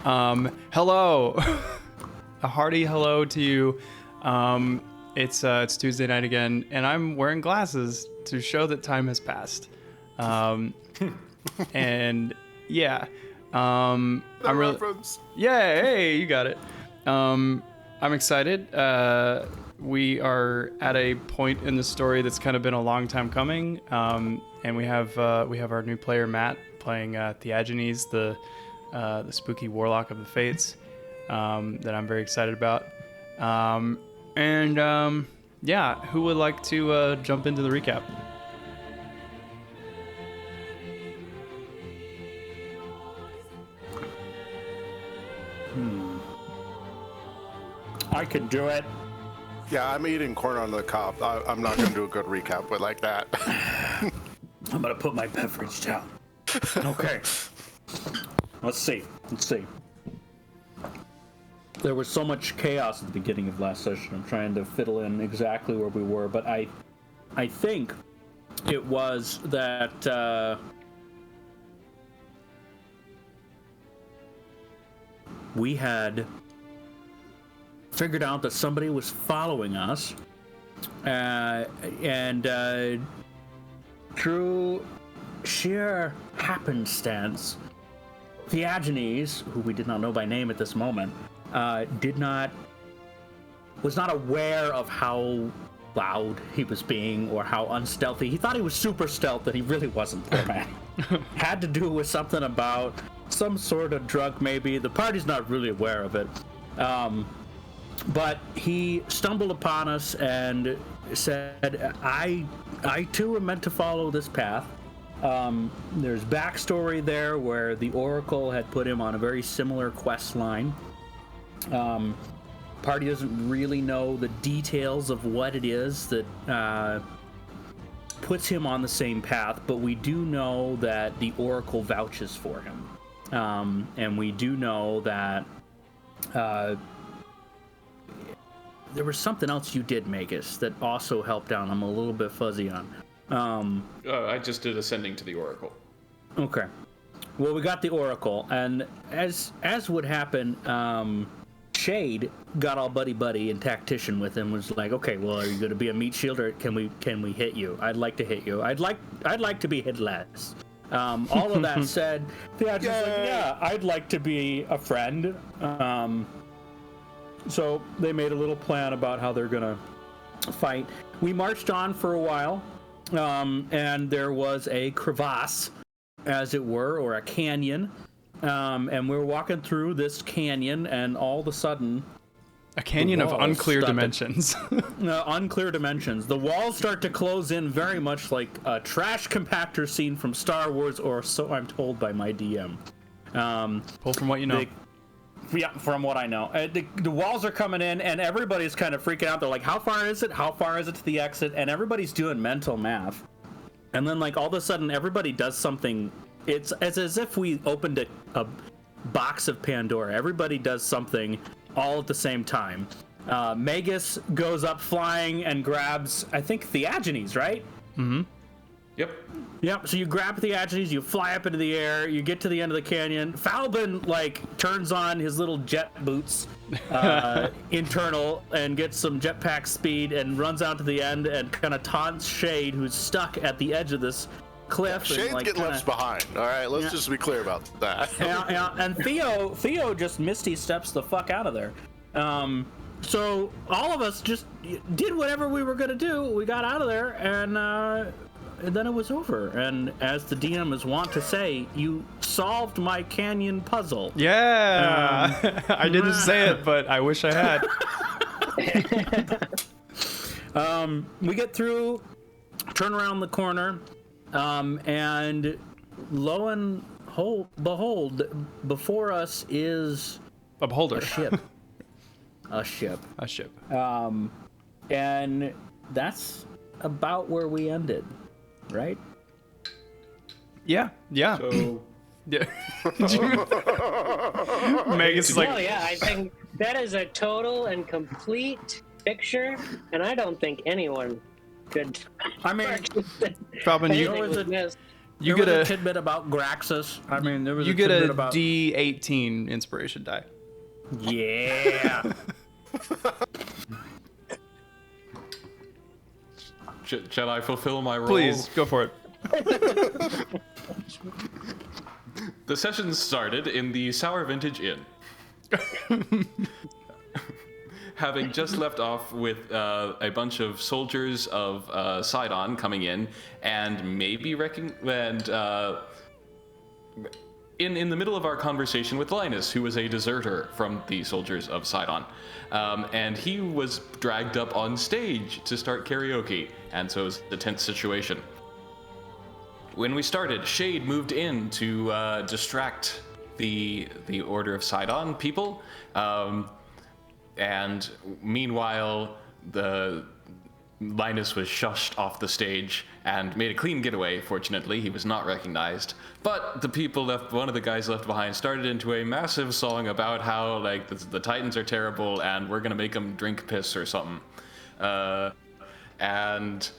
Hello. A hearty hello to you. It's Tuesday night again, and I'm wearing glasses to show that time has passed. And yeah, I'm really, yeah. Hey, you got it. I'm excited. We are at a point in the story that's kind of been a long time coming. And we have our new player Matt playing Theagenes, the spooky warlock of the Fates, that I'm very excited about. Yeah, who would like to jump into the recap? I could do it. Yeah, I'm eating corn on the cob. I'm not going to do a good recap with like that. I'm gonna put my beverage down. Okay. Let's see. There was so much chaos at the beginning of last session. I'm trying to fiddle in exactly where we were, but I think it was that we had figured out that somebody was following us, and through sheer happenstance, Theagenes, who we did not know by name at this moment, was not aware of how loud he was being or how unstealthy. He thought he was super stealth, and he really wasn't, poor man. Had to do with something about some sort of drug, maybe. The party's not really aware of it. But he stumbled upon us and said, I too am meant to follow this path. There's backstory there where the Oracle had put him on a very similar quest line. Party doesn't really know the details of what it is that puts him on the same path, but we do know that the Oracle vouches for him. And we do know that there was something else you did, Magus, that also helped out. I'm a little bit fuzzy on. I just did ascending to the Oracle. Okay. Well, we got the Oracle, and as would happen, Shade got all buddy and tactician with him. Was like, okay, well, are you going to be a meat shield, or can we hit you? I'd like to hit you. I'd like to be hit less. All of that said, Theagenes like, yeah, I'd like to be a friend. So they made a little plan about how they're gonna fight. We marched on for a while, and there was a crevasse, as it were, or a canyon, and we were walking through this canyon, and all of a sudden, a canyon of unclear dimensions. Unclear dimensions. The walls start to close in very much like a trash compactor scene from Star Wars, or so I'm told by my DM. Pull from what you know. Yeah, from what I know. The walls are coming in, and everybody's kind of freaking out. They're like, how far is it? How far is it to the exit? And everybody's doing mental math. And then, like, all of a sudden, everybody does something. It's as if we opened a box of Pandora. Everybody does something all at the same time. Magus goes up flying and grabs, I think, Theagenes, right? Mm-hmm. Yep, so you grab Theagenes, you fly up into the air, you get to the end of the canyon. Falbin, like, turns on his little jet boots, internal, and gets some jetpack speed and runs out to the end and kind of taunts Shade, who's stuck at the edge of this cliff. Shades like, get left behind, all right? Let's just be clear about that. And Theo just Misty steps the fuck out of there. So all of us just did whatever we were going to do. We got out of there, and then it was over. And as the DM is wont to say, you solved my canyon puzzle. Yeah. I didn't say it, but I wish I had. We get through, turn around the corner, and lo and behold, before us is a beholder. A ship. A ship. And that's about where we ended. Right? Yeah. So, yeah. Magus is like, Oh yeah, I think that is a total and complete picture, and I don't think anyone could. I mean, Falbin, anything was missed. You there get was a a tidbit about Graxus. I mean, there was you a get tidbit a about... D18 inspiration die. Yeah. Shall I fulfill my role? Please go for it. The session started in the Sour Vintage Inn. Having just left off with a bunch of soldiers of Sidon coming in, and maybe in the middle of our conversation with Linus, who was a deserter from the soldiers of Sidon, and he was dragged up on stage to start karaoke, and so it was a tense situation. When we started, Shade moved in to distract the Order of Sidon people. And meanwhile, the Linus was shushed off the stage and made a clean getaway. Fortunately, he was not recognized. But the people one of the guys left behind started into a massive song about how like the Titans are terrible and we're gonna make them drink piss or something. And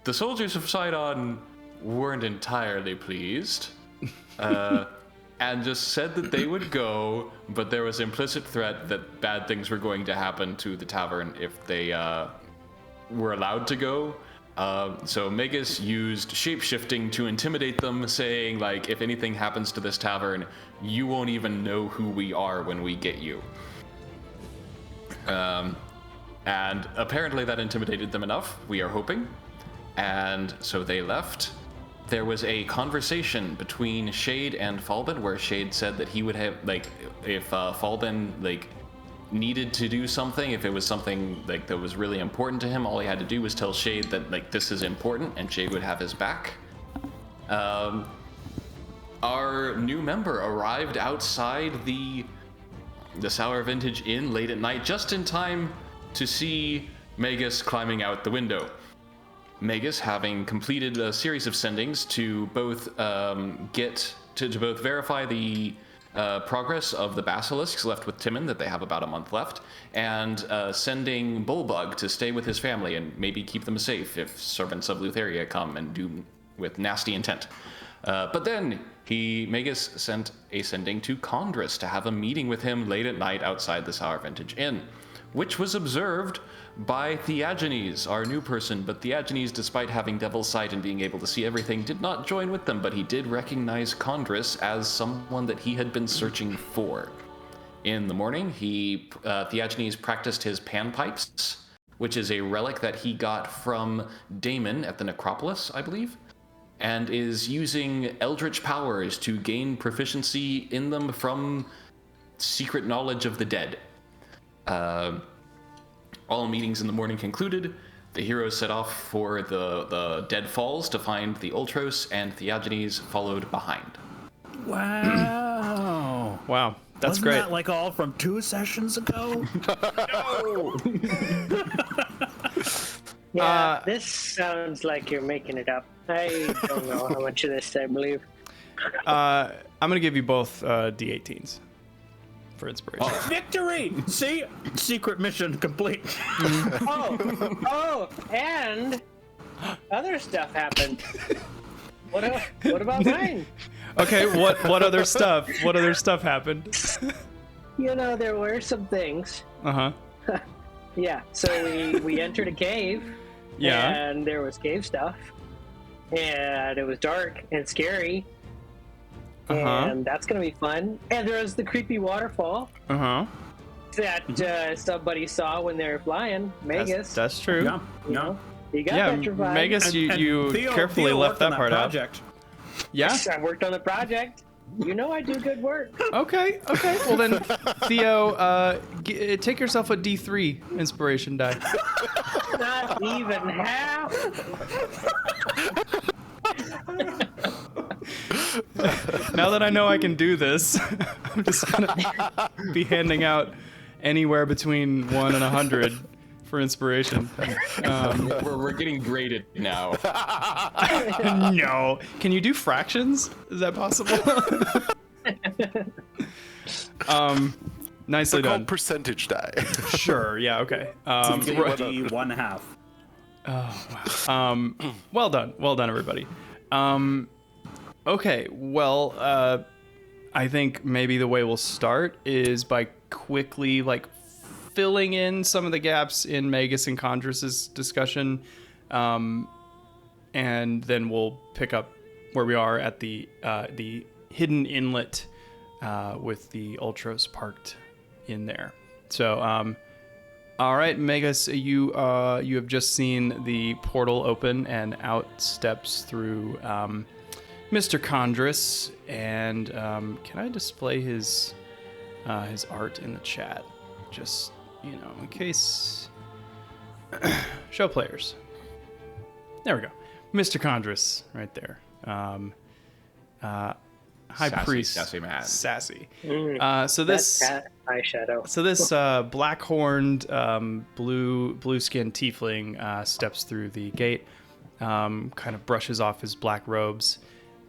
the soldiers of Sidon weren't entirely pleased. And just said that they would go, but there was implicit threat that bad things were going to happen to the tavern if they were allowed to go. So Magus used shape-shifting to intimidate them, saying, like, if anything happens to this tavern, you won't even know who we are when we get you. And apparently that intimidated them enough, we are hoping. And so they left. There was a conversation between Shade and Falben where Shade said that he would have, like, if Falben, like, needed to do something, if it was something, like, that was really important to him, all he had to do was tell Shade that, like, this is important, and Shade would have his back. Our new member arrived outside the Sour Vintage Inn late at night, just in time to see Magus climbing out the window. Magus, having completed a series of sendings to both both verify the progress of the basilisks left with Timon, that they have about a month left, and sending Bullbug to stay with his family and maybe keep them safe if servants of Lutheria come and do with nasty intent. But then Magus sent a sending to Condris to have a meeting with him late at night outside the Sour Vintage Inn, which was observed by Theagenes, our new person, but Theagenes, despite having devil's sight and being able to see everything, did not join with them, but he did recognize Condris as someone that he had been searching for. In the morning, Theagenes practiced his panpipes, which is a relic that he got from Damon at the Necropolis, I believe, and is using eldritch powers to gain proficiency in them from secret knowledge of the dead. All meetings in the morning concluded. The heroes set off for the Dead Falls to find the Ultros, and Theagenes followed behind. Wow. Wow, that's Wasn't great. that like all from 2 sessions ago? No! Yeah, this sounds like you're making it up. I don't know how much of this I believe. I'm gonna give you both D18s for inspiration. Victory! See? Secret mission complete. Oh, and other stuff happened. What about mine? Okay, what other stuff? What other stuff happened? You know, there were some things. Uh-huh. Yeah, so we entered a cave. Yeah. And there was cave stuff. And it was dark and scary. And that's gonna be fun. And there was the creepy waterfall that somebody saw when they were flying. Magus. That's true. Yeah. You know, he got petrified. Magus, you carefully Theo left worked on that part out. project. Yeah. I worked on the project. You know I do good work. Okay. Well then, Theo, take yourself a D3 inspiration die. Not even half. Now that I know I can do this, I'm just gonna be handing out anywhere between 1 and 100 for inspiration. We're getting graded now. No. Can you do fractions? Is that possible? Nicely They're done. called percentage die. Sure. Yeah. Okay. D 1/2. Well done, everybody. Okay, well, I think maybe the way we'll start is by quickly, like, filling in some of the gaps in Magus and Chondrus's discussion, and then we'll pick up where we are at the hidden inlet with the Ultros parked in there. So, all right, Magus, you have just seen the portal open, and out steps through Mr. Chondrus, and can I display his art in the chat? Just, in case. Show players. There we go. Mr. Chondrus, right there. High Sassy, Priest. sassy man. Sassy. That cat eyeshadow. So this black-horned, blue-skinned tiefling steps through the gate, kind of brushes off his black robes,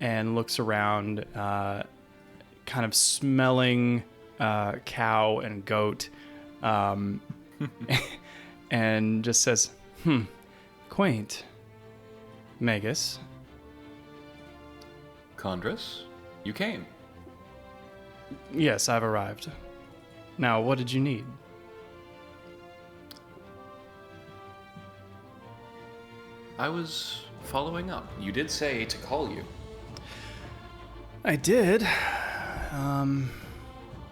and looks around, kind of smelling cow and goat, and just says, quaint. Magus. Chondrus, you came. Yes, I've arrived. Now, what did you need? I was following up. You did say to call you. I did.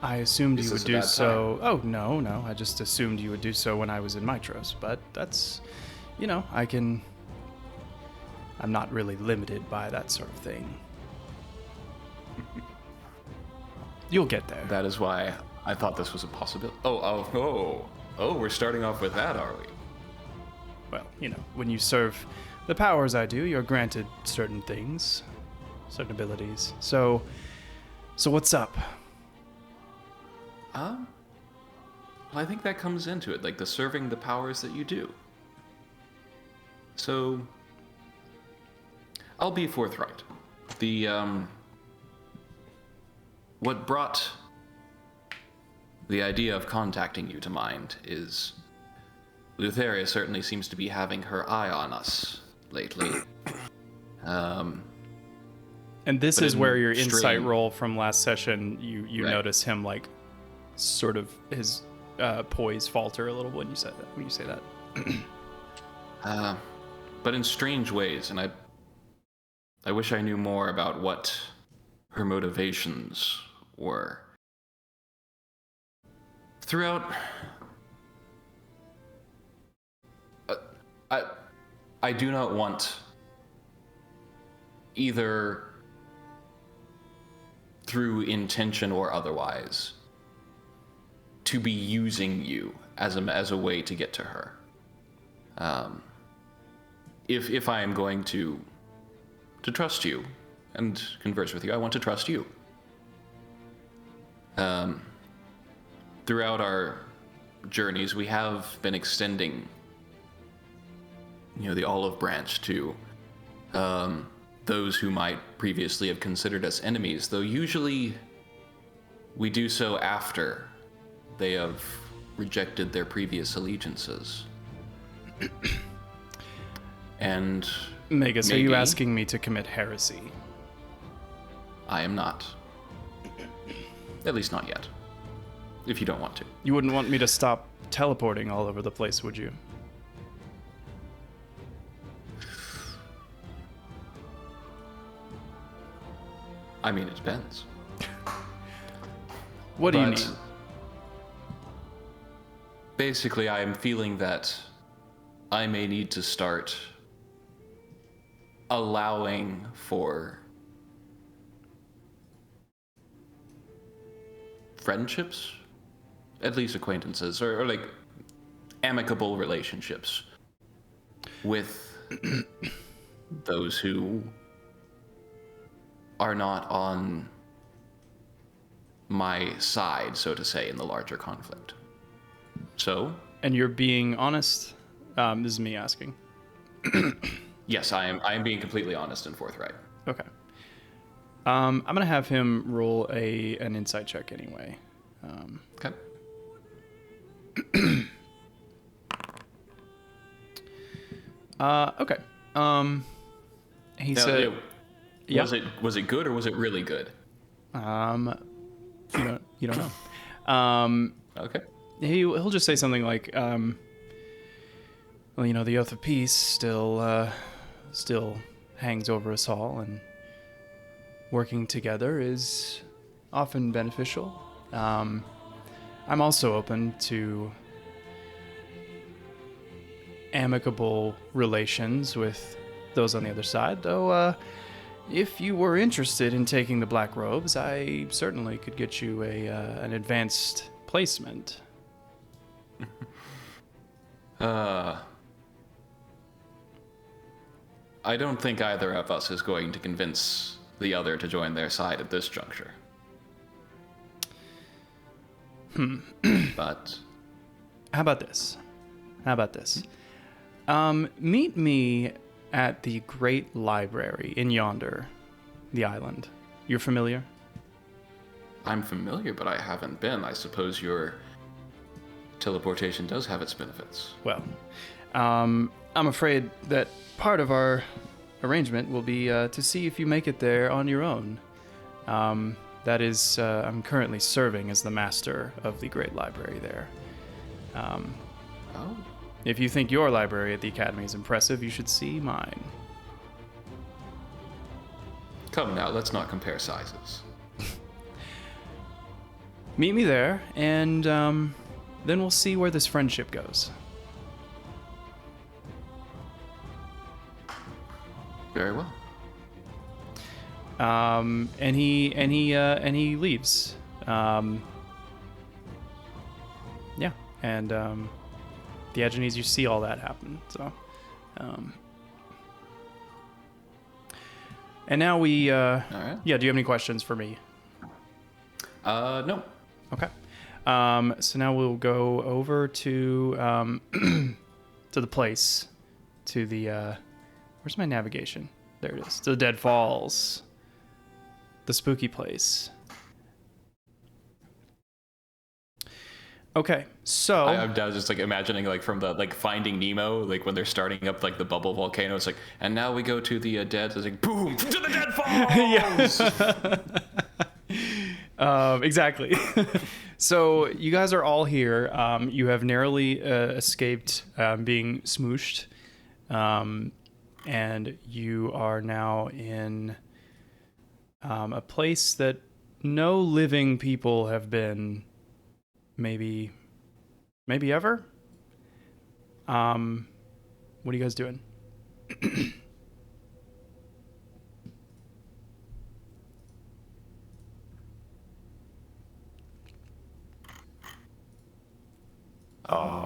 I assumed Is you this would a do bad so. Oh, no. I just assumed you would do so when I was in Mytros. But that's, I'm not really limited by that sort of thing. You'll get there. That is why I thought this was a possibility. Oh, we're starting off with that, are we? Well, when you serve the powers I do, you're granted certain things, certain abilities. So what's up? Well, I think that comes into it, like the serving the powers that you do. So, I'll be forthright. What brought the idea of contacting you to mind is Lutheria certainly seems to be having her eye on us lately. And this But is in where your insight stream- roll from last session, you Right. notice him like sort of his poise falter a little when you say that. But in strange ways, and I wish I knew more about what her motivations were. Throughout, I do not want either through intention or otherwise to be using you as a way to get to her. If I am going to trust you and converse with you, I want to trust you. Throughout our journeys, we have been extending, the olive branch to those who might previously have considered us enemies, though usually we do so after they have rejected their previous allegiances. And Magus, are maybe you asking me to commit heresy? I am not. At least not yet. If you don't want to. You wouldn't want me to stop teleporting all over the place, would you? I mean, it depends. What do you But need? Basically, I am feeling that I may need to start allowing for friendships, at least acquaintances, or like amicable relationships with those who are not on my side, so to say, in the larger conflict. So, And you're being honest? This is me asking. yes, I am being completely honest and forthright. Okay. I'm gonna have him roll an insight check anyway. Okay. Okay. He Now, said, Yeah. Was it good or was it really good? You don't know. Okay. He'll just say something like, well, the oath of peace still hangs over us all, and working together is often beneficial. I'm also open to amicable relations with those on the other side, though if you were interested in taking the black robes, I certainly could get you an advanced placement. I don't think either of us is going to convince the other to join their side at this juncture. But How about this? Meet me at the Great Library in yonder, the island. You're familiar? I'm familiar, but I haven't been. I suppose your teleportation does have its benefits. Well, I'm afraid that part of our arrangement will be to see if you make it there on your own. That is, I'm currently serving as the master of the Great Library there. Oh. If you think your library at the Academy is impressive, you should see mine. Come now, let's not compare sizes. Meet me there, and then we'll see where this friendship goes. Very well. And he leaves. Yeah, and the Aeginese, you see all that happen. So, and now we. All right. Yeah. Do you have any questions for me? No. Okay. So now we'll go over to to the place, to the where's my navigation? There it is. To the Dead Falls, the spooky place. Okay, so I was just like imagining like from the like Finding Nemo, like when they're starting up like the bubble volcano. It's like, and now we go to the dead. It's like boom to the Dead Falls. Exactly. So you guys are all here. You have narrowly escaped being smooshed, and you are now in a place that no living people have been. Maybe ever. What are you guys doing?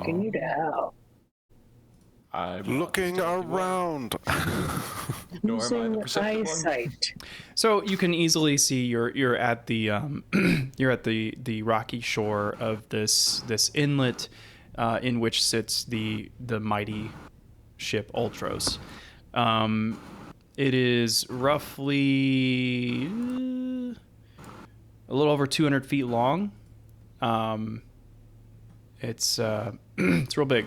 Can you help? I'm Looking around. Nor am I the Using perceptive one. eyesight. So you can easily see you're at the you're at the rocky shore of this inlet in which sits the mighty ship Ultros. It is roughly a little over 200 feet long. It's it's real big,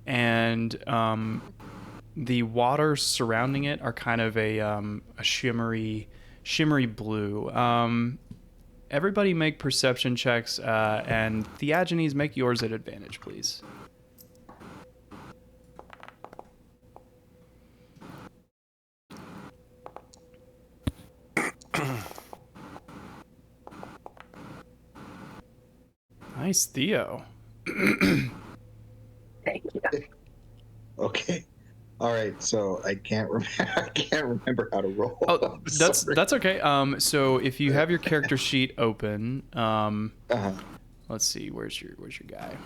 and the waters surrounding it are kind of a shimmery blue. Everybody make perception checks, and Theagenes, make yours at advantage, please. Nice, Theo. Thank you. Okay. All right. So I can't remember how to roll. Oh, that's okay. So if you have your character sheet open, let's see. Where's your guy?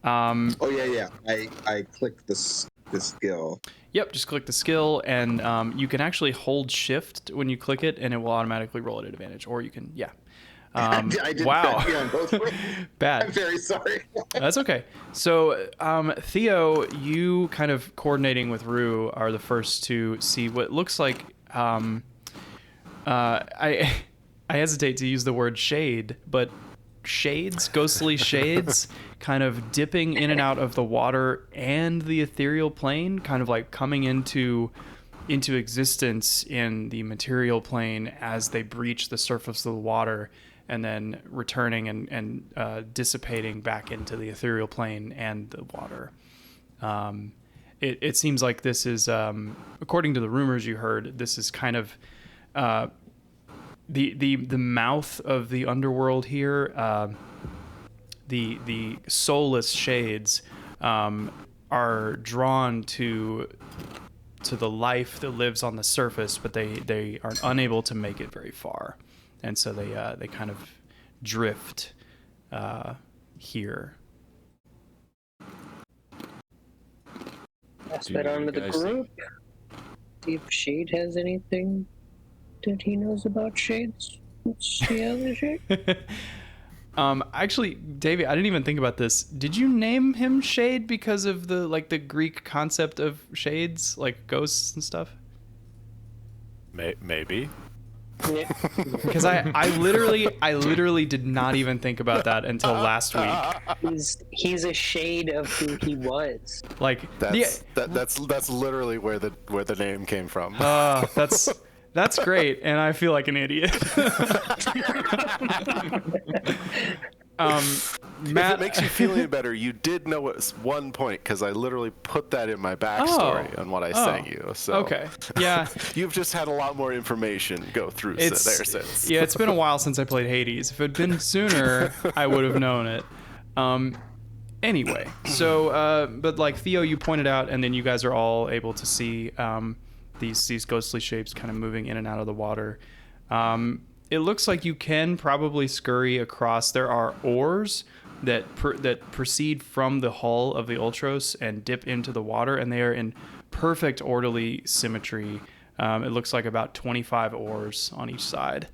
Oh yeah. I clicked the skill. Yep. Just click the skill, and you can actually hold Shift when you click it, and it will automatically roll at advantage. Or you can, yeah. I did wow. that, yeah, both ways. Bad. I'm very sorry. That's okay. So, Theo, you kind of coordinating with Rue are the first to see what looks like. I hesitate to use the word shade, but shades, ghostly shades, kind of dipping in and out of the water and the ethereal plane, kind of like coming into into existence in the material plane as they breach the surface of the water, and then returning and dissipating back into the ethereal plane and the water. It seems like this is, according to the rumors you heard, this is kind of the mouth of the underworld here. The soulless shades are drawn to the life that lives on the surface, but they are unable to make it very far, and so they kind of drift here. Pass that on to the group. See if Shade has anything that he knows about shades. Let's see how the shade. Actually, Davey, I didn't even think about this. Did you name him Shade because of the Greek concept of shades, like ghosts and stuff? Maybe. Yeah. Because I literally did not even think about that until last week. He's a shade of who he was. Like That's literally where the name came from. That's great, and I feel like an idiot. Matt, if it makes you feel any better, you did know at one point because I literally put that in my backstory on what I sang you. So okay, yeah, you've just had a lot more information go through there since. Yeah, it's been a while since I played Hades. If it had been sooner, I would have known it. Anyway, so but like Theo, you pointed out, and then you guys are all able to see these ghostly shapes kind of moving in and out of the water. It looks like you can probably scurry across. There are oars that proceed from the hull of the Ultros and dip into the water, and they are in perfect orderly symmetry. It looks like about 25 oars on each side.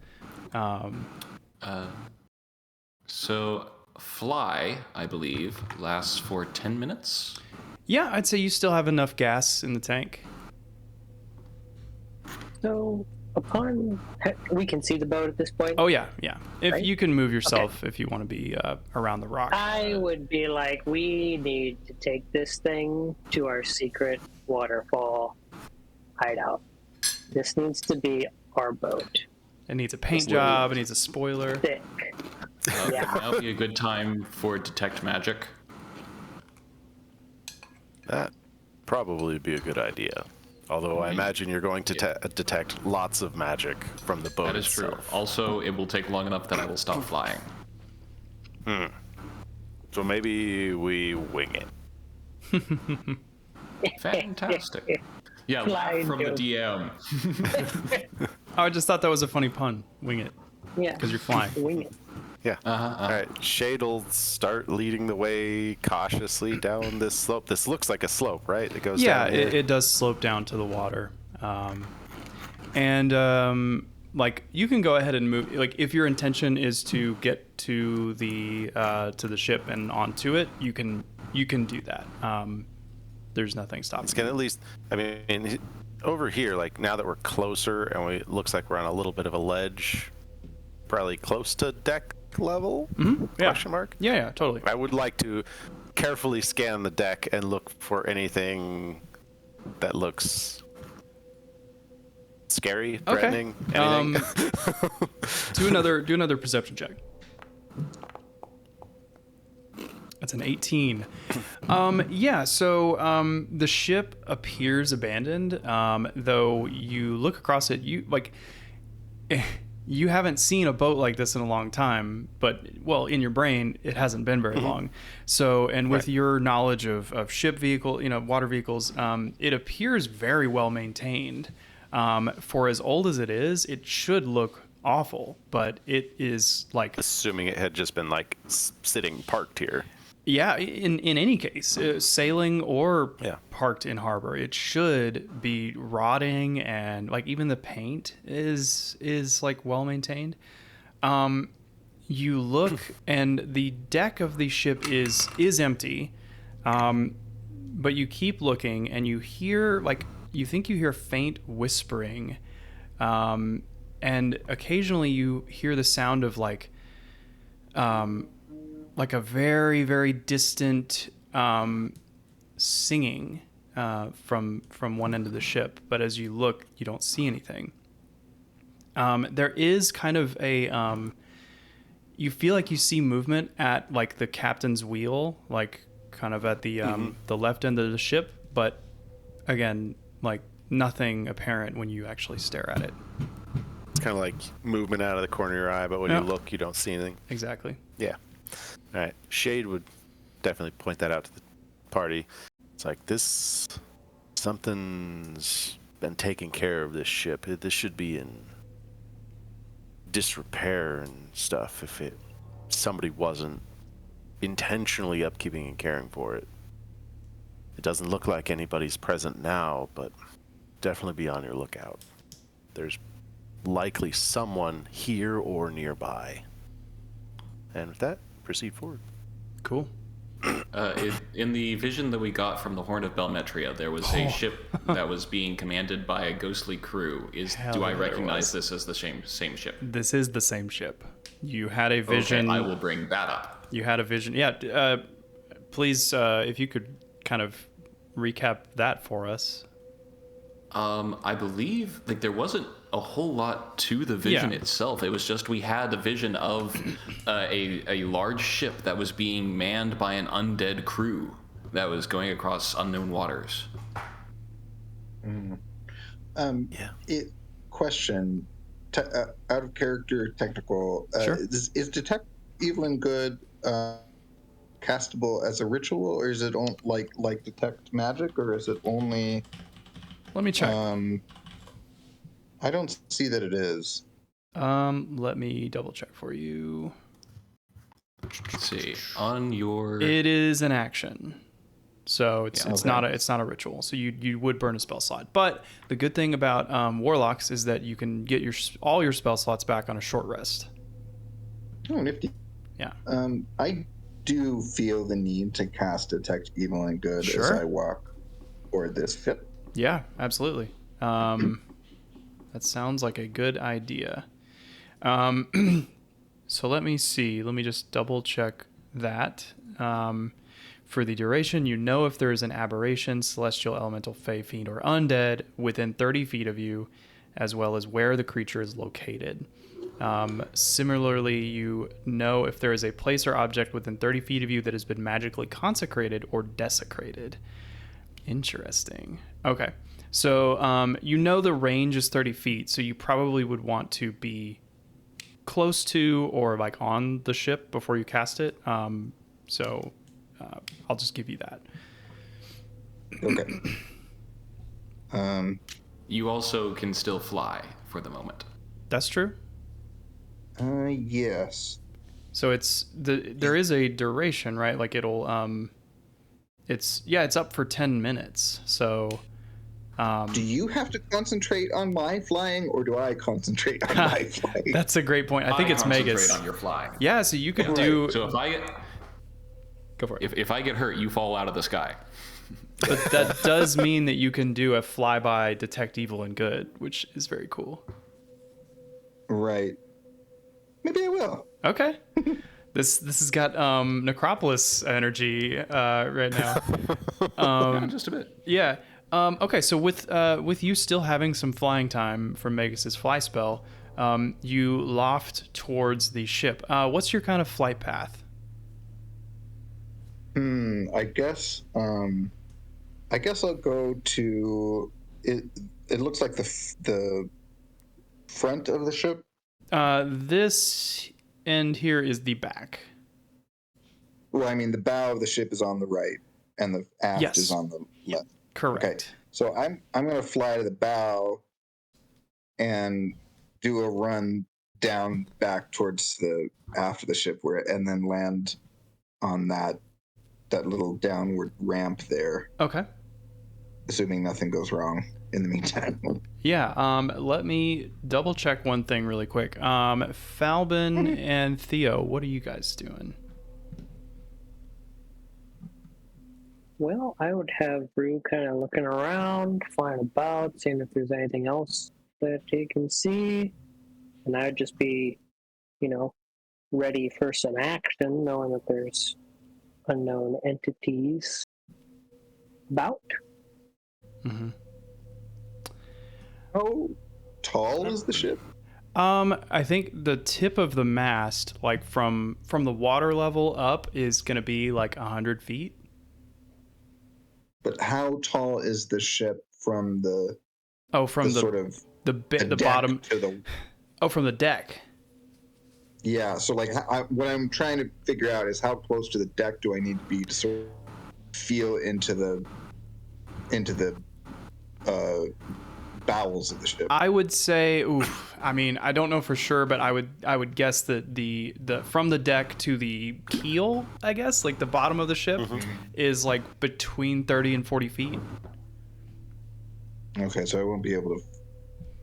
So fly, I believe, lasts for 10 minutes. Yeah, I'd say you still have enough gas in the tank. So, we can see the boat at this point. Oh yeah. If right? you can move yourself, if you want to be around the rock. I would be like, we need to take this thing to our secret waterfall hideout. This needs to be our boat. It needs a paint job. It needs a spoiler. Thick. Yeah. That would be a good time for detect magic. That probably be a good idea. Although I imagine you're going to detect lots of magic from the boat. That is true. Also, it will take long enough that I will stop flying. So maybe we wing it. Fantastic. Yeah, laugh from the DM. Oh, I just thought that was a funny pun. Wing it. Yeah. Because you're flying. Wing it. Yeah. All right. Shade will start leading the way cautiously down this slope. This looks like a slope, right? It goes down here. It does slope down to the water. Like you can go ahead and move. Like if your intention is to get to the ship and onto it, you can do that. There's nothing stopping. It's gonna at least. I mean, over here, like now that we're closer and it looks like we're on a little bit of a ledge, probably close to deck level? Mm-hmm. Yeah. Question mark? Yeah, totally. I would like to carefully scan the deck and look for anything that looks scary, threatening, anything. Do another perception check. That's an 18. So the ship appears abandoned, though you look across it, you haven't seen a boat like this in a long time, but, well, in your brain, it hasn't been very long. So, and with your knowledge of ship vehicle, water vehicles, it appears very well maintained. For as old as it is, it should look awful, but it is like... Assuming it had just been, like, sitting parked here. Yeah, in any case, sailing or Yeah. parked in harbor, it should be rotting, and like even the paint is like well maintained. You look, and the deck of the ship is empty, but you keep looking, and you hear you think you hear faint whispering, and occasionally you hear the sound of like a very, very distant singing, from one end of the ship, but as you look, you don't see anything. There is kind of a you feel like you see movement at like the captain's wheel, like kind of at the left end of the ship, but again, like nothing apparent when you actually stare at it. It's kind of like movement out of the corner of your eye, but when you look, you don't see anything. Exactly. Yeah. All right. Shade would definitely point that out to the party. It's like something's been taking care of this ship. This should be in disrepair and stuff if somebody wasn't intentionally upkeeping and caring for it. It doesn't look like anybody's present now, but definitely be on your lookout. There's likely someone here or nearby. And with that, proceed forward. Cool. In the vision that we got from the Horn of Belmetria, there was a ship that was being commanded by a ghostly crew. Do I recognize this as the same ship? This is the same ship. You had a vision. Okay, I will bring that up. You had a vision. Yeah. Please, if you could kind of recap that for us. I believe like there wasn't a whole lot to the vision itself. It was just we had a vision of a large ship that was being manned by an undead crew that was going across unknown waters. Question, out of character, technical. Sure. Is detect evil and good castable as a ritual, or is it like detect magic, or is it only? Let me check. I don't see that it is. Let me double check for you. Let's see. On your It is an action. So it's not a ritual. So you would burn a spell slot. But the good thing about warlocks is that you can get all your spell slots back on a short rest. Oh, nifty. Yeah. I do feel the need to cast detect evil and good as I walk toward this ship. Yeah, absolutely. That sounds like a good idea. So let me see. Let me just double check that. For the duration, you know if there is an aberration, celestial, elemental, fey, fiend, or undead within 30 feet of you, as well as where the creature is located. Similarly, you know if there is a place or object within 30 feet of you that has been magically consecrated or desecrated. Interesting. Okay. So you know the range is 30 feet, so you probably would want to be close to or like on the ship before you cast it. So I'll just give you that. Okay. You also can still fly for the moment. That's true. Yes. So there is a duration, right? Like it'll it's up for 10 minutes. So do you have to concentrate on my flying, or do I concentrate on my flying? That's a great point. I think it's Megas. Concentrate on your flying. Yeah, so you could do. So Go for it. If I get hurt, you fall out of the sky. But that does mean that you can do a flyby, detect evil and good, which is very cool. Right. Maybe I will. Okay. This has got Necropolis energy right now. Yeah, just a bit. Yeah. Okay, so with you still having some flying time from Magus' fly spell, you loft towards the ship. What's your kind of flight path? I guess I'll go to it. It looks like the front of the ship. This end here is the back. Well, I mean, the bow of the ship is on the right, and the aft is on the left. Correct. Okay, so I'm going to fly to the bow and do a run down back towards the aft of the ship, and then land on that little downward ramp there. Okay. Assuming nothing goes wrong in the meantime. Yeah. Let me double check one thing really quick. Falbin and Theo, what are you guys doing? Well, I would have Rue kind of looking around, flying about, seeing if there's anything else that he can see. And I'd just be, ready for some action, knowing that there's unknown entities about. Mm-hmm. How tall is the ship? I think the tip of the mast, like from the water level up, is gonna be like 100 feet. But how tall is the ship from the From the sort of the deck bottom to the? from the deck. Yeah. So like, what I'm trying to figure out is how close to the deck do I need to be to sort of feel into the bowels of the ship? I would say, I mean, I don't know for sure, but I would guess that the from the deck to the keel, I guess, like the bottom of the ship, is like between 30 and 40 feet. Okay, so I won't be able to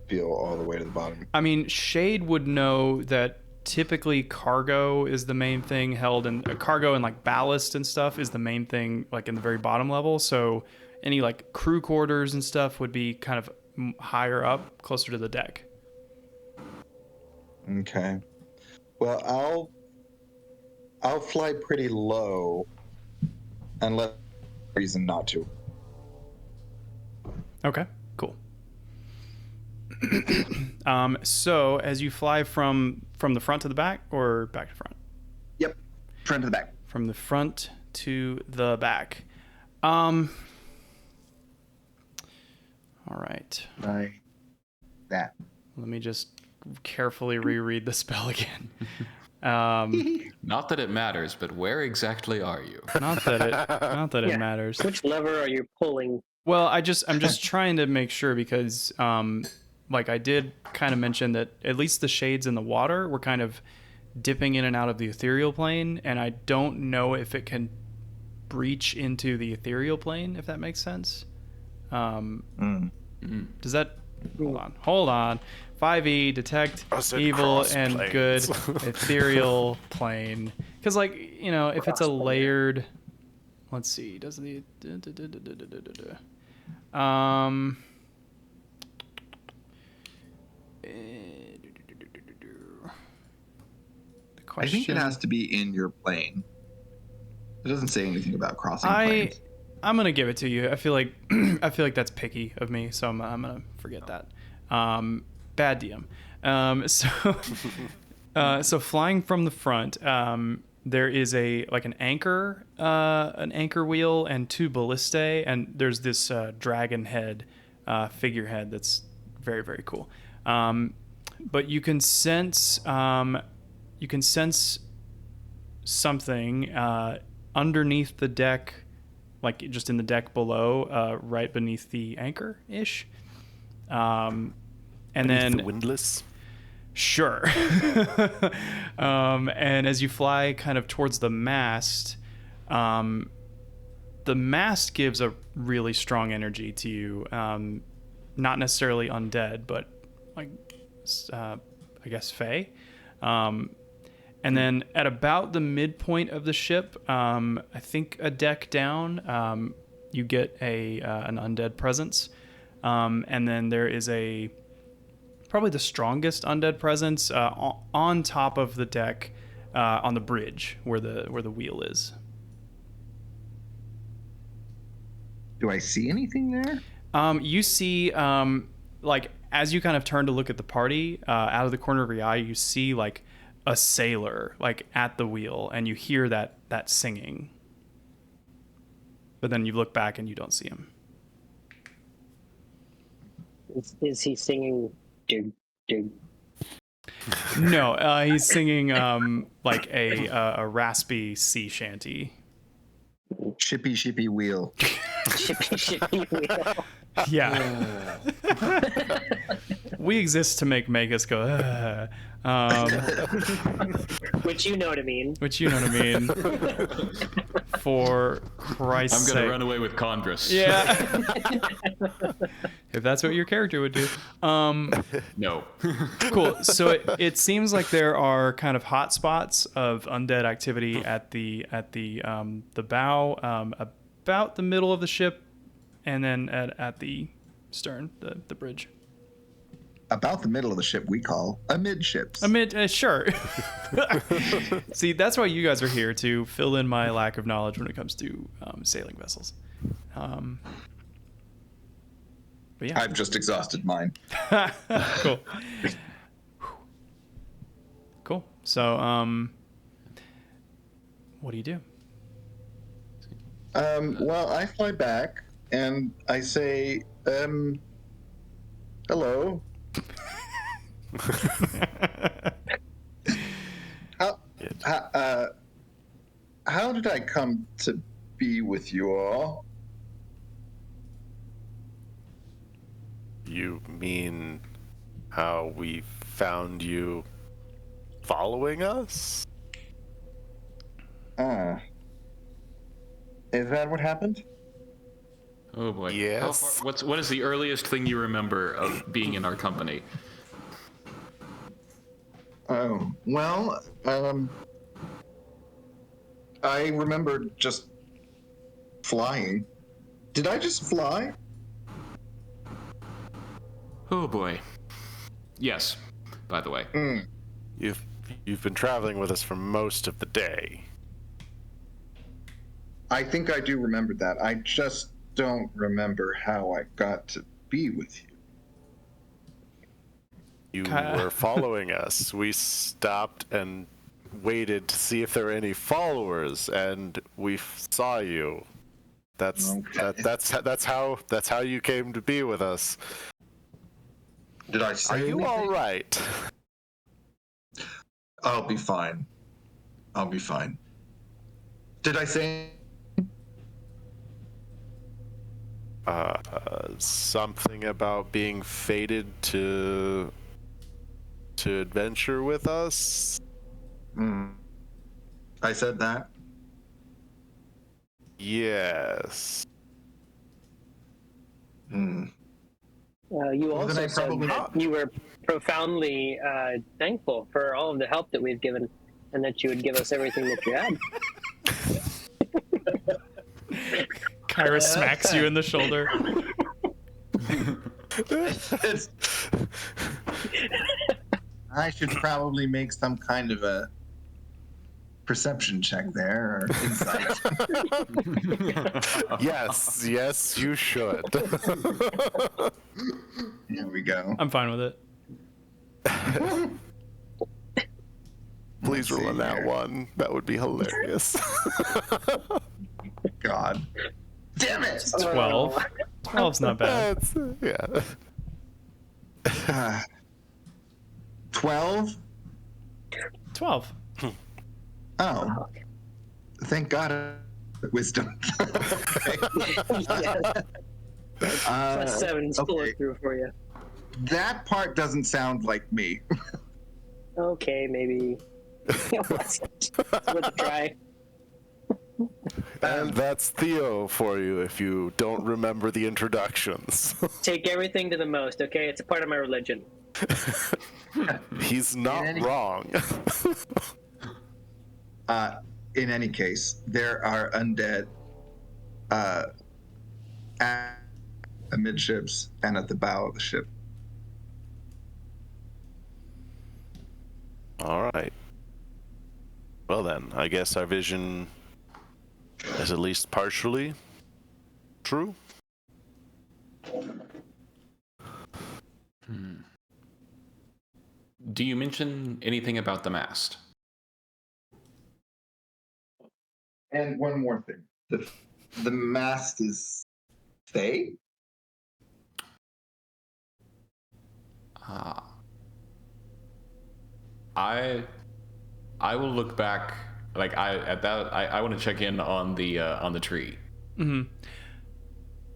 feel all the way to the bottom. I mean, Shade would know that typically cargo is the main thing held in cargo, and like ballast and stuff is the main thing like in the very bottom level. So any like crew quarters and stuff would be kind of higher up, closer to the deck. Okay. Well, I'll fly pretty low, unless reason not to. Okay, cool. So as you fly from the front to the back, or back to front? Yep, front to the back. From the front to the back. All right. Like that. Let me just carefully reread the spell again. Not that it matters, but where exactly are you? Not that it Yeah. matters. Which lever are you pulling? Well, I'm just trying to make sure because like I did kind of mention that at least the shades in the water were kind of dipping in and out of the ethereal plane, and I don't know if it can breach into the ethereal plane, if that makes sense. Does that hold on 5e detect evil and planes. good ethereal plane, because like, you know, if it's a layered, let's see, does the I think it has to be in your plane. It doesn't say anything about crossing planes. I'm gonna give it to you. I feel like that's picky of me, so I'm gonna forget that. Bad DM. So flying from the front, there is an anchor wheel and 2 ballistae, and there's this dragon head figurehead that's very, very cool. But you can sense something underneath the deck, like just in the deck below, right beneath the anchor ish. And then the windlass. Sure. And as you fly kind of towards the mast gives a really strong energy to you. Not necessarily undead, but like, I guess Fae. And then at about the midpoint of the ship, I think a deck down, you get an undead presence. And then there is probably the strongest undead presence on top of the deck, on the bridge where the wheel is. Do I see anything there? You see, like as you kind of turn to look at the party, out of the corner of your eye, you see like a sailor like at the wheel, and you hear that singing. But then you look back and you don't see him. Is he singing? Dig, dig. No, he's singing like a raspy sea shanty. Shippy shippy wheel. Shippy wheel. Yeah. We exist to make Magus go. Which you know what I mean. Which you know what I mean. For Christ's sake. I'm gonna run away with Condrus. Yeah. If that's what your character would do. No. Cool. So it seems like there are kind of hot spots of undead activity at the bow, about the middle of the ship, and then at the stern, the bridge. About the middle of the ship we call amidships. Sure. See, that's why you guys are here, to fill in my lack of knowledge when it comes to sailing vessels. But yeah. I've just exhausted mine. Cool. Cool. So, what do you do? Well, I fly back and I say, hello. How did I come to be with you all? You mean how we found you following us? Is that what happened? Oh boy. Yes. What is the earliest thing you remember of being in our company? Oh, well, I remember just flying. Did I just fly? Oh boy. Yes, by the way. You've been traveling with us for most of the day. I think I do remember that. I just don't remember how I got to be with you. You were following us. We stopped and waited to see if there were any followers, and we saw you. That's how you came to be with us. Did I say Are you anything? all right? I'll be fine. I'll be fine. Did I say? Something about being fated to adventure with us? I said that? Yes. You Well, also then I said probably- that you were profoundly thankful for all of the help that we've given, and that you would give us everything that you had. Kyra smacks you in the shoulder. I should probably make some kind of a perception check there, or insight. Yes, you should. Here we go. I'm fine with it. Please roll on that one. That would be hilarious. God. Damn it! 12. 12's not bad. Yeah. 12? 12. Oh. Thank God. Wisdom. Plus 7's pull okay. it through for you. That part doesn't sound like me. Okay, maybe. It's worth a try. And that's Theo for you if you don't remember the introductions. Take everything to the most, okay? It's a part of my religion. He's not wrong. In any case, there are undead amidships and at the bow of the ship. All right. Well then, I guess our vision is at least partially true. Do you mention anything about the mast? And one more thing. The mast is Fae? I will look back. Like I want to check in on the tree. Mm-hmm.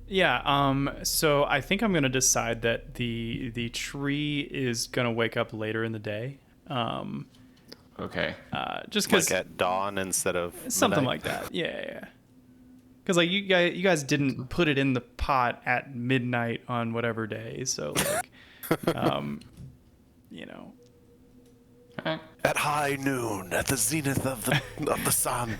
Yeah. So I think I'm gonna decide that the tree is gonna wake up later in the day. Okay. Just because Like at dawn instead of something midnight. like that. Yeah. Because like you guys didn't put it in the pot at midnight on whatever day. So like, you know. Okay. At high noon, at the zenith of the sun.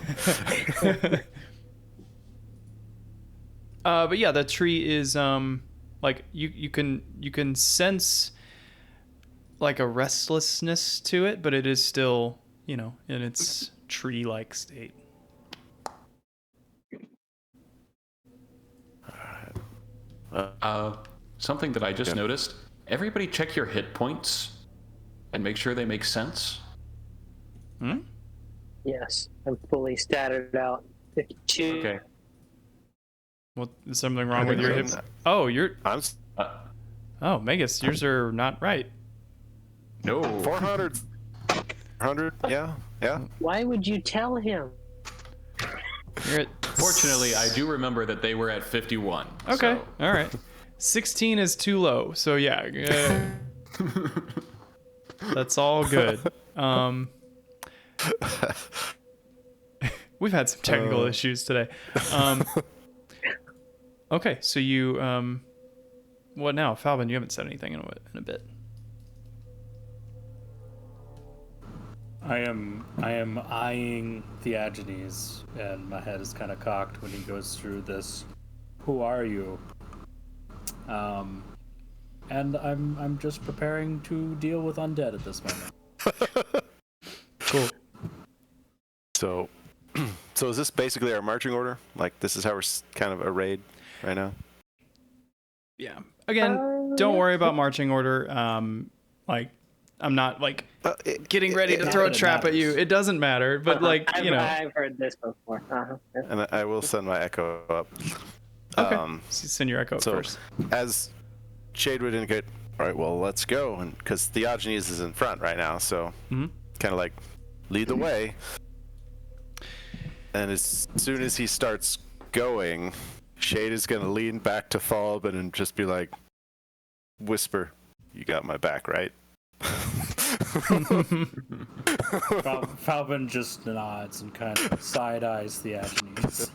But yeah, the tree is like you can sense like a restlessness to it, but it is still, you know, in its tree-like state. something that I just noticed. Everybody check your hit points and make sure they make sense. Yes, I'm fully statted out. 52. Okay. Well, is something wrong with your hips? Oh, Oh, Magus, yours are not right. No. 400. 400. Yeah. Why would you tell him? You're at... Fortunately, I do remember that they were at 51. Okay, so- all right. 16 is too low, so yeah. That's all good. We've had some technical issues today. Okay, so you, what now? Falvin, you haven't said anything in a bit. I am eyeing Theagenes, and my head is kind of cocked when he goes through this. Who are you? And I'm just preparing to deal with undead at this moment. Cool. So is this basically our marching order? Like, this is how we're kind of arrayed right now? Yeah. Again, don't worry about marching order. Like, I'm not like getting ready to throw a trap at you. It doesn't matter, but like, you know. I've heard this before. And I will send my echo up. Okay. Send your echo So, first. as Shade would indicate, all right, well, let's go. And because Theogenes is in front right now, so kind of like lead the way. And as soon as he starts going, Shade is going to lean back to Thalbin and just be like, whisper, you got my back, right? Falvin just nods and kind of side eyes Theagenes.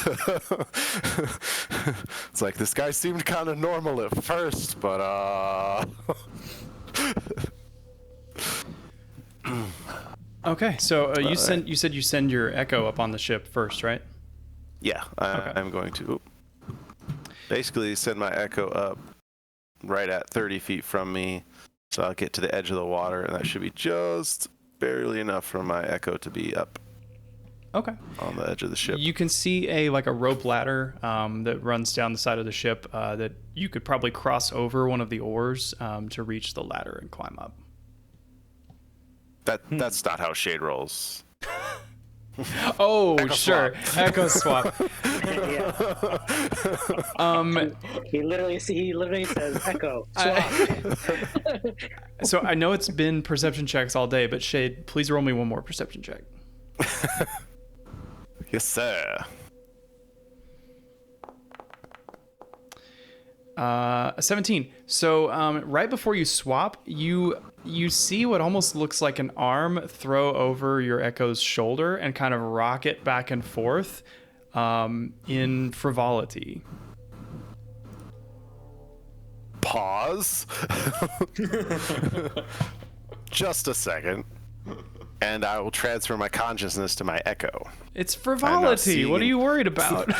It's like, this guy seemed kind of normal at first, but Okay, so you said you send your echo up on the ship first, right? yeah, I'm going to basically send my echo up right at 30 feet from me, so I'll get to the edge of the water, and that should be just barely enough for my echo to be up Okay. on the edge of the ship. You can see a rope ladder that runs down the side of the ship that you could probably cross over one of the oars to reach the ladder and climb up. That's not how Shade rolls. Oh, Echo sure. swap. Echo swap. He literally says echo swap. So I know it's been perception checks all day, but Shade, please roll me one more perception check. Yes, sir. 17. So right before you swap, you see what almost looks like an arm throw over your echo's shoulder and kind of rock it back and forth in frivolity. Pause. Just a second. And I will transfer my consciousness to my echo. It's frivolity. What are you worried about?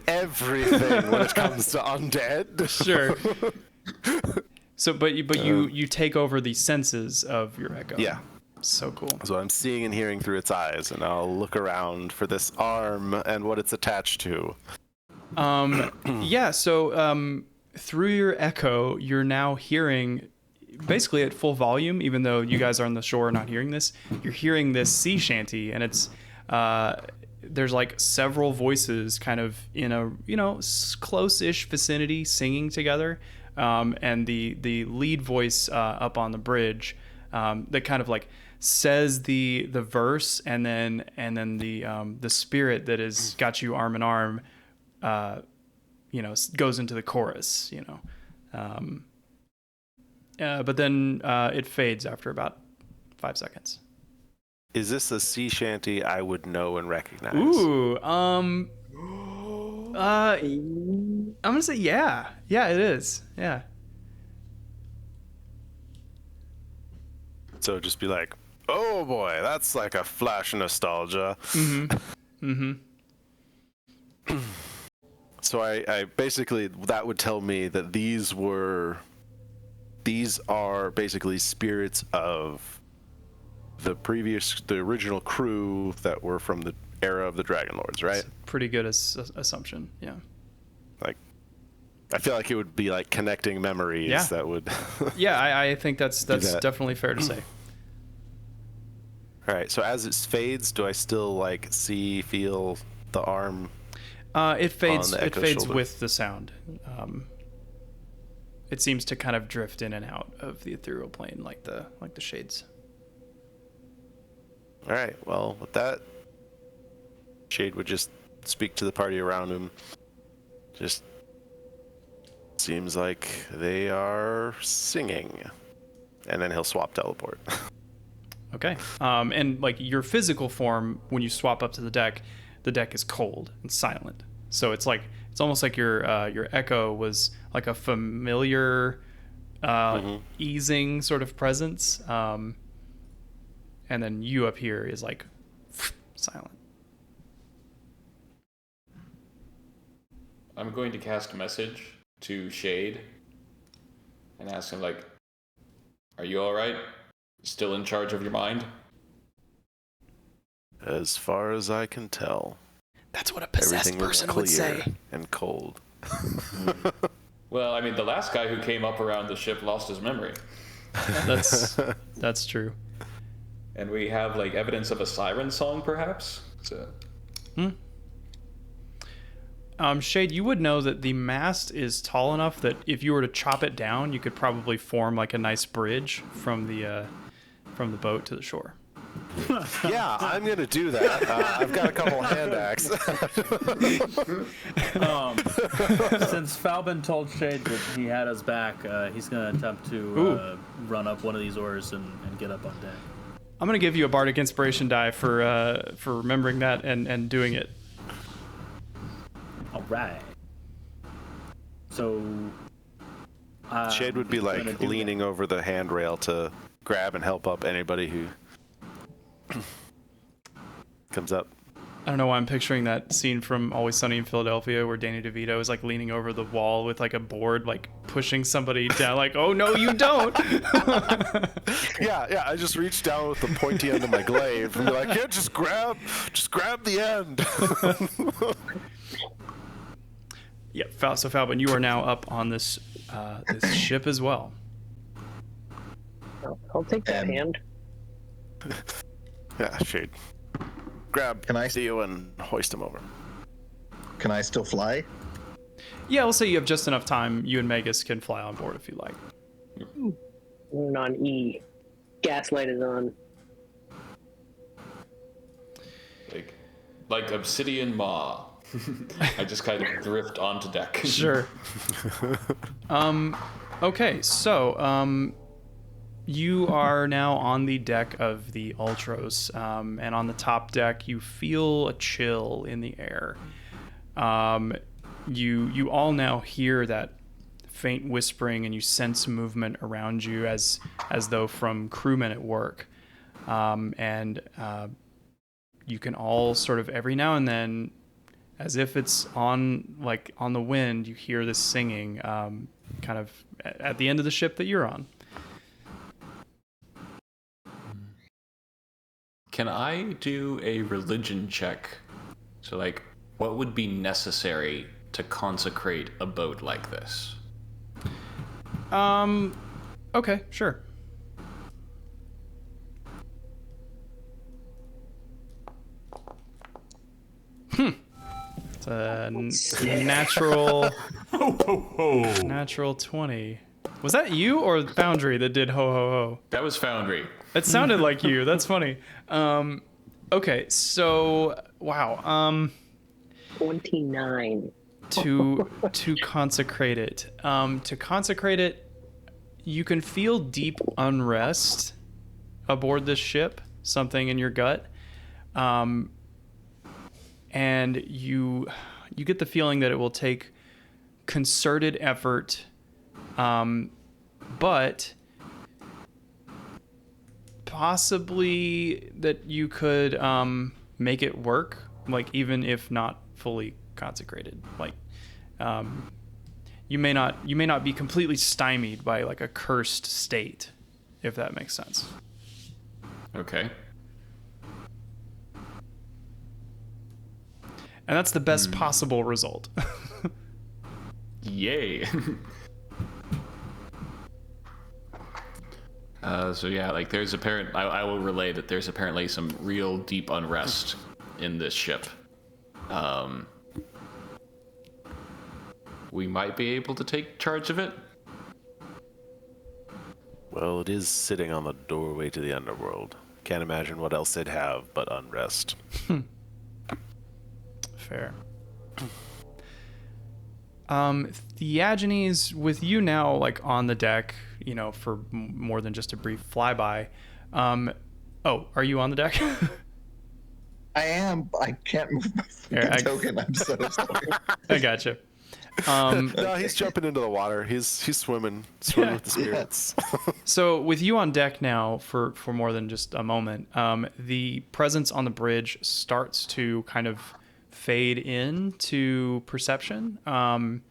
Everything when it comes to undead. Sure. So, but you take over the senses of your echo. Yeah. So cool. So I'm seeing and hearing through its eyes, and I'll look around for this arm and what it's attached to. Yeah. So through your echo, you're now hearing, basically at full volume, even though you guys are on the shore not hearing this, you're hearing this sea shanty, and it's there's like several voices kind of in a close-ish vicinity singing together, and the lead voice up on the bridge that kind of like says the verse, and then the spirit that has got you arm in arm goes into the chorus, but then it fades after about 5 seconds. Is this a sea shanty I would know and recognize? Ooh, I'm gonna say yeah. Yeah, it is. Yeah. So just be like, oh boy, that's like a flash of nostalgia. So I basically, that would tell me that these are basically spirits of the original crew that were from the era of the Dragonlords, right? Pretty good assumption. Yeah. Like, I feel like it would be like connecting memories Yeah. that would. Yeah, I think that's that. definitely fair to say. All right. So as it fades, do I still like see, feel the arm? It fades. the It echo fades shoulder. with the sound. It seems to kind of drift in and out of the ethereal plane, like the shades. All right. Well, with that, Shade would just speak to the party around him. Just seems like they are singing, and then he'll swap teleport. Okay. And like your physical form, when you swap up to the deck is cold and silent. So it's almost like your echo was like a familiar, easing sort of presence. And then you up here is like silent. I'm going to cast a message to Shade and ask him, like, are you alright? Still in charge of your mind? As far as I can tell, That's what a possessed everything looks person would clear say. and cold. Well, I mean, the last guy who came up around the ship lost his memory. That's true. And we have, like, evidence of a siren song, perhaps? So... Shade, you would know that the mast is tall enough that if you were to chop it down, you could probably form like a nice bridge from the boat to the shore. Yeah, I'm gonna do that. I've got a couple hand axe. Since Falbin told Shade that he had us back, he's going to attempt to run up one of these oars and get up on deck. I'm gonna give you a bardic inspiration die for remembering that and doing it. All right. So Shade would be gonna like do leaning over the handrail to grab and help up anybody who comes up. I don't know why I'm picturing that scene from Always Sunny in Philadelphia where Danny DeVito is like leaning over the wall with like a board, like pushing somebody down, like, oh no, you don't. Yeah, I just reach down with the pointy end of my glaive and be like, yeah, just grab the end. Yeah, so Falbin, you are now up on this ship as well. I'll take that hand. Yeah, Shade. Grab Can I- Theo and hoist him over. Can I still fly? Yeah, we'll say you have just enough time. You and Magus can fly on board if you like. We're on E. Gaslight is on. Like Obsidian Maw. I just kind of drift onto deck. Sure. Okay, so you are now on the deck of the Ultros, and on the top deck you feel a chill in the air. You all now hear that faint whispering, and you sense movement around you as though from crewmen at work, and you can all sort of every now and then, as if it's on the wind, you hear this singing, kind of at the end of the ship that you're on. Can I do a religion check? So, like, what would be necessary to consecrate a boat like this? Okay, sure. It's a natural natural 20. Was that you or Foundry that did ho ho ho? That was Foundry. It sounded like you. That's funny. Okay, so wow. 29. To consecrate it. To consecrate it, you can feel deep unrest aboard this ship, something in your gut. And you get the feeling that it will take concerted effort, but possibly that you could make it work, like even if not fully consecrated. Like you may not be completely stymied by like a cursed state, if that makes sense. Okay. And that's the best possible result. Yay. So yeah, like there's I will relay that there's apparently some real deep unrest in this ship. We might be able to take charge of it. Well, it is sitting on the doorway to the underworld. Can't imagine what else they'd have but unrest. Fair. Theagenes, with you now like on the deck, you know, for more than just a brief flyby. Oh, are you on the deck? I am. I can't move my freaking token. I'm so sorry. I gotcha. No, he's jumping into the water. He's swimming with the spirits. So with you on deck now for more than just a moment, the presence on the bridge starts to kind of fade into perception, and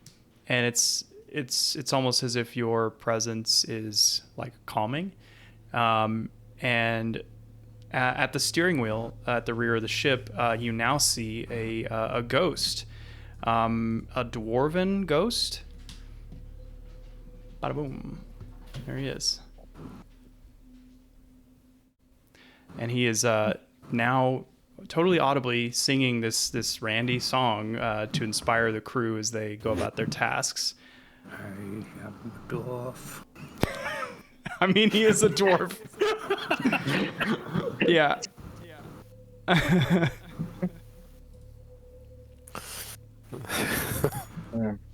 it's almost as if your presence is like calming, and at the steering wheel at the rear of the ship, you now see a ghost. A dwarven ghost. Bada boom. There he is. And he is now totally audibly singing this Randy song to inspire the crew as they go about their tasks. I am a dwarf. I mean, he is a dwarf. Yeah.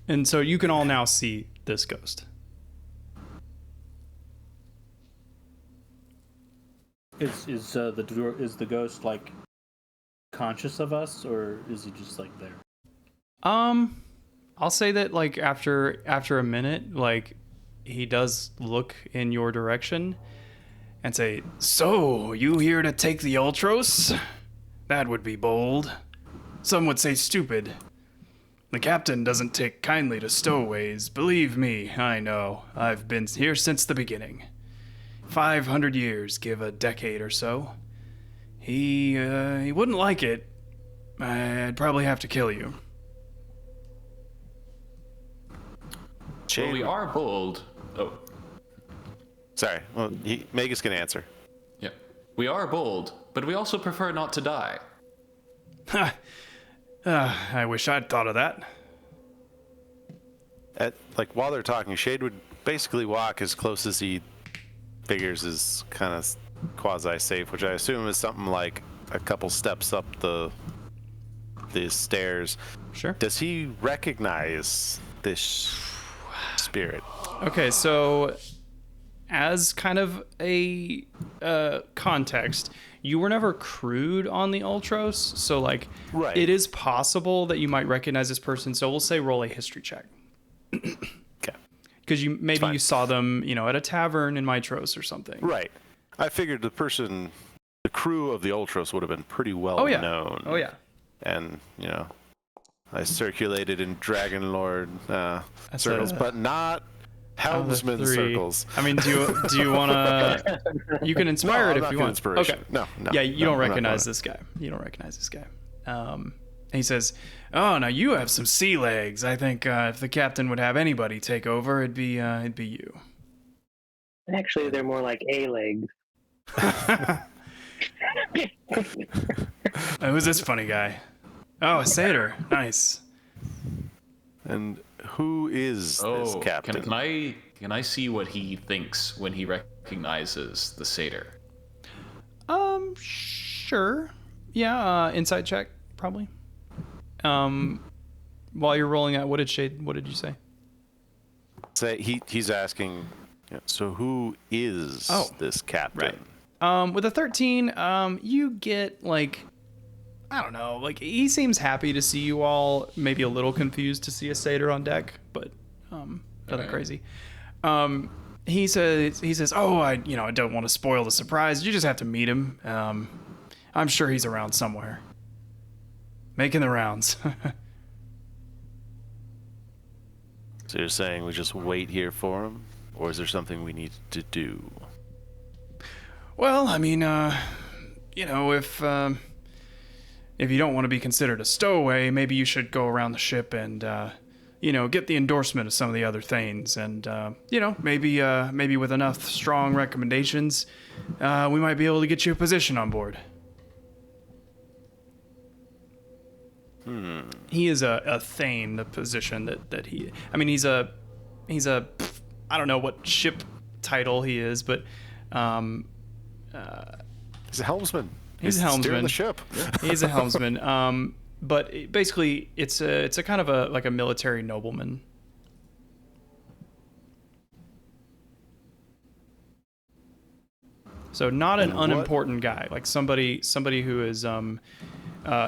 And so you can all now see this ghost. Is the ghost like conscious of us, or is he just like there? I'll say that like after a minute, like he does look in your direction and say, "So, you here to take the Ultros? That would be bold. Some would say stupid. The captain doesn't take kindly to stowaways. Believe me, I know. I've been here since the beginning. 500 years, give a decade or so. He wouldn't like it. I'd probably have to kill you." Well, we are bold. Oh, Sorry. Well, Mega's gonna answer. yeah. We are bold, but we also prefer not to die. I wish I'd thought of that. While they're talking, Shade would basically walk as close as he figures is kind of quasi-safe, which I assume is something like a couple steps up the stairs. Sure. Does he recognize this spirit? Okay, so as kind of a context, you were never crewed on the Ultros, so like Right. it is possible that you might recognize this person. So we'll say roll a history check. Okay. Because you fine. saw them, you know, at a tavern in Mytros or something. Right. I figured the crew of the Ultros would have been pretty well known. Oh yeah. And, you know, I circulated in Dragonlord circles, but not helmsman circles. I mean, do you want to? You can inspire it if you want. Inspiration. Okay. No. Yeah, you don't recognize this guy. You don't recognize this guy. He says, "Oh, now you have some sea legs. I think if the captain would have anybody take over, it'd be you." Actually, they're more like A-legs. Who's this funny guy? Oh, a satyr. Nice. And who is this captain? Can I see what he thinks when he recognizes the satyr? Sure. Yeah, insight check, probably. While you're rolling out, what did you say? He's asking, so who is this captain? Right. With a 13, you get like, I don't know, like he seems happy to see you all, maybe a little confused to see a satyr on deck, but nothing crazy. He says, "Oh, I don't want to spoil the surprise. You just have to meet him. I'm sure he's around somewhere. Making the rounds." So you're saying we just wait here for him, or is there something we need to do? Well, I mean, if you don't want to be considered a stowaway, maybe you should go around the ship and get the endorsement of some of the other Thanes, and maybe with enough strong recommendations, we might be able to get you a position on board. He is a Thane, the position that he. I mean, he's a. I don't know what ship title he is, but he's a helmsman. He's a helmsman. Steering the ship. He's a helmsman. But basically, it's a kind of a military nobleman. So not an unimportant guy, like somebody who is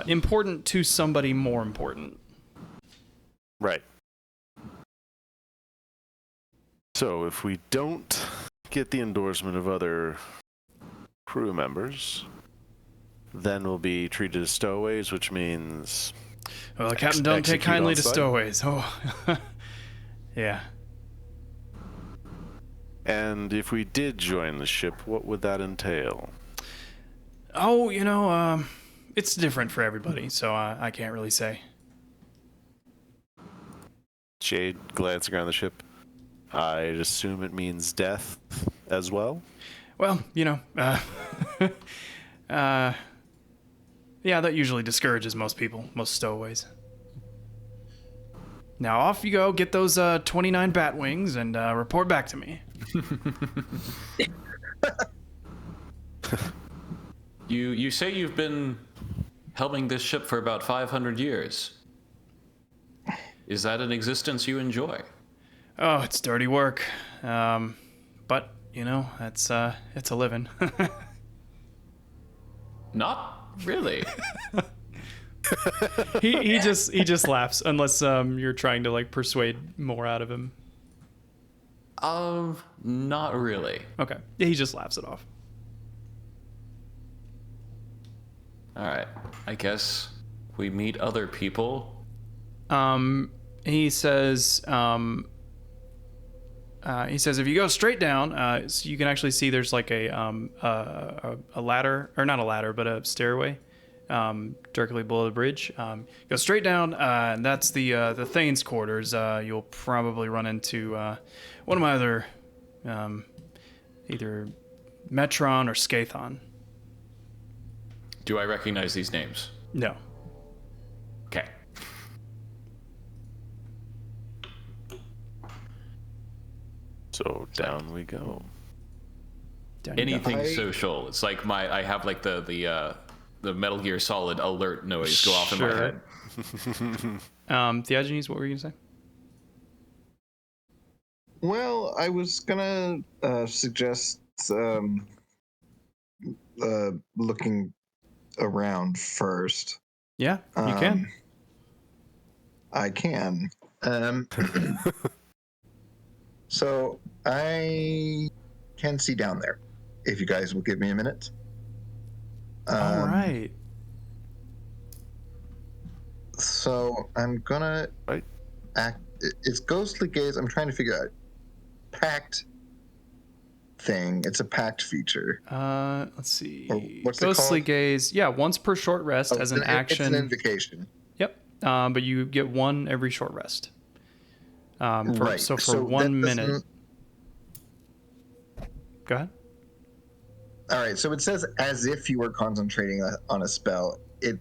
important to somebody more important. Right. So if we don't get the endorsement of other crew members, then we'll be treated as stowaways, which means... Well, the captain don't take kindly to stowaways. Oh, yeah. And if we did join the ship, what would that entail? Oh, it's different for everybody, so I can't really say. Jade glancing around the ship. I'd assume it means death as well? Well, yeah, that usually discourages most people, most stowaways. Now off you go, get those 29 bat wings, and report back to me. You say you've been helming this ship for about 500 years. Is that an existence you enjoy? Oh, it's dirty work. But, it's a living. Not really. he just laughs unless you're trying to persuade more out of him. Not really. Okay. He just laughs it off. All right. I guess we meet other people. He says if you go straight down, so you can actually see there's a ladder, or not a ladder, but a stairway, directly below the bridge. Go straight down, and that's the Thane's quarters. You'll probably run into one of my other, either Metron or Skathon. Do I recognize these names? No. Okay. So down we go. Anything social. It's like I have the Metal Gear Solid alert noise go off in my head. Theagenes, what were you gonna say? Well, I was gonna suggest looking around first. Yeah, you can. I can. So I can see down there, if you guys will give me a minute. All right. So I'm gonna act. It's ghostly gaze. I'm trying to figure out pact thing. It's a pact feature. Let's see. Or what's ghostly it called? gaze. Yeah, once per short rest as an action. It's an invocation. Yep. But you get one every short rest. Right. So for 1 minute. Go ahead. All right. So it says as if you were concentrating on a spell. It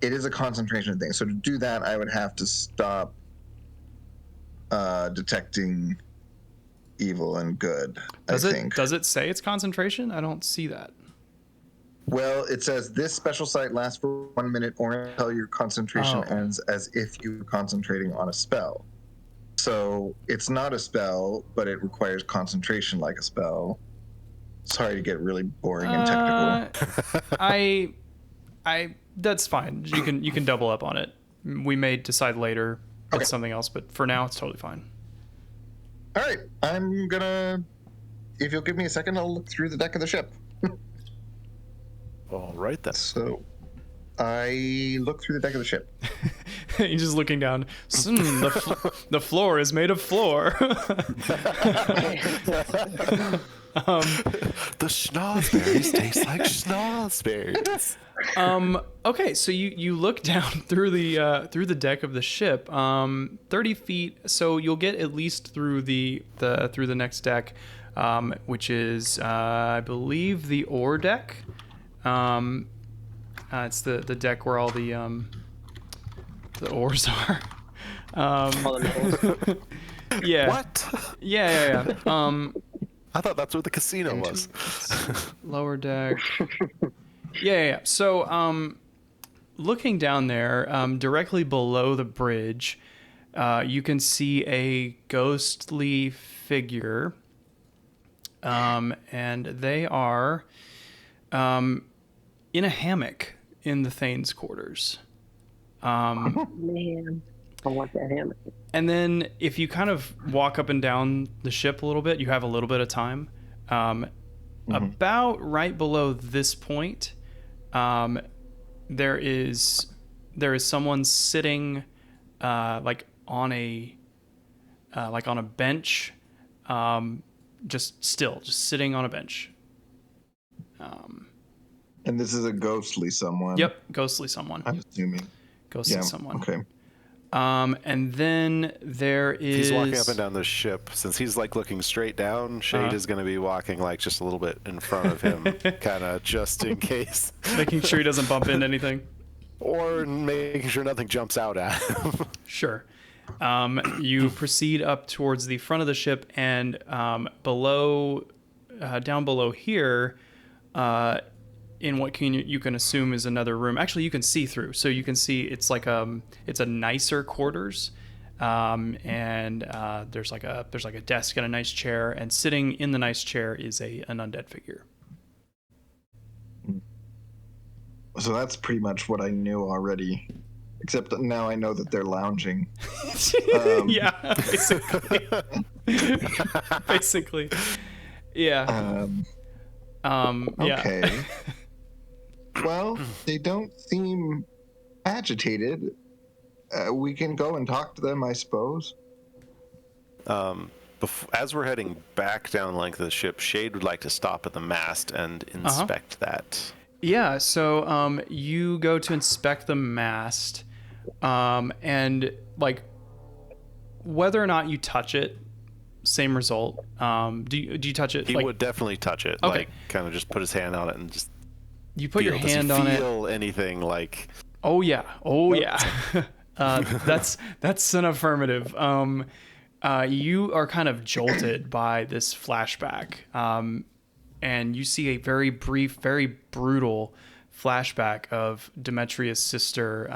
is a concentration thing. So to do that, I would have to stop detecting evil and good. Does I think. Does it say it's concentration? I don't see that. Well, it says this special site lasts for 1 minute or until your concentration ends, as if you were concentrating on a spell. So it's not a spell, but it requires concentration like a spell. Sorry to get really boring and technical. I that's fine. You can double up on it. We may decide later it's something else, but for now it's totally fine. All right, I'm gonna. If you'll give me a second, I'll look through the deck of the ship. All right then. So I look through the deck of the ship. You're just looking down. The floor is made of floor. The schnozberries taste like schnozberries. Okay, so you look down through the deck of the ship, 30 feet. So you'll get at least through the next deck, which is I believe the ore deck. It's the deck where all the ores are. All the metals. Yeah. What? Yeah. I thought that's where the casino was. Lower deck. Yeah. So, looking down there, directly below the bridge, you can see a ghostly figure, and they are in a hammock in the Thane's quarters. Man, I want that hammock. And then if you kind of walk up and down the ship a little bit, you have a little bit of time. About right below this point, there is someone sitting like on a bench, just sitting on a bench. And this is a ghostly someone. Yep, ghostly someone. I'm assuming. Ghostly someone. Okay. And then there is. He's walking up and down the ship. Since he's like looking straight down, Shade is going to be walking like just a little bit in front of him, kind of just in case. Making sure he doesn't bump into anything. Or making sure nothing jumps out at him. Sure. You proceed up towards the front of the ship, and below, down below here, in what you can assume is another room. Actually, you can see through, so you can see it's like it's a nicer quarters, and there's like a desk and a nice chair, and sitting in the nice chair is an undead figure. So that's pretty much what I knew already, except that now I know that they're lounging. Yeah, basically. Yeah. Okay. Yeah. Well, they don't seem agitated. We can go and talk to them, I suppose. As we're heading back down the length of the ship, Shade would like to stop at the mast and inspect that. Yeah, so you go to inspect the mast, and like whether or not you touch it, same result. Do you touch it? He would definitely touch it. Okay. Like kind of just put his hand on it and just. You put your hand on it. Feel anything like? Oh yeah. That's an affirmative. You are kind of jolted by this flashback, and you see a very brief, very brutal flashback of Demetrius' sister,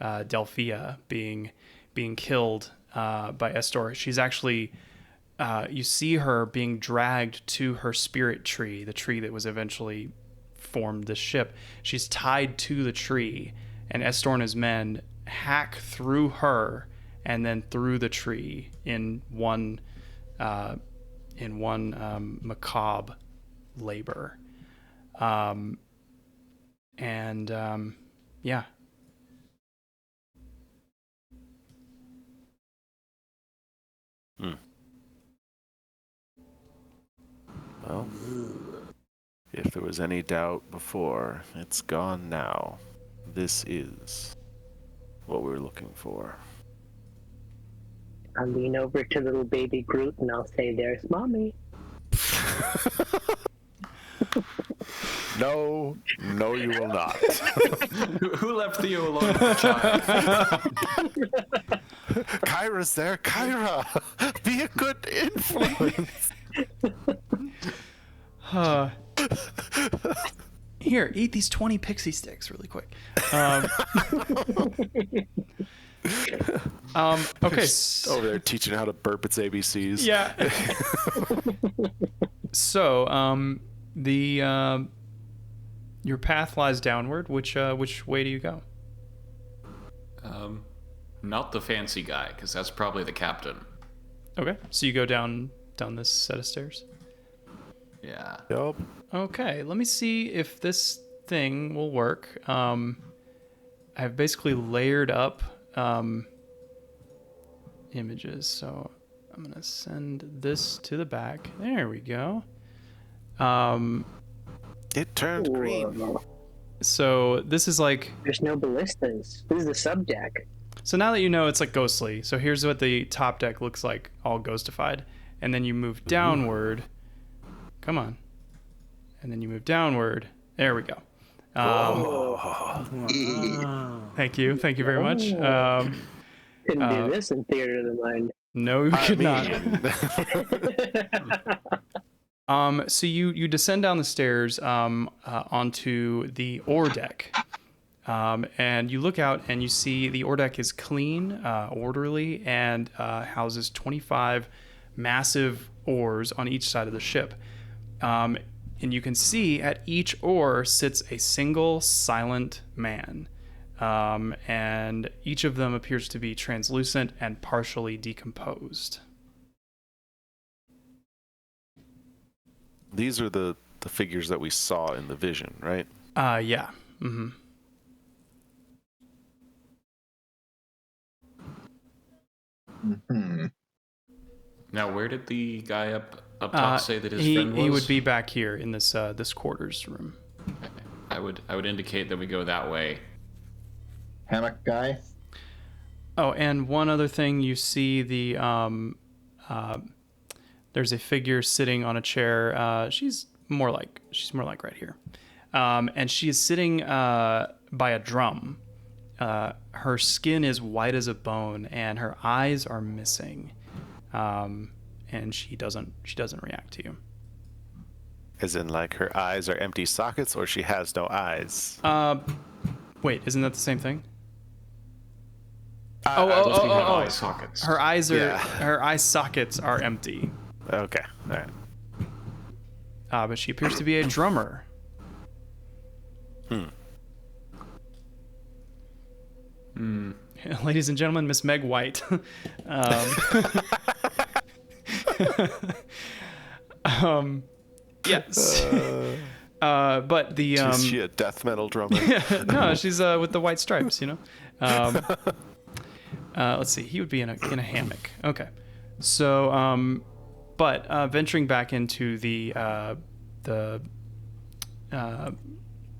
Delphia, being killed by Estor. She's actually, you see her being dragged to her spirit tree, the tree that was eventually formed this ship. She's tied to the tree, and Estor and his men hack through her and then through the tree in one macabre labor. Yeah. Well, if there was any doubt before, it's gone now. This is what we were looking for. I'll lean over to little baby Groot and I'll say, "There's mommy." No, you will not. Who left Theo alone with the child? Kyra's there. Kyra, be a good influence. Here, eat these 20 pixie sticks really quick. Okay. Over there teaching how to burp its ABCs. Yeah. So, your path lies downward. Which way do you go? Not the fancy guy, because that's probably the captain. Okay. So you go down this set of stairs. Yeah. Yup. Okay. Let me see if this thing will work. I've basically layered up images, so I'm gonna send this to the back. There we go. It turned green. So this is like. There's no ballistas. This is the sub deck. So now that you know it's like ghostly, so here's what the top deck looks like, all ghostified. And then you move downward. Come on. And then you move downward. There we go. Thank you very much. Couldn't do this in theater of the mind. No, you could not. So you descend down the stairs onto the ore deck. And you look out and you see the ore deck is clean, orderly, and houses 25 massive ores on each side of the ship. And you can see at each ore sits a single silent man. And each of them appears to be translucent and partially decomposed. These are the figures that we saw in the vision, right? Yeah. Mm-hmm. Hmm. Now, where did the guy up top say that his friend was? He would be back here in this quarters room. I would indicate that we go that way. Hammock guy. Oh, and one other thing, you see there's a figure sitting on a chair. She's more like right here, and she is sitting by a drum. Her skin is white as a bone, and her eyes are missing. And she doesn't react to you. As in, like, her eyes are empty sockets, or she has no eyes? Wait, isn't that the same thing? Eye sockets. Her eyes are her eye sockets are empty. Okay, all right. But she appears to be a drummer. Ladies and gentlemen, Miss Meg White. Yes. But the Is she a death metal drummer? no, she's with the white stripes, you know. Let's see. He would be in a hammock. Okay. So, but venturing back into the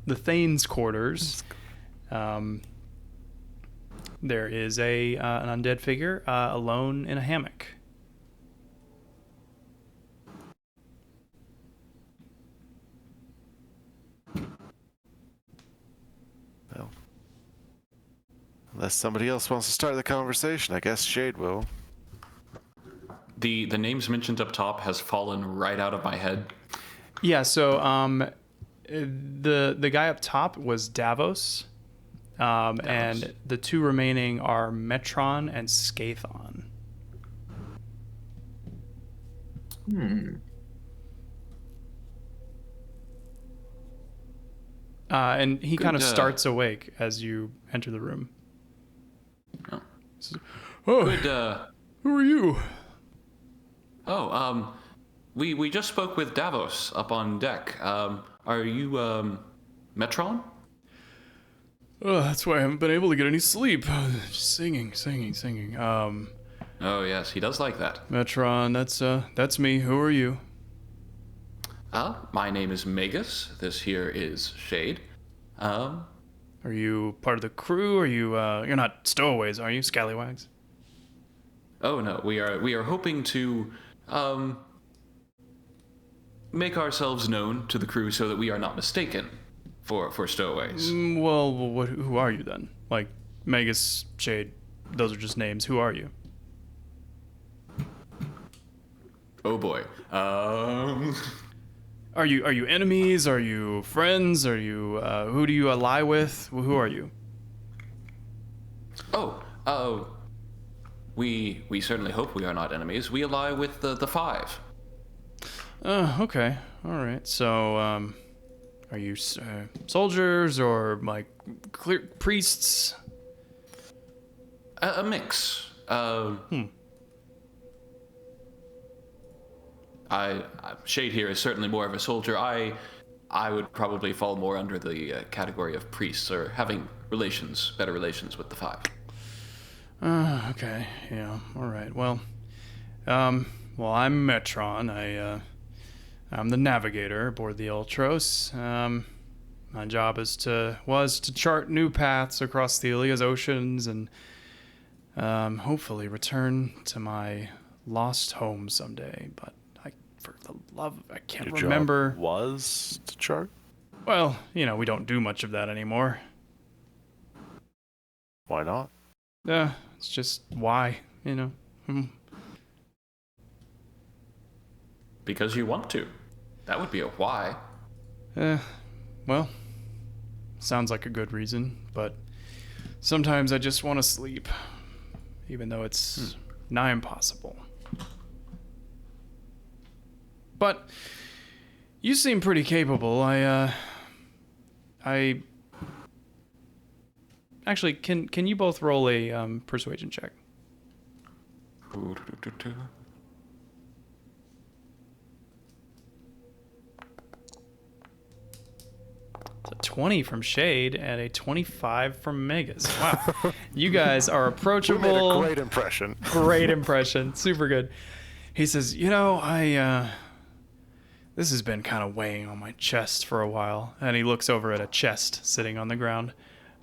Thane's quarters, there is an undead figure alone in a hammock. Well, unless somebody else wants to start the conversation, I guess Shade will. The names mentioned up top has fallen right out of my head. Yeah. So the guy up top was Davos. And the two remaining are Metron and Scathon. And he kind of starts awake as you enter the room. Oh. Who are you? Oh, we just spoke with Davos up on deck. Are you Metron? Oh, that's why I haven't been able to get any sleep. Just singing. Oh yes, he does like that. Metron, that's me. Who are you? My name is Magus. This here is Shade. Are you part of the crew? Are you you're not stowaways, are you, scallywags? Oh no, we are hoping to make ourselves known to the crew so that we are not mistaken for stowaways. Well, who are you then? Like Magus, Shade, those are just names. Who are you? Oh boy. Are you enemies? Are you friends? Are you who do you ally with? Who are you? We certainly hope we are not enemies. We ally with the five. Okay. All right. So, are you soldiers or like priests? A mix. Shade here is certainly more of a soldier. I would probably fall more under the category of priests or having better relations with the five. Okay. Yeah. All right. Well, I'm Metron. I'm the navigator aboard the Ultros. My job was to chart new paths across the Ilia's oceans and hopefully return to my lost home someday. But for the love, I can't remember. Job was to chart? Well, we don't do much of that anymore. Why not? It's just why, Because you want to. That would be a why. Well, sounds like a good reason, but sometimes I just want to sleep, even though it's nigh impossible. But you seem pretty capable. I actually can you both roll a persuasion check? It's a 20 from Shade and a 25 from Megas. Wow. You guys are approachable. You made a great impression. Great impression. Super good. He says, this has been kind of weighing on my chest for a while. And he looks over at a chest sitting on the ground.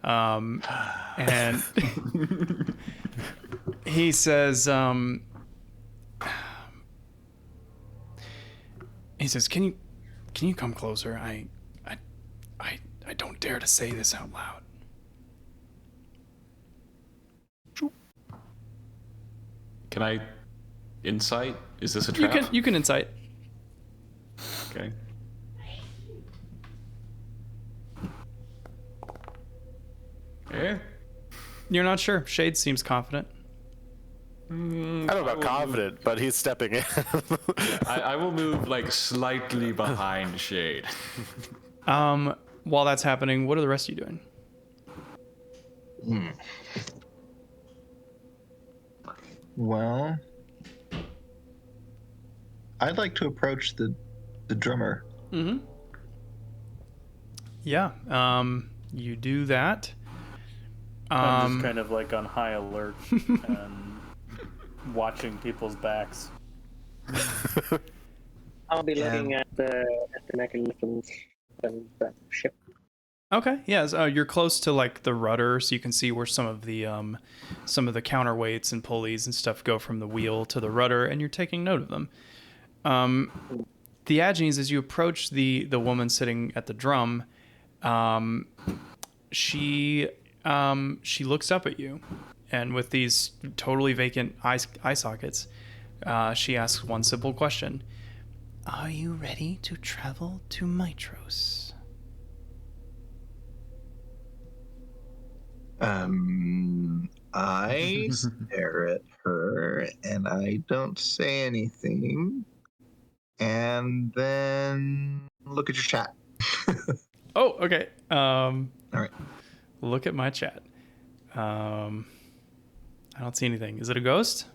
And he says, can you come closer? I don't dare to say this out loud. Can I insight? Is this a trap? You can insight. Okay. Yeah. You're not sure. Shade seems confident. I don't know about confident, but he's stepping in. I will move slightly behind Shade. While that's happening, what are the rest of you doing? Well, I'd like to approach the drummer. Mm-hmm. Yeah. You do that. I'm just kind of on high alert and watching people's backs. I'll be looking at the mechanisms and the ship. Okay. Yeah. So, you're close to the rudder, so you can see where some of the counterweights and pulleys and stuff go from the wheel to the rudder, and you're taking note of them. Theagenes, as you approach the woman sitting at the drum, she looks up at you, and with these totally vacant eye sockets, she asks one simple question: "Are you ready to travel to Mytros?" I stare at her and I don't say anything, and then look at your chat. Oh, okay. All right. Look at my chat. I don't see anything. Is it a ghost?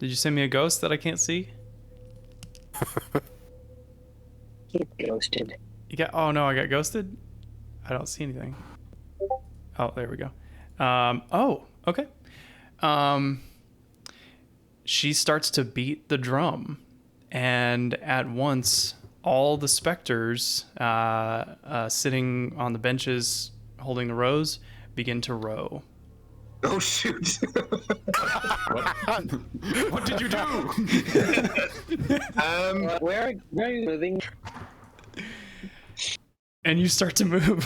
Did you send me a ghost that I can't see? Get ghosted. Oh no, I got ghosted? I don't see anything. Oh, there we go. Oh, okay. She starts to beat the drum, and at once all the specters sitting on the benches holding the rows begin to row. Oh shoot! What did you do? Where are you moving? And you start to move.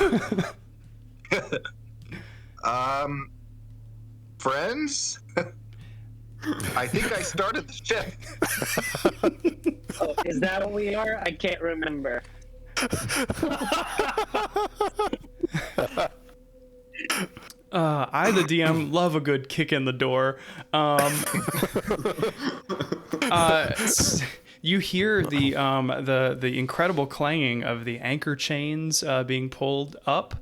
Friends? I think I started the ship. Oh, is that what we are? I can't remember. I, the DM, love a good kick in the door. You hear the incredible clanging of the anchor chains being pulled up,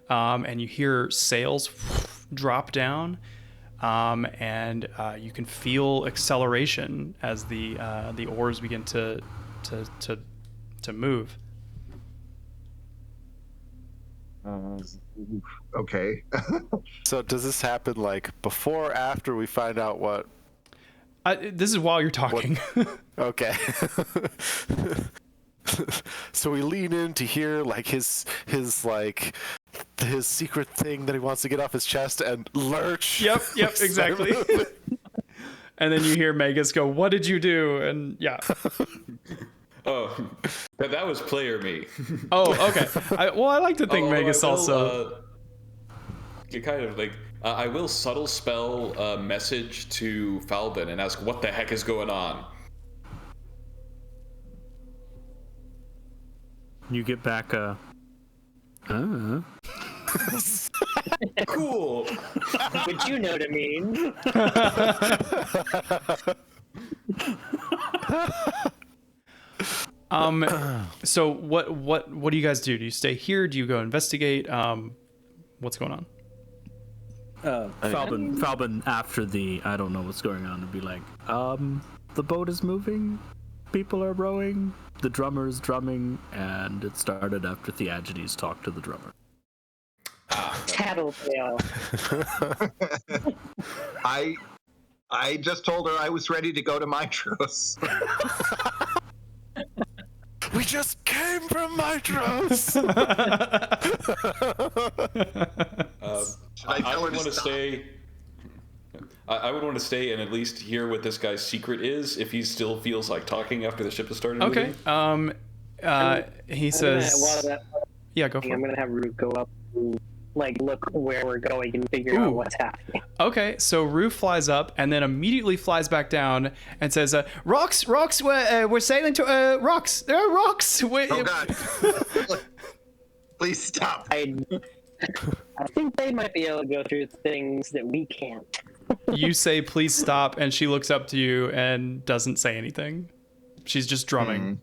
and you hear sails drop down, and you can feel acceleration as the oars begin to move. Okay. So does this happen before or after we find out what? This is while you're talking. Okay. So we lean in to hear like his secret thing that he wants to get off his chest and lurch. Yep, exactly. And then you hear Magus go, "What did you do?" And yeah. Oh, that was player me. Oh, okay. I like to think Magus also. Kind of like I will subtle spell a message to Falbin and ask what the heck is going on. You get back Cool. Which you know to mean. So what do you guys do? Do you stay here? Do you go investigate? What's going on? Falbin after the I don't know what's going on and be like, the boat is moving, people are rowing, the drummer is drumming, and it started after Theagenes talked to the drummer. Tattletale. I just told her I was ready to go to Mytros. We just came from Mytros. I would want to stay. I would want to stay and at least hear what this guy's secret is if he still feels like talking after the ship has started moving. Okay. He says. Yeah, go for it. I'm gonna have Root go up and look where we're going and figure out what's happening. Okay, so Rue flies up and then immediately flies back down and says, "Rocks, we're sailing to rocks. There are rocks." Oh God! Please stop. I think they might be able to go through things that we can't. You say, "Please stop," and she looks up to you and doesn't say anything. She's just drumming.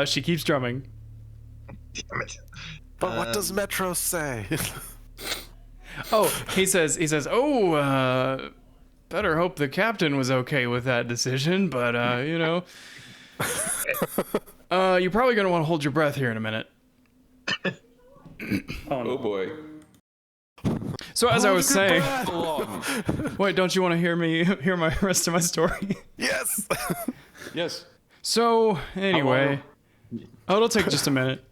She keeps drumming. Damn it. But what does Mytros say? Oh, he says, better hope the captain was okay with that decision, but, you're probably going to want to hold your breath here in a minute. Oh boy. So as I was saying, wait, don't you want to hear my rest of my story? Yes. Yes. So anyway, it'll take just a minute.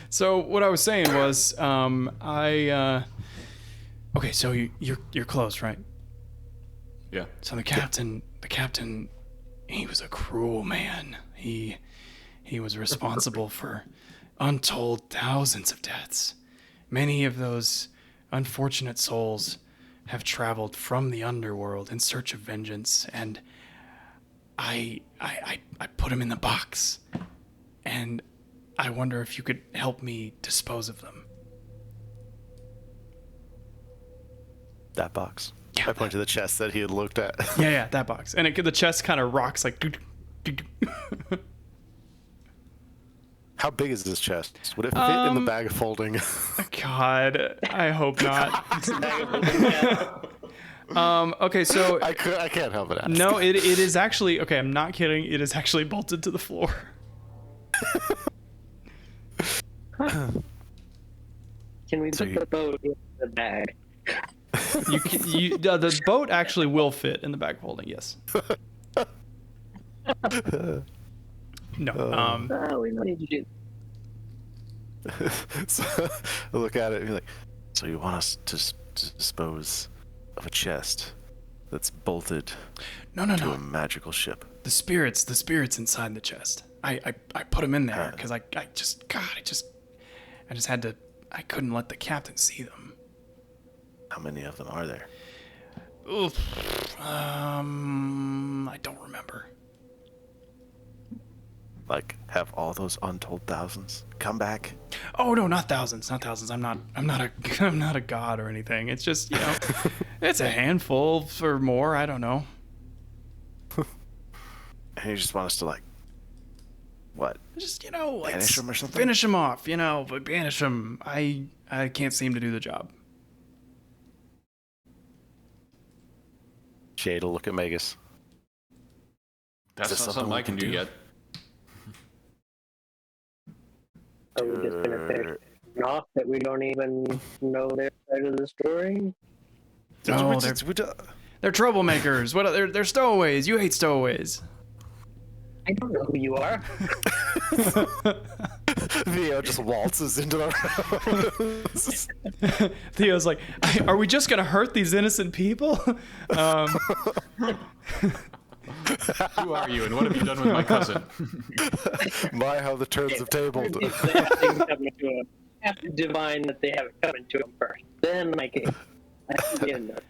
So what I was saying was, okay, so you're close, right? Yeah. So the captain, he was a cruel man. He was responsible for untold thousands of deaths. Many of those unfortunate souls have traveled from the underworld in search of vengeance, and I put him in the box, and I wonder if you could help me dispose of them. That box. Yeah, I point to the chest that he had looked at. Yeah, that box, and the chest kind of rocks like. How big is this chest? Would it fit in the bag of folding? God, I hope not. Okay, so I can't help it. Ask. No, it is actually okay. I'm not kidding. It is actually bolted to the floor. Can we put the boat in the bag? The boat actually will fit in the bag of holding. Yes. No. We don't need to do. So I look at it and be like, so you want us to dispose of a chest that's bolted to a magical ship? The spirits inside the chest. I put them in there because I just had to. I couldn't let the captain see them. How many of them are there? Oof. I don't remember. Like, have all those untold thousands come back? Oh no, not thousands. I'm not a god or anything. It's just, it's a handful or more. I don't know. And you just want us to what? Just banish them or something? Finish them off, but banish them. I can't seem to do the job. Jade will look at Magus. That's not something I can do yet. Are we just gonna finish off that we don't even know their side of the story? Oh, they're troublemakers. They're stowaways. You hate stowaways. I don't know who you are. Theo just waltzes into the room. Theo's like, are we just gonna hurt these innocent people? Who are you, and what have you done with my cousin? My, how the turns have tabled. I have to divine that they have it coming to him first. Then I can get into it.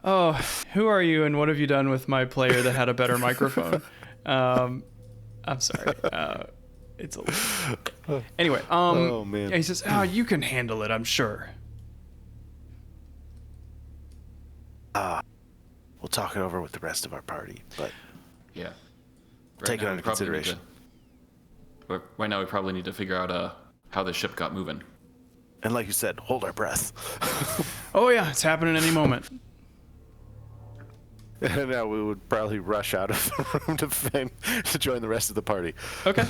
Oh, who are you, and what have you done with my player that had a better microphone? I'm sorry. It's a little... Anyway, oh man. he says, "Oh, you can handle it, I'm sure." We'll talk it over with the rest of our party, but Yeah. take it now under we probably need consideration. right now, we probably need to figure out how the ship got moving. And like you said, hold our breath. Oh yeah, it's happening any moment. And now we would probably rush out of the room to join the rest of the party. Okay.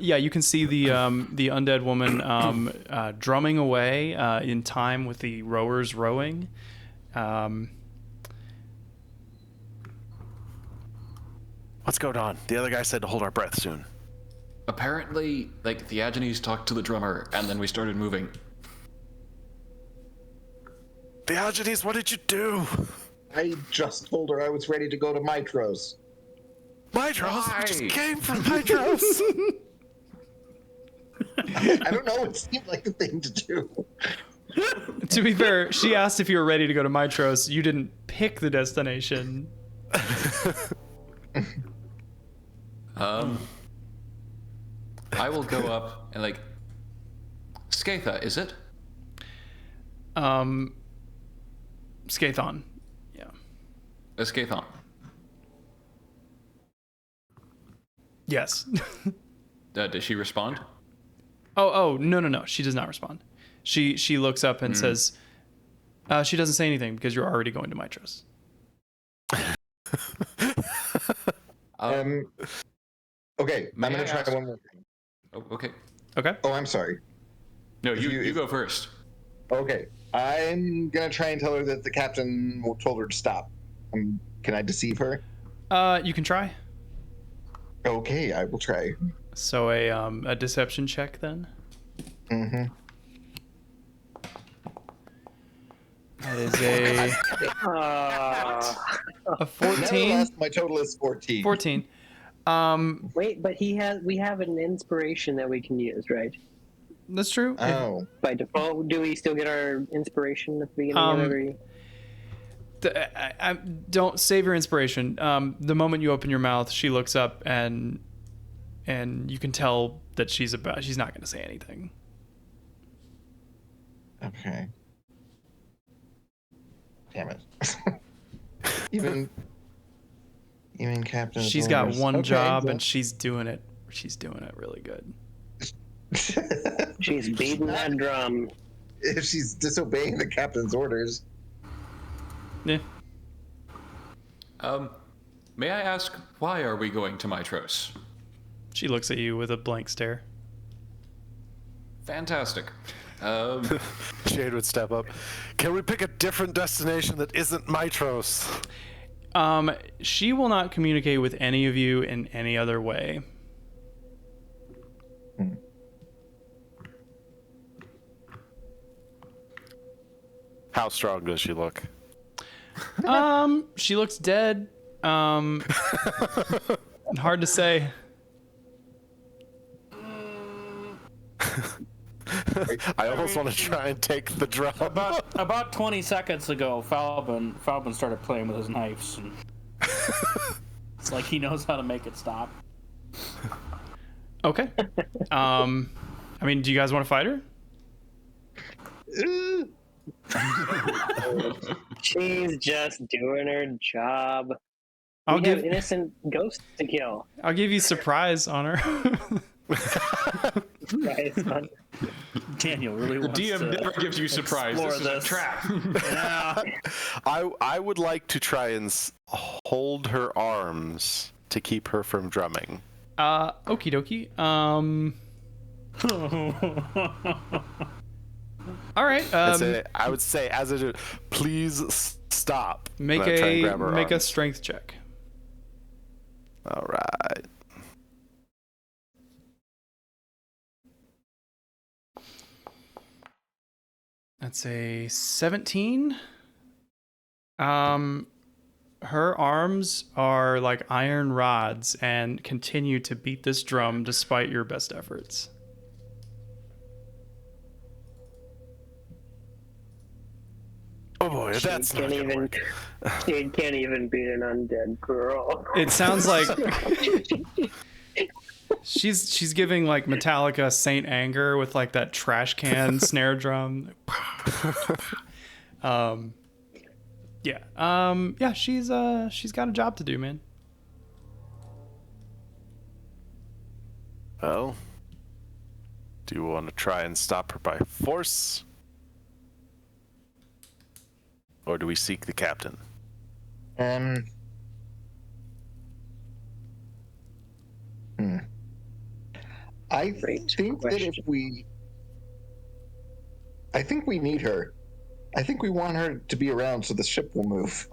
Yeah, you can see the undead woman drumming away in time with the rowers rowing. What's going on? The other guy said to hold our breath soon. Apparently, like, the Agenes talked to the drummer, and then we started moving. Diogenes, what did you do? I just told her I was ready to go to Mytros. Mytros? We just came from Mytros. I don't know. It seemed like the thing to do. To be fair, she asked if you were ready to go to Mytros. You didn't pick the destination. I will go up and, like, Skatha, is it? Skathon. Yeah. Skathon. Yes. Did she respond? Oh, no. She does not respond. She looks up and says, she doesn't say anything because you're already going to Mytros. Okay, May I'm going I to try ask- one more thing. Oh, okay. Okay. Oh, I'm sorry. No, If you go first. Okay, I'm going to try and tell her that the captain told her to stop. Can I deceive her? You can try. Okay, I will try. So a deception check then. Mm-hmm. That is a 14. Nevertheless, my total is 14. 14. Wait, but we have an inspiration that we can use, right? That's true. Oh. By default, do we still get our inspiration at the beginning of every... Don't save your inspiration. The moment you open your mouth, she looks up and you can tell that she's not going to say anything. Okay. Damn it. even Captain. She's got one job well. and she's doing it. She's doing it really good. She's beating that drum. If she's disobeying the captain's orders. Yeah. May I ask, why are we going to Mytros? She looks at you with a blank stare. Fantastic. Jade would step up. Can we pick a different destination that isn't Mytros? She will not communicate with any of you in any other way. How strong does she look? She looks dead. Hard to say. I almost want to try and take the drum. About 20 seconds ago, Falbin started playing with his knives. And it's like he knows how to make it stop. Okay. I mean, do you guys want to fight her? She's just doing her job. I'll We give have innocent ghosts to kill. I'll give you surprise on her. Right, son. Daniel really The wants DM to never gives you surprise. explore This is a this. trap. Yeah. I would like to try and hold her arms to keep her from drumming. Okie dokie. All right. I would say, as a please stop. Make And I try and grab her a arms. strength check. All right. That's a 17. Her arms are like iron rods and continue to beat this drum despite your best efforts. Oh boy, that's not gonna work. She can't even beat an undead girl. It sounds like she's giving like Metallica Saint Anger with like that trash can snare drum. Yeah, she's got a job to do, man. Well, do you want to try and stop her by force? Or do we seek the captain? I Great think that if question. I think we need her. I think we want her to be around so the ship will move.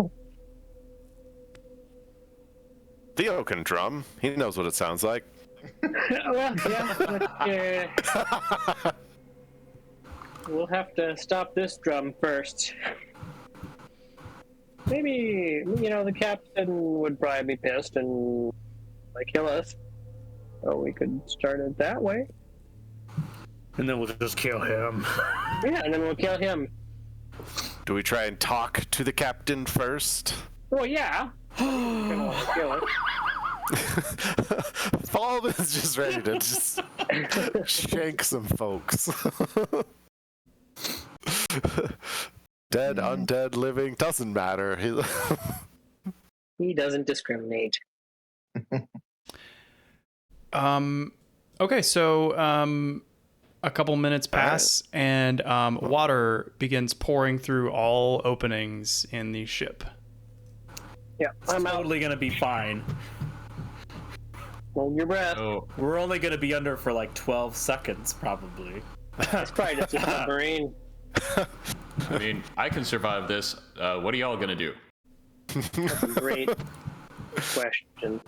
Theo can drum. He knows what it sounds like. Well, yeah, but, we'll have to stop this drum first. Maybe, the captain would probably be pissed and kill us. So we could start it that way. And then we'll just kill him. Yeah, and then we'll kill him. Do we try and talk to the captain first? Well, yeah. Gonna kill it. Paul is just ready to just shank some folks. Dead, undead, living, doesn't matter. He doesn't discriminate. Okay, so a couple minutes pass and water begins pouring through all openings in the ship. Yeah, I'm out. Totally gonna be fine. Hold your breath. Oh, We're only gonna be under for like 12 seconds, probably. It's probably just a submarine. I mean, I can survive this. What are y'all gonna do? That's a great question.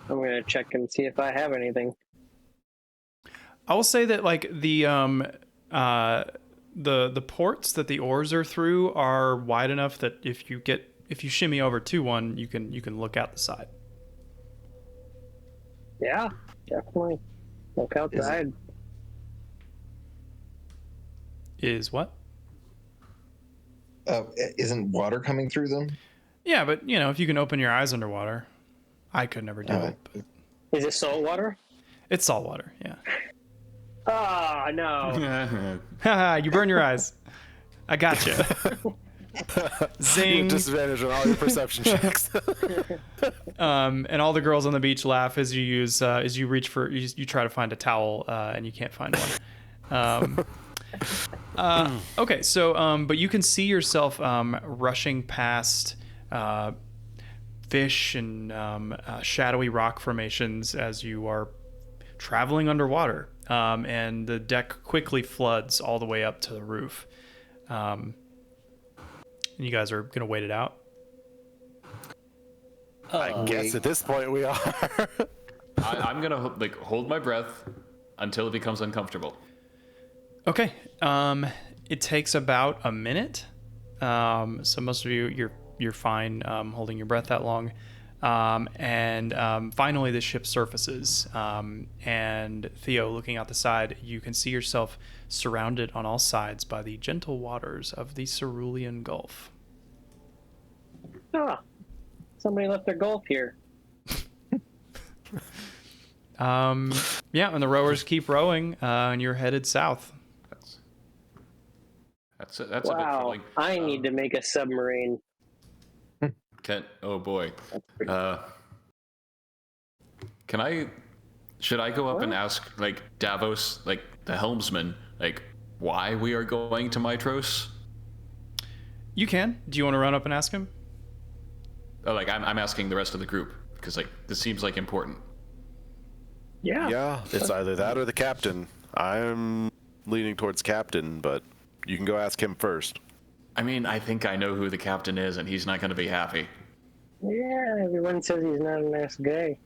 I'm gonna check and see if I have anything. I will say that like the ports that the oars are through are wide enough that if you shimmy over to one, you can look out the side. Yeah, definitely. Look outside. Is what? Isn't water coming through them? Yeah, but if you can open your eyes underwater, I could never do it. But Is it salt water? it's salt water. Yeah. Oh, no. Haha, you burn your eyes. I got you. Zing. Disadvantage on all your perception checks. And all the girls on the beach laugh as you reach for you try to find a towel and you can't find one. Okay, so but you can see yourself rushing past fish and shadowy rock formations as you are traveling underwater, and the deck quickly floods all the way up to the roof. And you guys are gonna wait it out. I guess at this point we are. I'm gonna hold my breath until it becomes uncomfortable. Okay. It takes about a minute. So most of you're fine holding your breath that long. And finally the ship surfaces. And Theo, looking out the side, you can see yourself surrounded on all sides by the gentle waters of the Cerulean Gulf. Ah, somebody left their golf here. Yeah, and the rowers keep rowing, and you're headed south. That's a bit Wow, troubling. I need to make a submarine. Oh boy. Should I go up and ask Davos, the helmsman, why we are going to Mytros? You can. Do you want to run up and ask him? Oh, I'm asking the rest of the group because this seems important. Yeah, it's either that or the captain. I'm leaning towards captain, but you can go ask him first. I mean, I think I know who the captain is, and he's not going to be happy. Yeah, everyone says he's not a nice guy.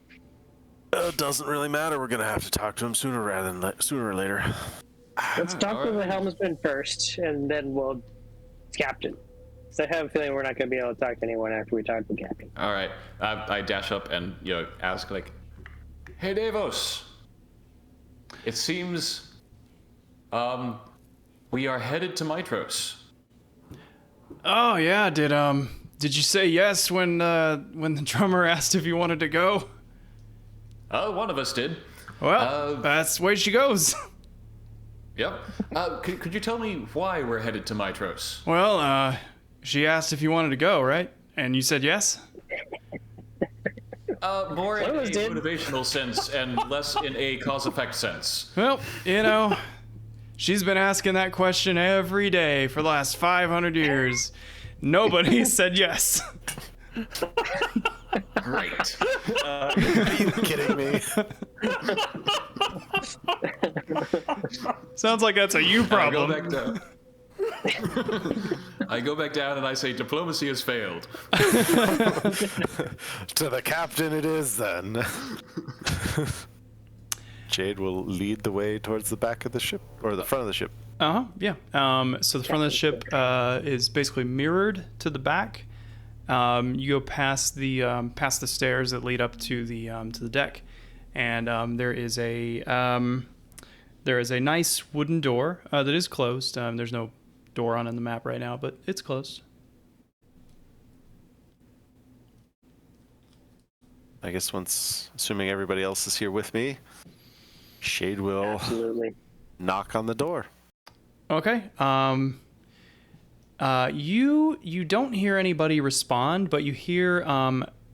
It doesn't really matter. We're gonna have to talk to him sooner or later. Let's talk to the helmsman first, and then we'll captain. So I have a feeling we're not going to be able to talk to anyone after we talk to the captain. All right, I dash up and ask like, "Hey, Davos. It seems, we are headed to Mytros." Oh yeah, did you say yes when the drummer asked if you wanted to go? One of us did. Well, that's the way she goes. Yep. Could you tell me why we're headed to Mytros? Well, she asked if you wanted to go, right? And you said yes? More in a motivational sense and less in a cause-effect sense. Well, she's been asking that question every day for the last 500 years. Nobody said yes. Great. Are you kidding me? Sounds like that's a you problem. I go back down and I say diplomacy has failed. To the captain it is then. Jade will lead the way towards the back of the ship, or the front of the ship. Yeah. So the front of the ship is basically mirrored to the back. You go past the stairs that lead up to the deck, and there is a nice wooden door that is closed. There's no door on the map right now, but it's closed. I guess assuming everybody else is here with me, Shade will knock on the door. Okay. You don't hear anybody respond, but you hear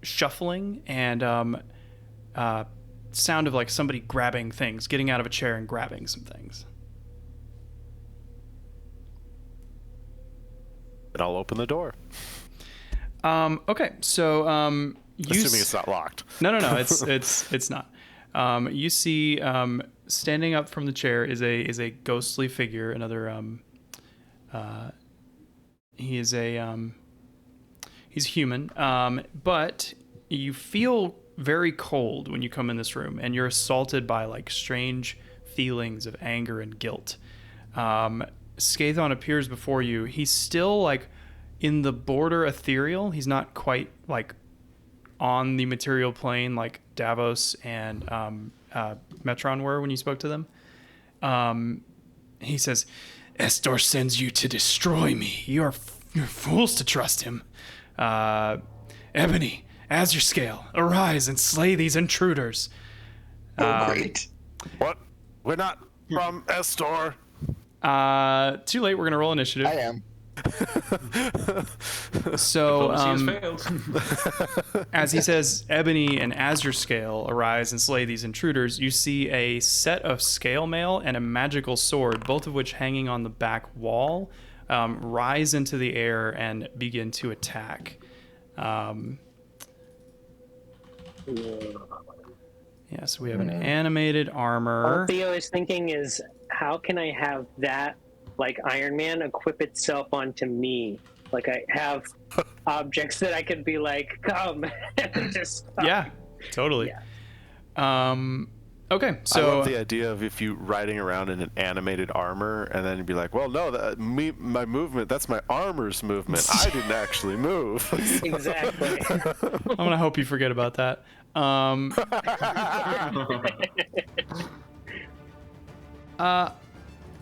shuffling and sound of like somebody grabbing things, getting out of a chair and grabbing some things. And I'll open the door. Okay, so assuming it's not locked. No, it's not. You see, standing up from the chair is a ghostly figure. Another he's human, but you feel very cold when you come in this room, and you're assaulted by like strange feelings of anger and guilt. Scathon appears before you. He's still like in the border ethereal. He's not quite like on the material plane like Davos and Metron were when you spoke to them. He says, "Estor sends you to destroy me. You're fools to trust him. Ebony, Azure Scale, arise and slay these intruders." Great. What? We're not from Estor. Too late. We're gonna roll initiative. I am. So, Diplomacy has failed. as he says, Ebony and Azure Scale arise and slay these intruders, you see a set of scale mail and a magical sword, both of which hanging on the back wall, rise into the air and begin to attack. Yeah, so we have an animated armor. All Theo is thinking is, how can I have that, like Iron Man, equip itself onto me? Like I have objects that I could be like, come, and just. Yeah, totally. Yeah. Okay, so I love the idea of if you riding around in an animated armor, and then you'd be like, well, no, my movement, that's my armor's movement. I didn't actually move. Exactly. I'm gonna hope you forget about that.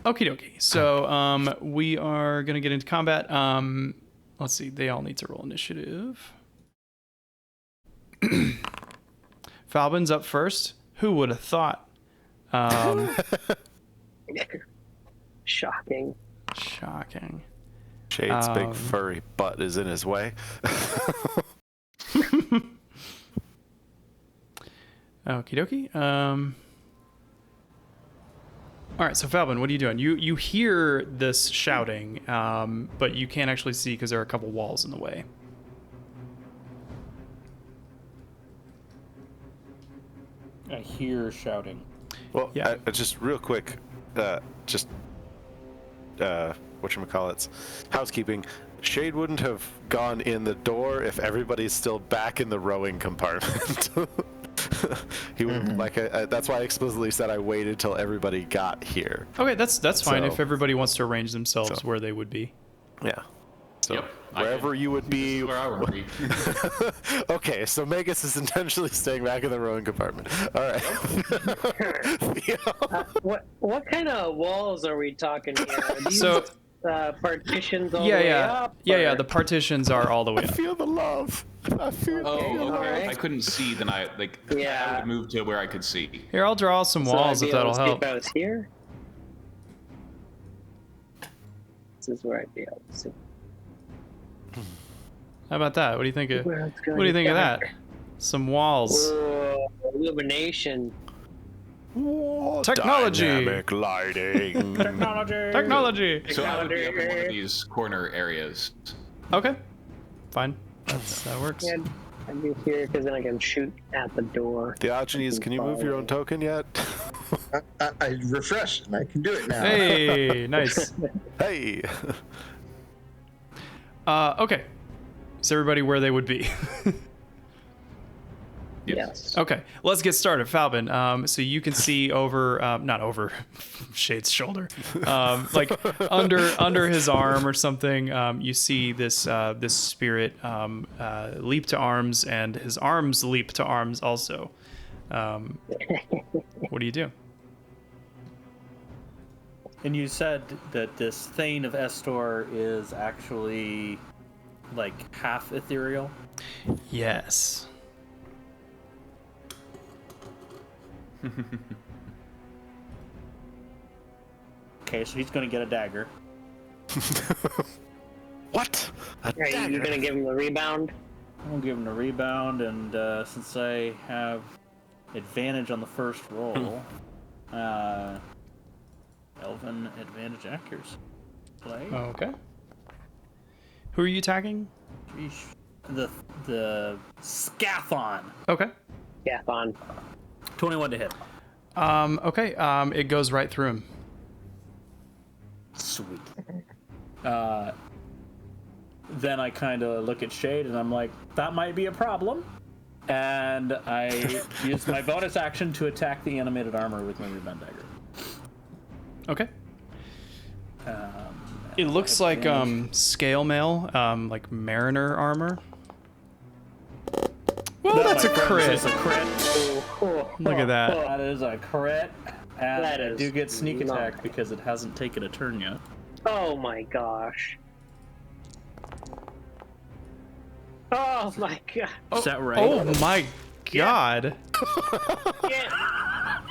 Okie dokie. So we are gonna get into combat. Let's see. They all need to roll initiative. Falbin's up first. Who would have thought? Shocking. Shocking. Shade's big furry butt is in his way. Okie dokie. All right, so Falbin, what are you doing? You hear this shouting, but you can't actually see because there are a couple walls in the way. I hear shouting. Well, Yeah. just real quick, whatchamacallits, housekeeping. Shade wouldn't have gone in the door if everybody's still back in the rowing compartment. He would that's why I explicitly said I waited till everybody got here. Okay, that's fine So- if everybody wants to arrange themselves where they would be. Yeah. So Yep, I wherever did. you would This be. is where I would be. Okay, so Magus is intentionally staying back in the rowing compartment. All right. Theo. What kind of walls are we talking here? Are these, So- partitions all the Yeah, way yeah, up? yeah. or- The partitions are all the way I up. feel the love. I feel Oh, the okay. love. Alright. If I couldn't see, then I Yeah. would move to where I could see. Here, I'll draw some So I'd walls be if able that'll to see help. If I was here, this is where I'd be able to see. How about that? What do you think of? Where it's What do you think of that? dark. Some walls. Whoa, illumination. Whoa, Technology. Dynamic lighting. Technology. So I would be up in one of these corner areas. Okay, fine. That works. Yeah, I'd be here because then I can shoot at the door. Diogenes, can you move your own token yet? I refreshed and I can do it now. Hey, nice. Hey. Okay. Is everybody where they would be? Yes. Okay, let's get started. Falbin, so you can see over, not over Shade's shoulder, like under his arm or something. You see this spirit leap to arms, and his arms leap to arms also. What do you do? And you said that this Thane of Estor is actually like half ethereal. Yes. Okay, so he's gonna get a dagger. What? A Are you gonna give him the rebound? I'm gonna give him a rebound, and since I have advantage on the first roll, Elven advantage accuracy. Play. Okay. Who are you attacking? Sheesh. The Scathon. Okay. Yeah, on. 21 to hit. Okay. It goes right through him. Sweet. Then I kind of look at Shade and I'm like, that might be a problem. And I use my bonus action to attack the animated armor with my rebound dagger. Okay. It looks like scale mail, like mariner armor. Well, that's a my friends, crit. is a crit. Look at that. That is a crit. And That I is do get sneak attack not- because it hasn't taken a turn yet. Oh my gosh. Oh my god. Is that right? Oh my god. Yeah.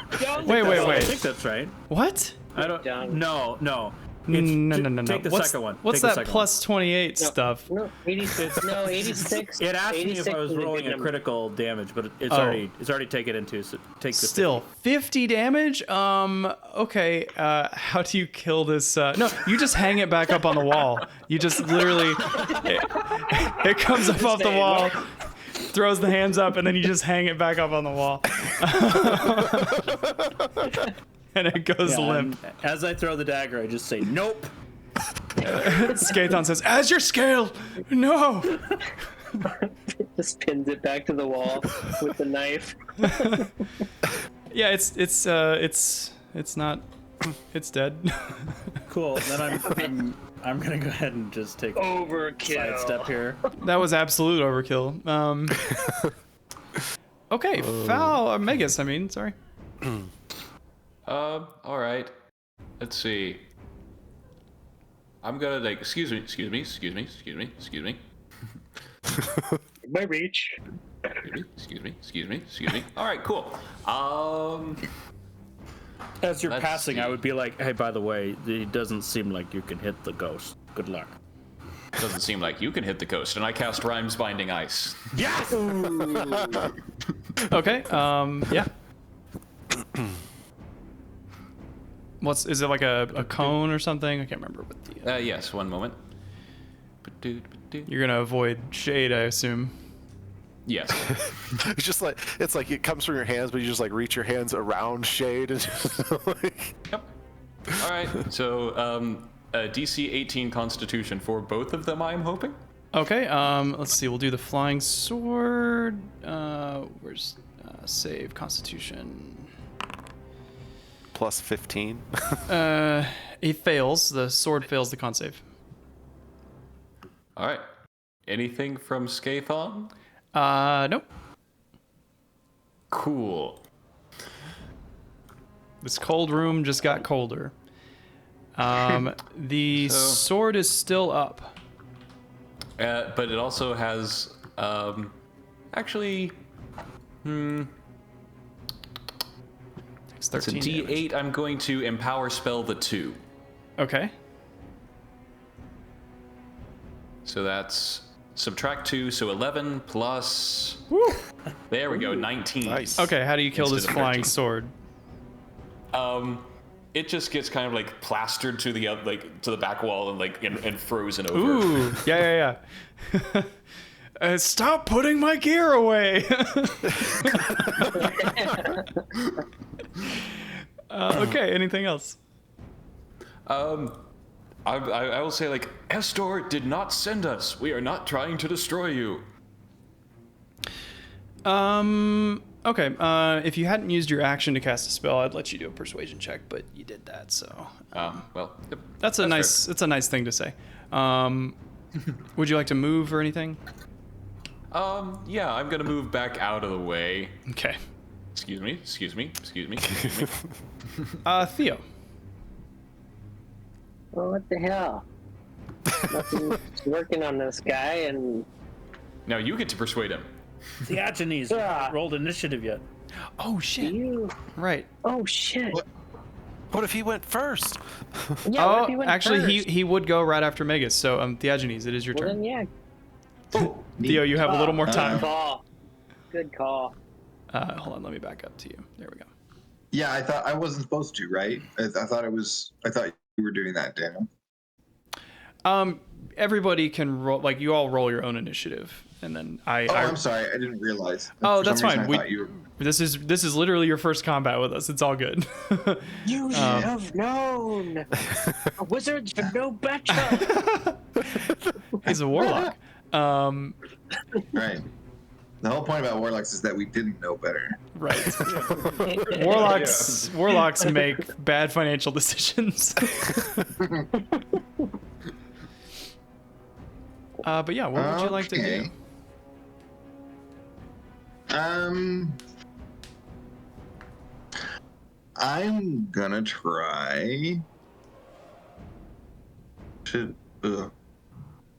Wait, I wait. think that's right. What? I don't. Done. No. No. Take the What's, second one. what's Take the that second plus 28 No, stuff? No, 86. No, 86. One. It asked me if 86 I was is a rolling good a number. critical damage, but it's Oh. already taken into. So take the Still 50 damage? Okay. How do you kill this? No, you just hang it back up on the wall. You just literally, it comes up off the wall, throws the hands up, and then you just hang it back up on the wall. And it goes Yeah, limp. and as I throw the dagger, I just say nope. Skathon says, "As your scale, no." Just pins it back to the wall with the knife. Yeah, it's not. It's dead. Cool. Then I'm gonna go ahead and just take a Overkill. sidestep here. That was absolute overkill. Okay, foul. Megas. I mean, sorry. All right. Let's see. I'm gonna like, excuse me. My reach. Excuse me. All right, cool. As you're Let's passing, see. I would be like, hey, by the way, it doesn't seem like you can hit the ghost. Good luck. Doesn't seem like you can hit the coast, and I cast Rhymes Binding Ice. Yes! Okay. Yeah. Is it like a cone or something? I can't remember what the. Yes, one moment. You're gonna avoid shade, I assume. Yes. it's like it comes from your hands, but you just like reach your hands around Shade and just like. Yep. All right. So a DC 18 Constitution for both of them, I'm hoping. Okay. Let's see. We'll do the flying sword. Where's save Constitution? Plus 15. He fails. The sword fails the con save. All right. Anything from Scathon? Nope. Cool. This cold room just got colder. The sword is still up. But it also has, actually, Takes it's a 13 D8. damage. I'm going to empower spell the 2. Okay. So that's subtract 2, so 11 plus. Woo! There we go, 19. Nice. Okay, how do you kill this Instead of flying 13. sword? It just gets kind of like plastered to the to the back wall and like and frozen over. Ooh, yeah. Stop putting my gear away. Okay, anything else? I will say like Estor did not send us. We are not trying to destroy you. Okay, if you hadn't used your action to cast a spell, I'd let you do a persuasion check, but you did that, so Well, yep, that's a nice. fair. It's a nice thing to say. Would you like to move or anything? Yeah, I'm gonna move back out of the way. Okay. Excuse me. Theo. Well, what the hell? Nothing's working on this guy, and Now you get to persuade him. Theagenes, you haven't rolled initiative yet. Oh shit. you. Right. Oh shit. What if he went first? Yeah. What Oh, if he went actually, first? he would go right after Megas. So, Theagenes, it is your Well, turn. then yeah. Theo, you have a little more Good time. call. Good call. Hold on, let me back up to you. There we go. Yeah, I thought I wasn't supposed to, right? I thought you were doing that, Daniel. Everybody can roll. Like you all roll your own initiative, and then I'm sorry, I didn't realize. Oh, For that's some reason, fine. I thought you were... This is literally your first combat with us. It's all good. You should have known. Wizards are no better. He's a warlock. Right. The whole point about warlocks is that we didn't know better. Right. Warlocks make bad financial decisions. But yeah, what would you like to do? I'm gonna try to.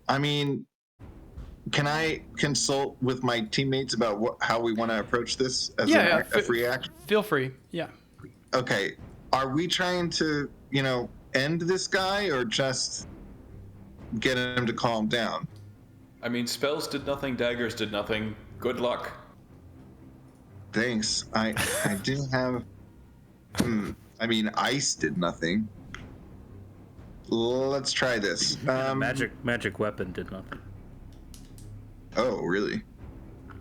I mean, can I consult with my teammates about how we want to approach this as a free action? Feel free. Yeah. Okay. Are we trying to, end this guy or just get him to calm down? I mean, spells did nothing, daggers did nothing. Good luck. Thanks. I didn't have. Ice did nothing. Let's try this. Magic weapon did nothing. Oh, really?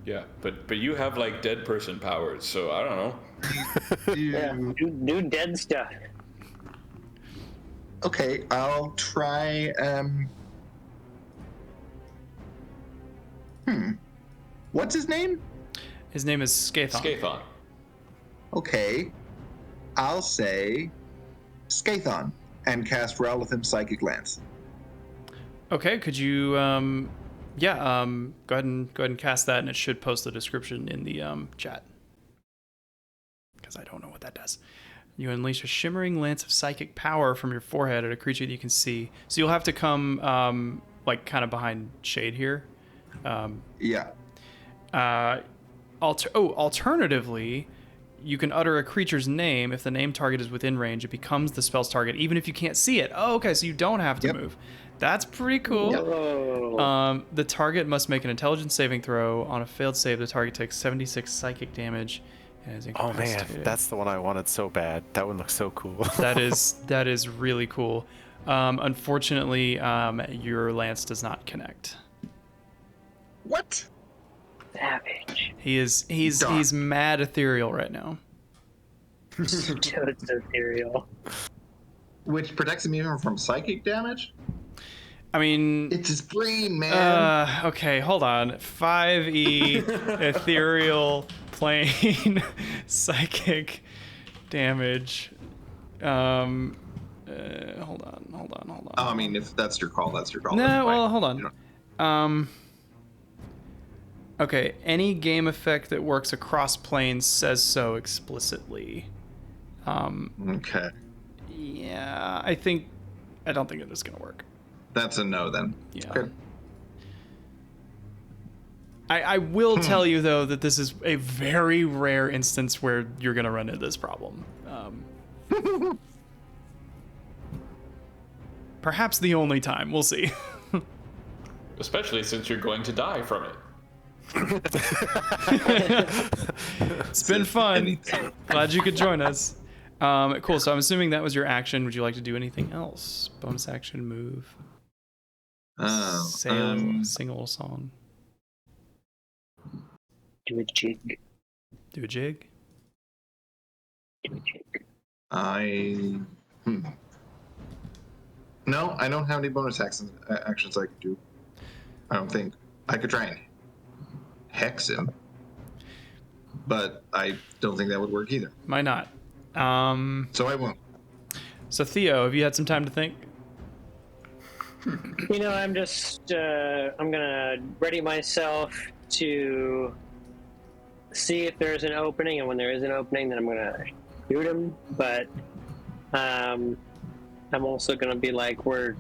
Yeah, but you have like dead person powers, so I don't know. Yeah. Do dead stuff. Okay, I'll try. What's his name? His name is Scathon. Scathon. Okay, I'll say Scathon and cast Rowlethan Psychic Lance. Okay, could you go ahead and cast that, and it should post the description in the chat. Because I don't know what that does. You unleash a shimmering lance of psychic power from your forehead at a creature that you can see. So you'll have to come kind of behind Shade here. Yeah. Alternatively, you can utter a creature's name. If the name target is within range, it becomes the spell's target, even if you can't see it. Oh, okay, so you don't have to move. That's pretty cool. Oh. The target must make an intelligence saving throw. On a failed save, the target takes 76 psychic damage and is Oh man, incapacitated. that's the one I wanted so bad. That one looks so cool. that is really cool. Unfortunately, your lance does not connect. What? Savage. He's mad ethereal right now. So it's ethereal. Which protects him even from psychic damage? I mean, it's his brain, man. Okay, hold on. 5e ethereal plane psychic damage. Hold on. Oh, I mean, if that's your call, that's your call. No, well, hold on. Okay, any game effect that works across planes says so explicitly. Okay. Yeah, I don't think it is gonna work. That's a no then. Yeah. Okay. I will tell you though that this is a very rare instance where you're gonna run into this problem. Perhaps the only time. We'll see. Especially since you're going to die from it. It's been fun. Glad you could join us. Cool. So I'm assuming that was your action. Would you like to do anything else? Bonus action, move. Sing a little song. Do a jig. Do a jig. No, I don't have any bonus actions I could do. I don't think. I could try and hex him, but I don't think that would work either. Might not. So I won't. So Theo, have you had some time to think? You know, I'm just, I'm gonna ready myself to see if there's an opening, and when there is an opening, then I'm gonna shoot him, but, I'm also gonna be like, we're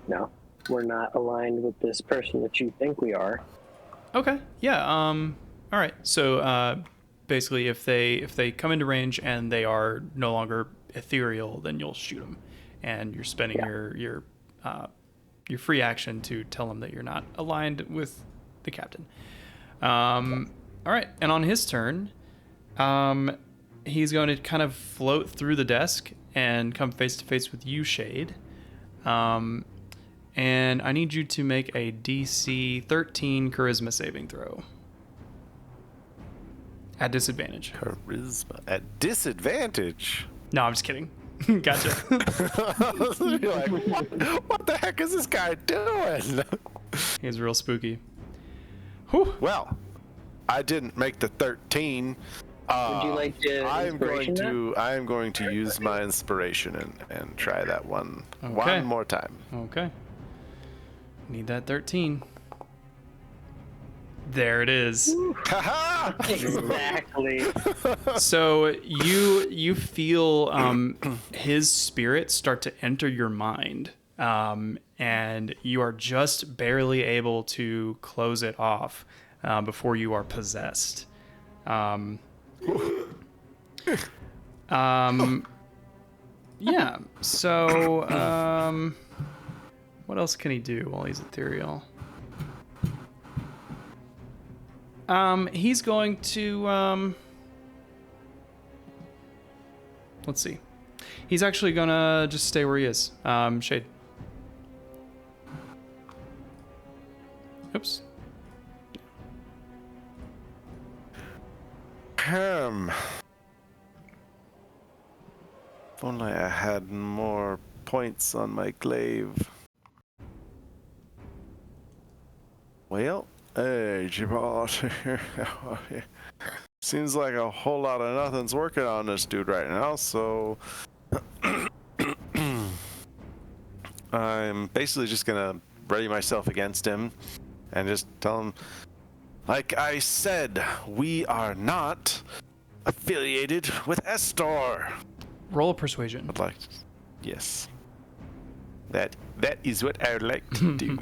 not aligned with this person that you think we are. Okay. Yeah. All right. So, basically, if they come into range and they are no longer ethereal, then you'll shoot them, and you're spending your free action to tell them that you're not aligned with the captain. All right. And on his turn, he's going to kind of float through the desk and come face to face with you, Shade. And I need you to make a DC 13 charisma saving throw. At disadvantage. Charisma at disadvantage? No, I'm just kidding. Gotcha. You're like, what the heck is this guy doing? He's real spooky. Whew. Well, I didn't make the 13. Would you like to I am going to use my inspiration and try that one more time. Okay. Need that 13. There it is. Exactly. So you feel his spirit start to enter your mind, and you are just barely able to close it off before you are possessed. Yeah. So what else can he do while he's ethereal? He's going to let's see. He's actually gonna just stay where he is. Shade. Oops. If only I had more points on my glaive. Well, hey, Gibraltar. Seems like a whole lot of nothing's working on this dude right now, so I'm basically just gonna ready myself against him and just tell him, like I said, we are not affiliated with Estor. Roll a persuasion. I'd like, yes. That is what I would like to do.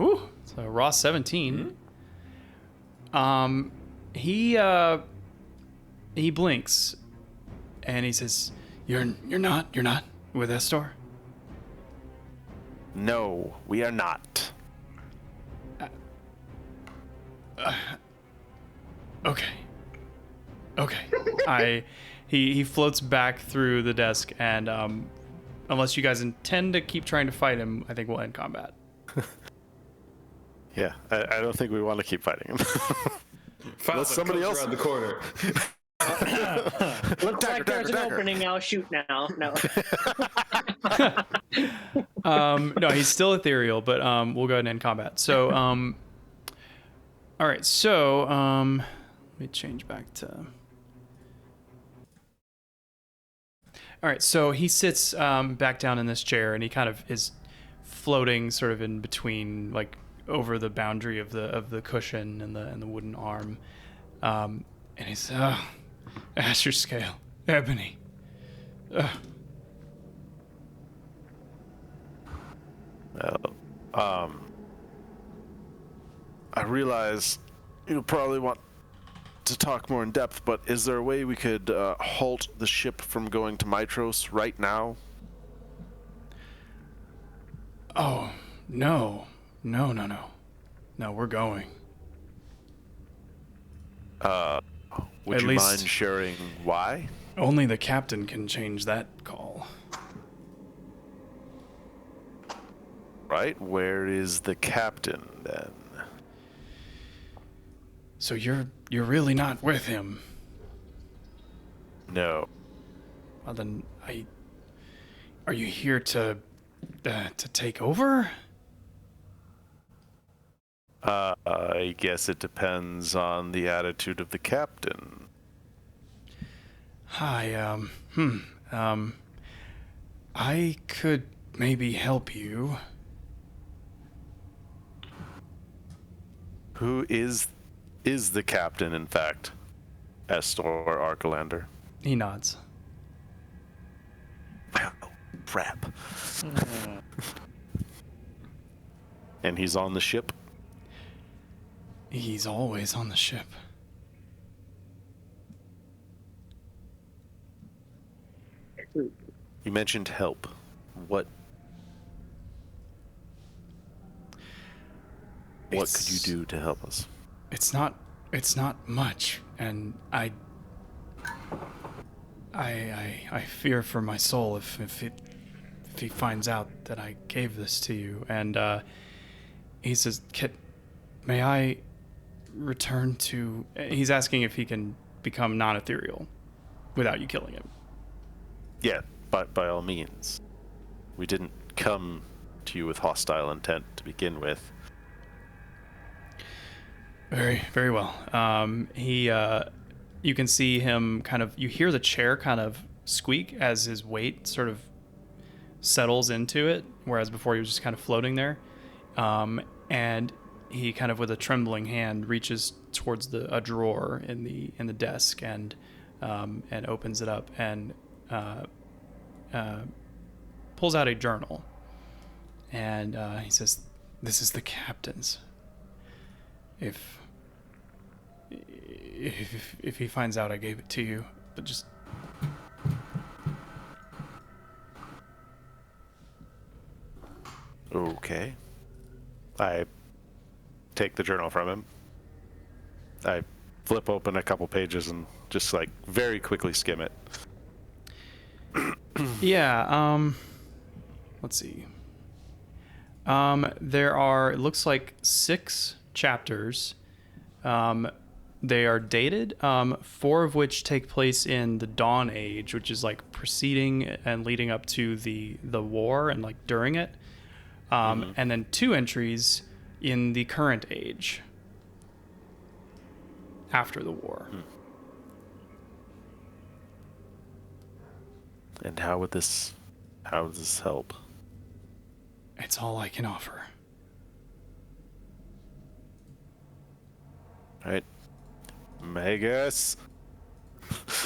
Ooh, so raw 17. Mm-hmm. He blinks, and he says, "You're not with Estor." No, we are not. Okay. He floats back through the desk, and unless you guys intend to keep trying to fight him, I think we'll end combat. Yeah, I don't think we want to keep fighting him. Unless somebody else around the corner. Looks like there's an opening. I'll shoot now. No. No, he's still ethereal, but we'll go ahead and end combat. So, all right. So, let me change back to. All right. So he sits back down in this chair, and he kind of is floating, sort of in between, like over the boundary of the cushion and the wooden arm, and he's Asher Scale, Ebony. I realize you probably want to talk more in depth, but is there a way we could halt the ship from going to Mytros right now? Oh, no. No, we're going. Would At you least- mind sharing why? Only the captain can change that call. Right? Where is the captain, then? So you're really not with him. No. Well, then are you here to take over? I guess it depends on the attitude of the captain. I could maybe help you. Who is the captain, in fact? Estor Arcalander. He nods. Wow, crap. And he's on the ship? He's always on the ship. You mentioned help. What could you do to help us? It's not much, and I fear for my soul if he finds out that I gave this to you. And he says, may I return to... He's asking if he can become non-ethereal without you killing him. Yeah, by all means. We didn't come to you with hostile intent to begin with. Very, very well. You can see him kind of... You hear the chair kind of squeak as his weight sort of settles into it, whereas before he was just kind of floating there. And he kind of, with a trembling hand, reaches towards a drawer in the desk and opens it up and pulls out a journal. And he says, "This is the captain's. If he finds out I gave it to you, but just..." Okay. I take the journal from him. I flip open a couple pages and just like very quickly skim it. Yeah, let's see. There are, it looks like 6 chapters. They are dated, 4 of which take place in the Dawn Age, which is like preceding and leading up to the war and like during it. And then 2 entries in the current age after the war. And how would this help? It's all I can offer. All right. Magus.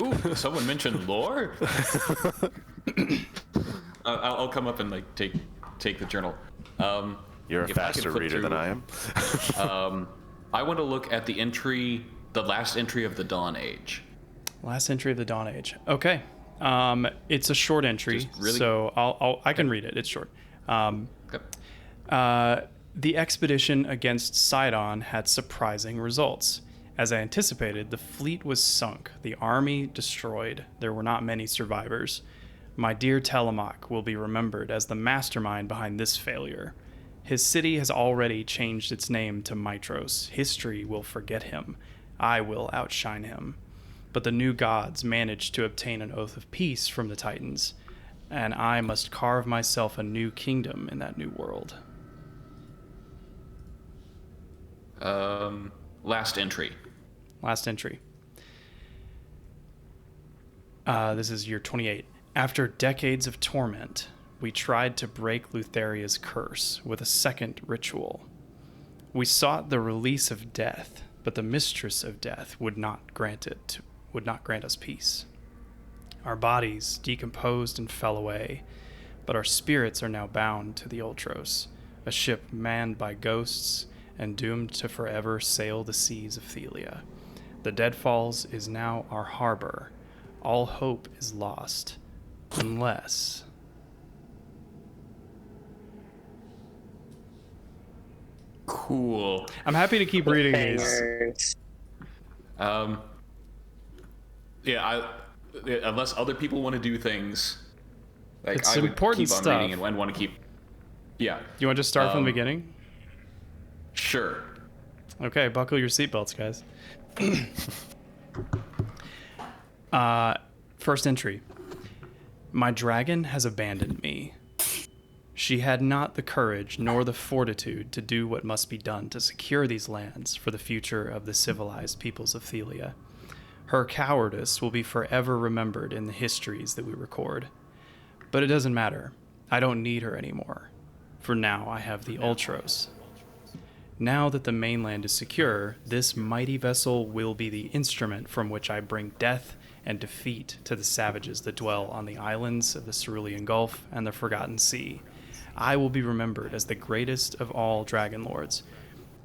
Ooh, someone mentioned lore? I'll come up and like take the journal. You're a if I could faster flip reader than through- I am. I want to look at the last entry of the Dawn Age. Last entry of the Dawn Age. Okay. It's a short entry, Just really- so I can read it. It's short. Okay. The expedition against Sidon had surprising results. As I anticipated, the fleet was sunk, the army destroyed. There were not many survivors. My dear Telemach will be remembered as the mastermind behind this failure. His city has already changed its name to Mytros. History will forget him. I will outshine him. But the new gods managed to obtain an oath of peace from the Titans, and I must carve myself a new kingdom in that new world. Last entry. Last entry. This is year 28. After decades of torment, we tried to break Lutheria's curse with a second ritual. We sought the release of death, but the mistress of death would not grant us peace. Our bodies decomposed and fell away, but our spirits are now bound to the Ultros, a ship manned by ghosts and doomed to forever sail the seas of Thelia. The Deadfalls is now our harbor. All hope is lost, unless... Cool. I'm happy to keep reading these. Unless other people want to do things, like It's I would important keep on stuff. reading and want to keep. Yeah. You want to just start from the beginning? Sure. Okay, buckle your seatbelts, guys. First entry. My dragon has abandoned me. She had not the courage nor the fortitude to do what must be done to secure these lands for the future of the civilized peoples of Thelia. Her cowardice will be forever remembered in the histories that we record. But it doesn't matter. I don't need her anymore. For now, I have the Ultros. Now that the mainland is secure, this mighty vessel will be the instrument from which I bring death and defeat to the savages that dwell on the islands of the Cerulean Gulf and the Forgotten Sea. I will be remembered as the greatest of all Dragonlords,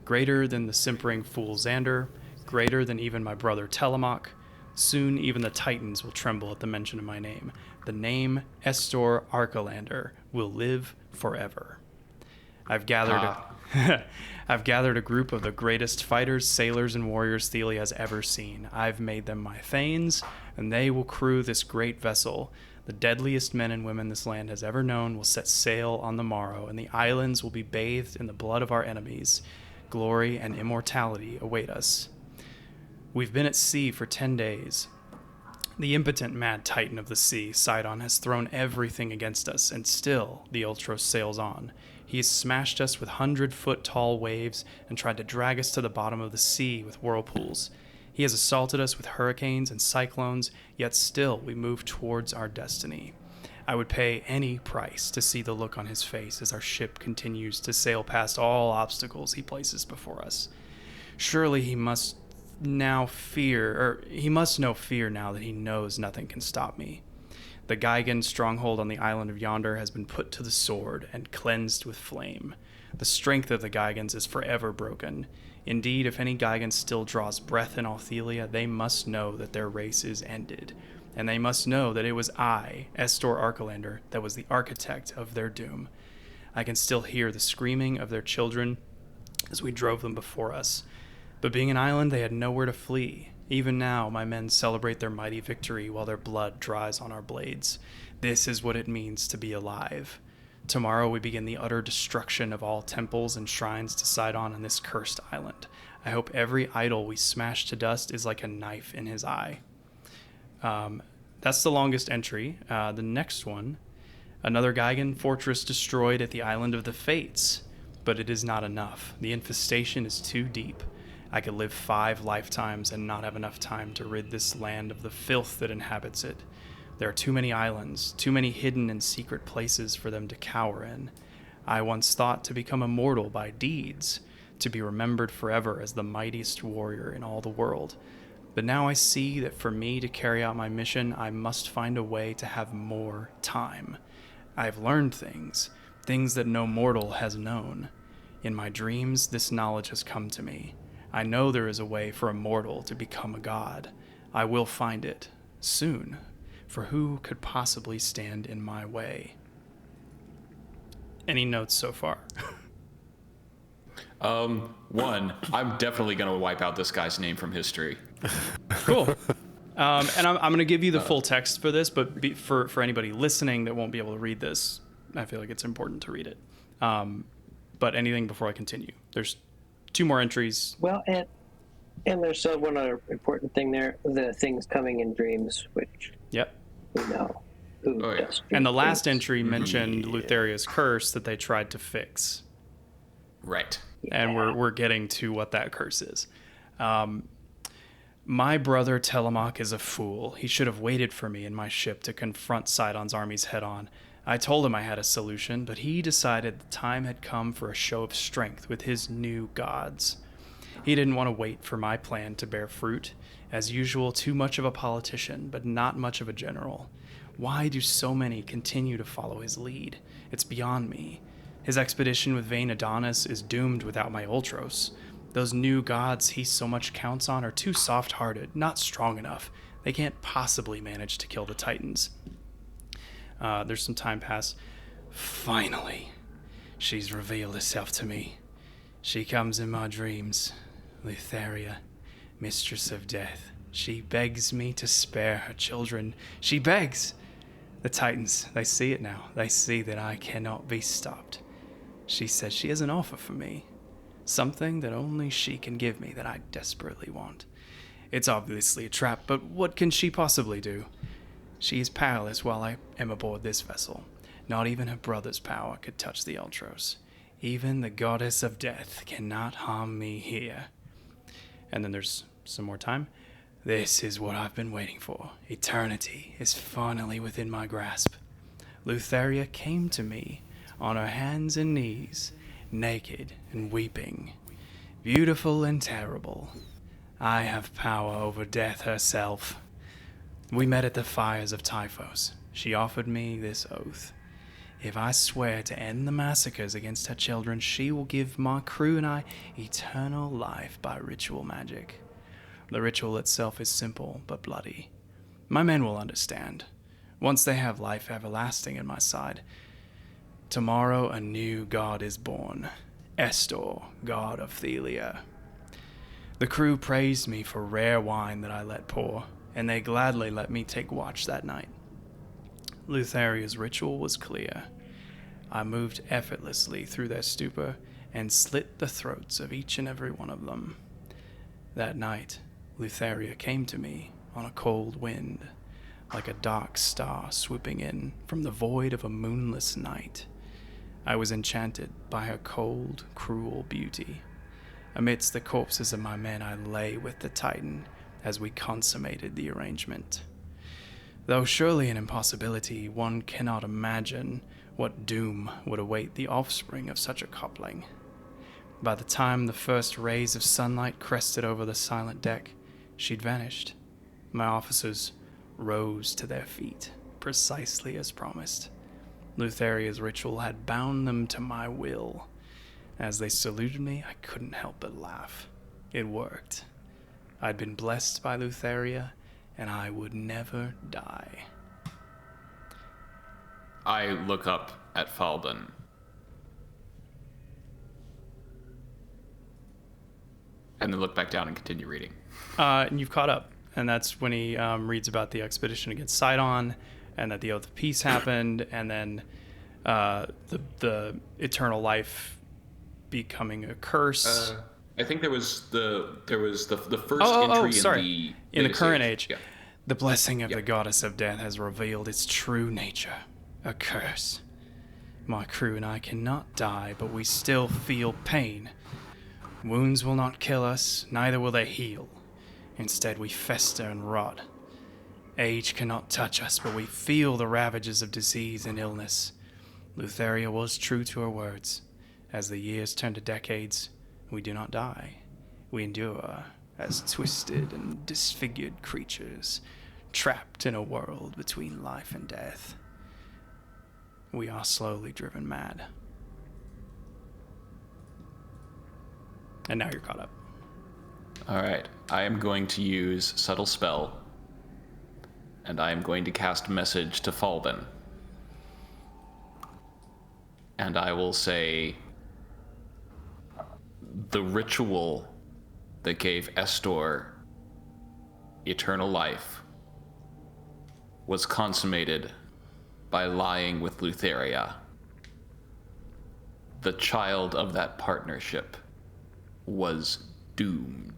greater than the simpering fool Xander, greater than even my brother Telemach. Soon even the Titans will tremble at the mention of my name. The name Estor Archelander will live forever. I've gathered a group of the greatest fighters, sailors, and warriors Thelia has ever seen. I've made them my thanes, and they will crew this great vessel. The deadliest men and women this land has ever known will set sail on the morrow, and the islands will be bathed in the blood of our enemies. Glory and immortality await us. We've been at sea for 10 days. The impotent mad titan of the sea, Sidon, has thrown everything against us, and still the Ultros sails on. He has smashed us with 100-foot-tall waves and tried to drag us to the bottom of the sea with whirlpools. He has assaulted us with hurricanes and cyclones, yet still we move towards our destiny. I would pay any price to see the look on his face as our ship continues to sail past all obstacles he places before us. Surely he must know fear now that he knows nothing can stop me. The Gigan stronghold on the island of Yonder has been put to the sword and cleansed with flame. The strength of the Gigans is forever broken. Indeed, if any Gigan still draws breath in Thelia, they must know that their race is ended. And they must know that it was I, Estor Archelander, that was the architect of their doom. I can still hear the screaming of their children as we drove them before us. But being an island, they had nowhere to flee. Even now, my men celebrate their mighty victory while their blood dries on our blades. This is what it means to be alive. Tomorrow we begin the utter destruction of all temples and shrines to Sidon on this cursed island. I hope every idol we smash to dust is like a knife in his eye. That's the longest entry. The next one, another Gigan fortress destroyed at the island of the Fates. But it is not enough. The infestation is too deep. I could live 5 lifetimes and not have enough time to rid this land of the filth that inhabits it. There are too many islands, too many hidden and secret places for them to cower in. I once thought to become immortal by deeds, to be remembered forever as the mightiest warrior in all the world. But now I see that for me to carry out my mission, I must find a way to have more time. I have learned things that no mortal has known. In my dreams, this knowledge has come to me. I know there is a way for a mortal to become a god. I will find it, soon. For who could possibly stand in my way? Any notes so far? One, I'm definitely going to wipe out this guy's name from history. Cool. And I'm going to give you the full text for this, but for anybody listening that won't be able to read this, I feel like it's important to read it. but anything before I continue? There's 2 more entries. Well, and there's one other important thing there: the things coming in dreams, which Yep. we know. Who Oh, yeah. does And the dream last things. entry mentioned Lutheria's curse that they tried to fix. Right. And we're getting to what that curse is. My brother Telemach is a fool. He should have waited for me in my ship to confront Sidon's armies head on. I told him I had a solution, but he decided the time had come for a show of strength with his new gods. He didn't want to wait for my plan to bear fruit. As usual, too much of a politician, but not much of a general. Why do so many continue to follow his lead? It's beyond me. His expedition with Vain Adonis is doomed without my Ultros. Those new gods he so much counts on are too soft-hearted, not strong enough. They can't possibly manage to kill the Titans. There's some time pass. Finally, she's revealed herself to me. She comes in my dreams. Lutheria, mistress of death. She begs me to spare her children. She begs! The Titans, they see it now. They see that I cannot be stopped. She says she has an offer for me. Something that only she can give me that I desperately want. It's obviously a trap, but what can she possibly do? She is powerless while I am aboard this vessel. Not even her brother's power could touch the Ultros. Even the goddess of death cannot harm me here. And then there's some more time. This is what I've been waiting for. Eternity is finally within my grasp. Lutheria came to me on her hands and knees, naked and weeping, beautiful and terrible. I have power over death herself. We met at the fires of Typhos. She offered me this oath. If I swear to end the massacres against her children, she will give my crew and I eternal life by ritual magic. The ritual itself is simple but bloody. My men will understand, once they have life everlasting at my side. Tomorrow a new god is born, Estor, god of Thelia. The crew praised me for rare wine that I let pour, and they gladly let me take watch that night. Lutheria's ritual was clear. I moved effortlessly through their stupor and slit the throats of each and every one of them. That night, Lutheria came to me on a cold wind, like a dark star swooping in from the void of a moonless night. I was enchanted by her cold, cruel beauty. Amidst the corpses of my men, I lay with the Titan as we consummated the arrangement. Though surely an impossibility, one cannot imagine what doom would await the offspring of such a coupling. By the time the first rays of sunlight crested over the silent deck, she'd vanished. My officers rose to their feet, precisely as promised. Lutheria's ritual had bound them to my will. As they saluted me, I couldn't help but laugh. It worked. I'd been blessed by Lutheria, and I would never die. I look up at Falden. And then look back down and continue reading. And you've caught up. And that's when he reads about the expedition against Sidon, and that the Oath of Peace happened, and then the eternal life becoming a curse. I think there was the first entry in the current age. Yeah. The blessing of the goddess of death has revealed its true nature, a curse. My crew and I cannot die, but we still feel pain. Wounds will not kill us, neither will they heal. Instead, we fester and rot. Age cannot touch us, but we feel the ravages of disease and illness. Lutheria was true to her words. As the years turn to decades, we do not die. We endure as twisted and disfigured creatures, trapped in a world between life and death. We are slowly driven mad. And now you're caught up. All right. I am going to use Subtle Spell, and I am going to cast Message to Falden. And I will say, the ritual that gave Estor eternal life was consummated by lying with Lutheria. the child of that partnership was doomed.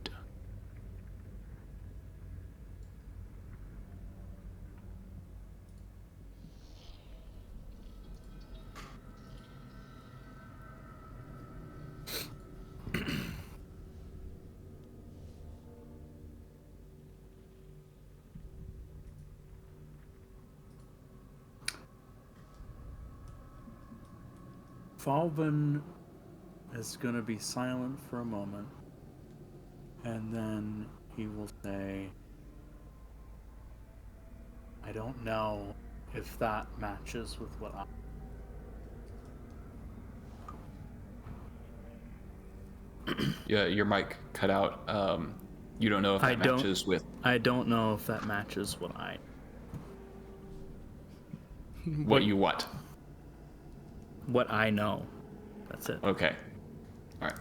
Falvin is going to be silent for a moment, and then he will say, I don't know if that matches with what I... Yeah, your mic cut out. You don't know if that matches with... I don't know if that matches what I... What you what? What I know. That's it. Okay. All right.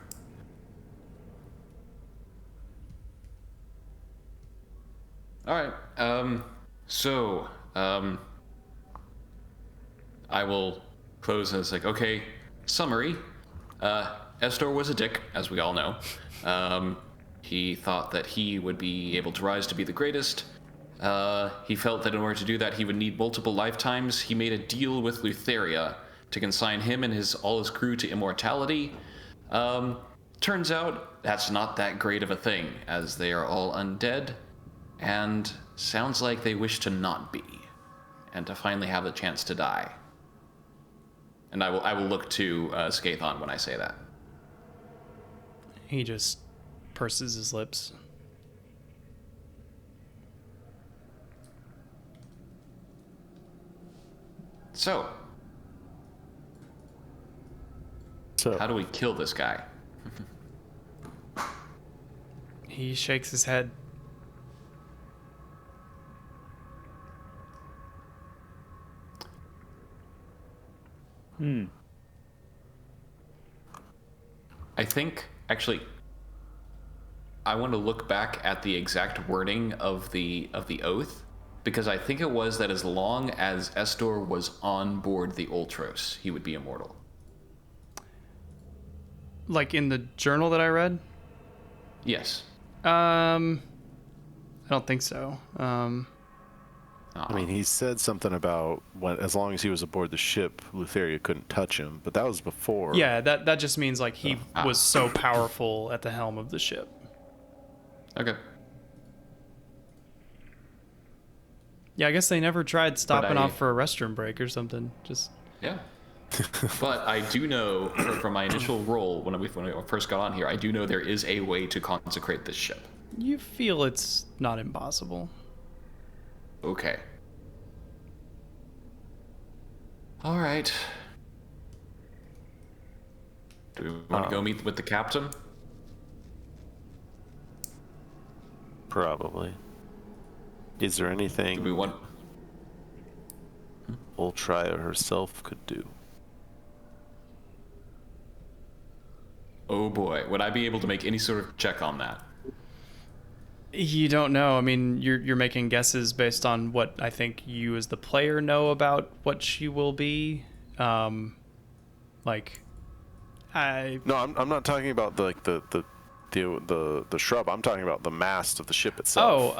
All right. I will close and it's like, okay, summary. Estor was a dick, as we all know. He thought that he would be able to rise to be the greatest. He felt that in order to do that, he would need multiple lifetimes. He made a deal with Lutheria to consign him and all his crew to immortality. Turns out that's not that great of a thing, as they are all undead, and sounds like they wish to not be, and to finally have the chance to die. And I will look to Skathon when I say that. He just purses his lips. So, how do we kill this guy? He shakes his head. I think, actually, I want to look back at the exact wording of the oath, because I think it was that as long as Estor was on board the Ultros, he would be immortal. Like in the journal that I read? Yes. I don't think so. I mean, he said something about as long as he was aboard the ship, Lutheria couldn't touch him, but that was before. Yeah, that just means like he was so powerful at the helm of the ship. Okay. Yeah, I guess they never tried stopping off for a restroom break or something. Just yeah. But I do know from my initial role when we first got on here, I do know there is a way to consecrate this ship. You feel it's not impossible. Okay. All right. Do we want to go meet with the captain? Probably. Is there anything Do we want... Ultria herself could do? Oh boy, would I be able to make any sort of check on that? You don't know. I mean, you're making guesses based on what I think you as the player know about what she will be. No, I'm not talking about the shrub. I'm talking about the mast of the ship itself.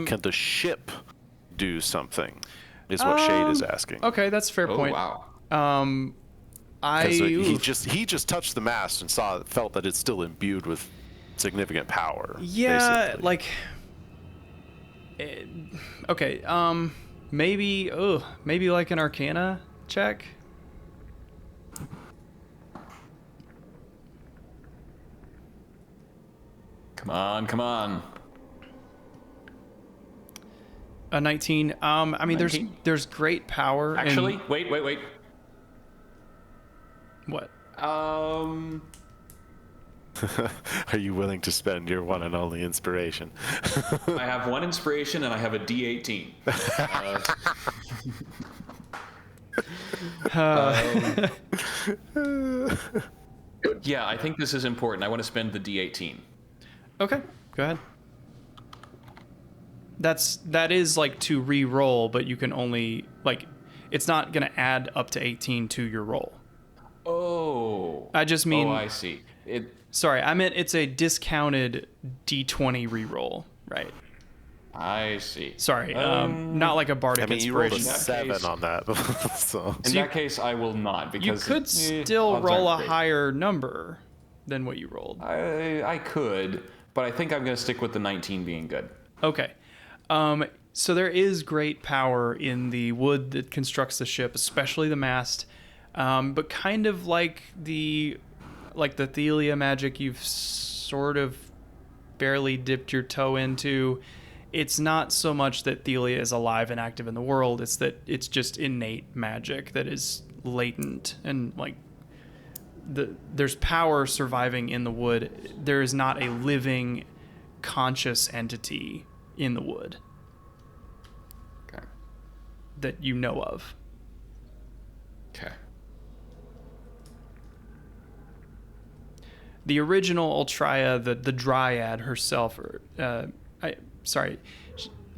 Can the ship do something? Is what Shade is asking. Okay, that's a fair point. Wow. He just touched the mast and felt that it's still imbued with significant power. Yeah, basically. Okay. Maybe like an Arcana check. Come on. A 19. I mean, 19? there's great power. Actually, wait. What? Are you willing to spend your one and only inspiration? I have one inspiration and I have a D18. Yeah, I think this is important. I want to spend the D18. Okay, go ahead. That is like to re-roll, but you can only it's not gonna add up to 18 to your roll. Oh. I just mean. Oh, I see. Sorry, I meant it's a discounted D20 reroll, right? I see. Sorry, not like a bardic I mean, you rolled a inspiration. 7 on that. So. In that case, I will not, because You could still odds roll a aren't great. higher number than what you rolled. I could, but I think I'm going to stick with the 19 being good. Okay. So there is great power in the wood that constructs the ship, especially the mast. But kind of like the Thelia magic you've sort of barely dipped your toe into, it's not so much that Thelia is alive and active in the world, it's that it's just innate magic that is latent, and like there's power surviving in the wood. There is not a living conscious entity in the wood. Okay. That you know of. Okay. The original Ultraya, the Dryad herself,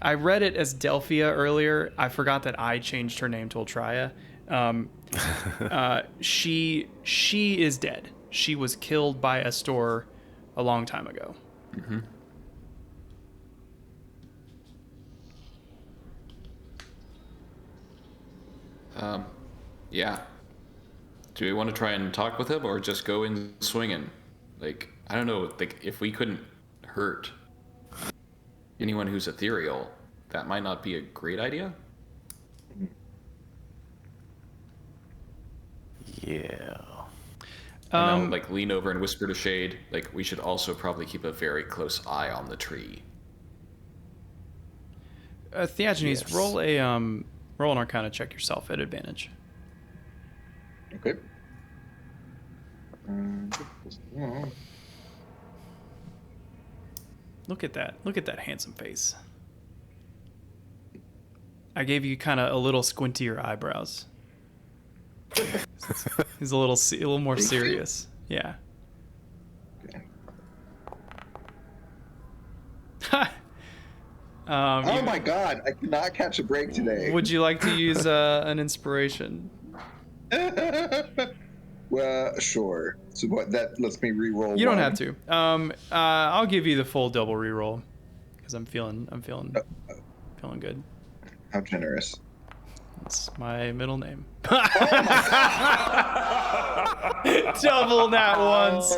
I read it as Delphia earlier. I forgot that I changed her name to Ultraya. She is dead. She was killed by a store a long time ago. Mm-hmm. Yeah. Do we want to try and talk with him, or just go in swinging? Like, I don't know. Like, if we couldn't hurt anyone who's ethereal, that might not be a great idea. Yeah. Like, lean over and whisper to Shade. Like, we should also probably keep a very close eye on the tree. Theagenes, Yes. roll an Arcana check yourself at advantage. Okay. Look at that. Look at that handsome face. I gave you kind of a little squintier eyebrows. He's a little more serious. Yeah. Okay. Oh my god, I cannot catch a break today. Would you like to use an inspiration? Well, sure. So what? That lets me re-roll. You don't one. have to. I'll give you the full double reroll because I'm feeling good. How generous. That's my middle name. Oh Double nat ones.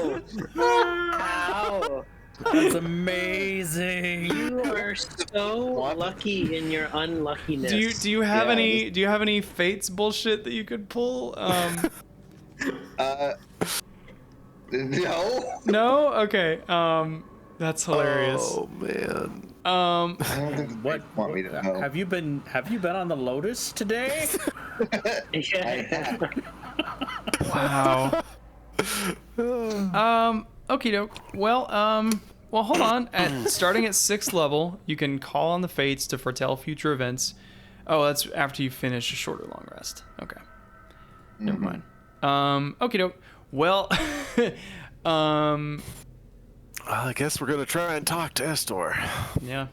Ow. That's amazing. You are so lucky in your unluckiness. Do you have Yeah, any fates bullshit that you could pull? No. No? Okay. That's hilarious. Oh man. I don't think What? they want me to know. Have you been on the Lotus today? Yeah. Wow. Okie doke. Well, hold on. Starting at 6th level, you can call on the fates to foretell future events. Oh, that's after you finish a short or long rest. Okay. Never mind. Okie doke. Well, Well, I guess we're gonna try and talk to Estor. yeah.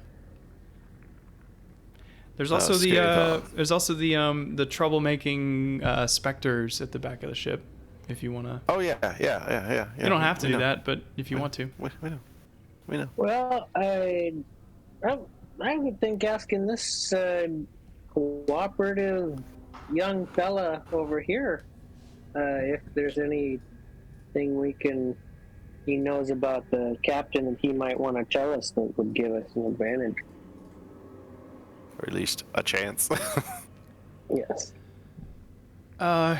There's also Scary thought. the troublemaking specters at the back of the ship, if you wanna. Oh yeah. You don't have to We do know. that, but if you want to. We know. Well, I would think asking this cooperative young fella over here if there's anything he knows about the captain that he might want to tell us that would give us an advantage. Or at least a chance. Yes.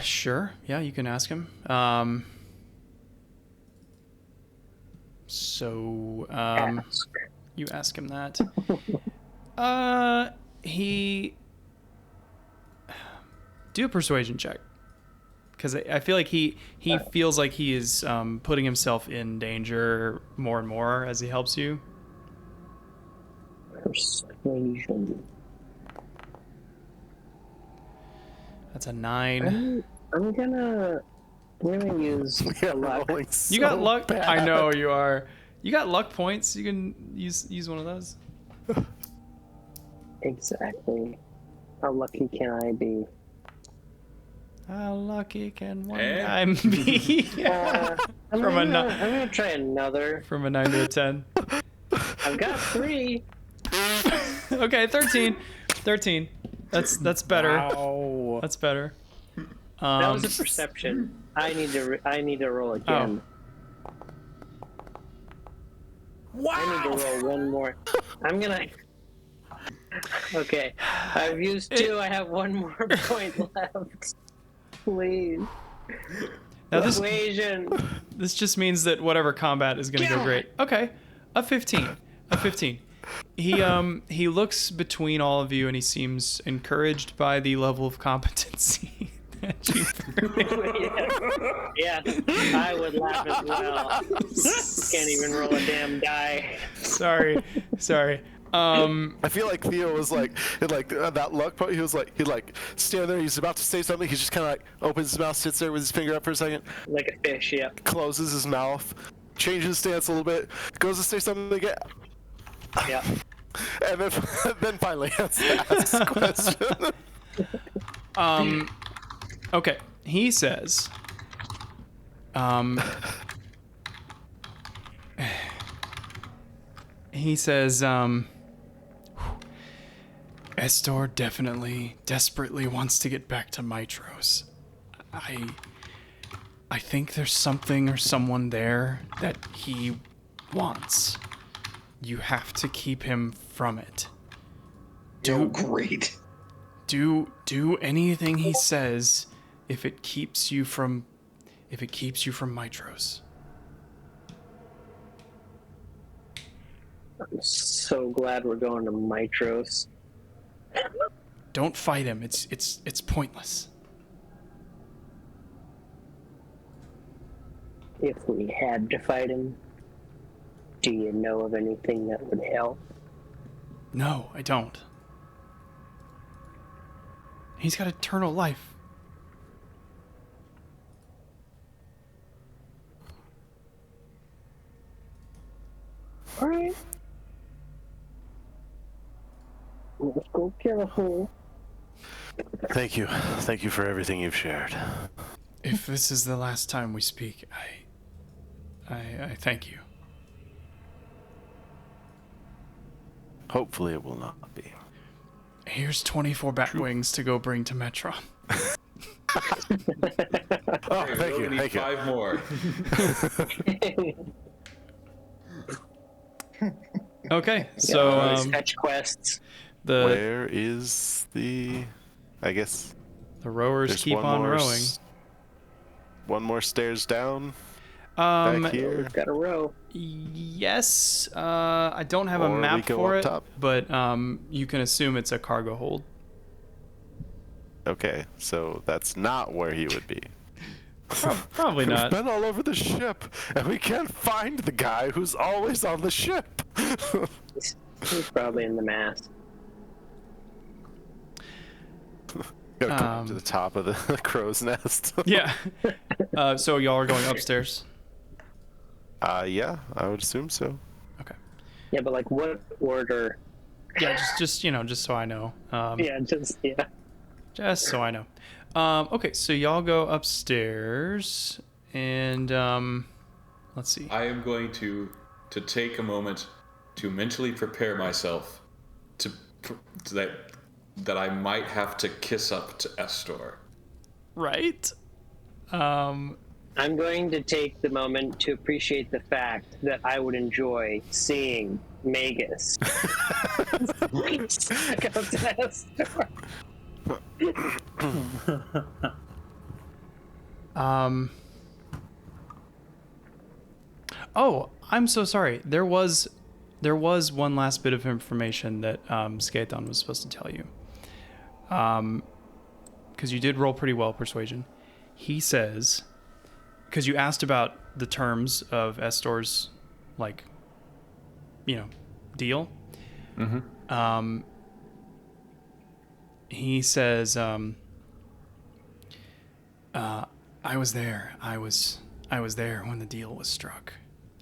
Sure. Yeah, you can ask him. So, Ask. you ask him that. He do a persuasion check, because I feel like he feels like he is putting himself in danger more and more as he helps you. Persuasion. That's a 9. I'm gonna use luck. You got luck. I know you are. You got luck points. You can use one of those. Exactly. How lucky can I be? How lucky can one And- guy be? I'm From gonna try another. From a 9 to a 10. I've got 3. Okay, 13. 13. That's better. Wow. That's better. That was a perception. I need to roll again. Wow. I need to roll one more. I'm gonna. Okay, I've used 2. I have 1 more point left. Please. Now this Equation. just means that whatever combat is gonna go great. Okay, a 15. A 15. He looks between all of you and he seems encouraged by the level of competency that you bring. Yeah, I would laugh as well. Can't even roll a damn die. Sorry. I feel like Theo was like, that luck point. He stand there. He's about to say something. He just kind of like opens his mouth, sits there with his finger up for a second, Like a fish, yeah. closes his mouth, changes his stance a little bit, goes to say something again, Yeah. and then finally asks a question. Okay, he says, Estor desperately wants to get back to Mytros. I think there's something or someone there that he wants. You have to keep him from it. Oh, great. Do anything he says if it keeps you from Mytros. I'm so glad we're going to Mytros. Don't fight him. It's pointless. If we had to fight him, do you know of anything that would help? No, I don't. He's got eternal life. All right. Let's go kill a fool. Thank you for everything you've shared. If this is the last time we speak, I thank you. Hopefully it will not be. Here's 24 bat wings to go bring to Metron. Oh, Hey, thank we you, only need thank you. 5 more. Okay, so Fetch quests. the Where is I guess rowers there's keep one on more rowing. One more stairs down back here. We've got a row. Yes, I don't have a Or we map go for up it, top. but you can assume it's a cargo hold. Okay, so that's not where he would be. Probably We've not. been all over the ship, and we can't find the guy who's always on the ship. He's probably in the mast. Gotta come up to the top of the crow's nest. Yeah. So y'all are going upstairs. Yeah, I would assume so. Okay. Yeah, but like what order? Yeah, just just so I know. Yeah. Just so I know. Okay, so y'all go upstairs, and let's see. I am going to take a moment to mentally prepare myself to that I might have to kiss up to Estor. Right. I'm going to take the moment to appreciate the fact that I would enjoy seeing Magus. Stuck out to Estor. Oh, I'm so sorry. There was one last bit of information that Skaeton was supposed to tell you. Because you did roll pretty well, persuasion. He says, because you asked about the terms of Estor's, like, deal. Mm-hmm. He says, I was there. I was there when the deal was struck.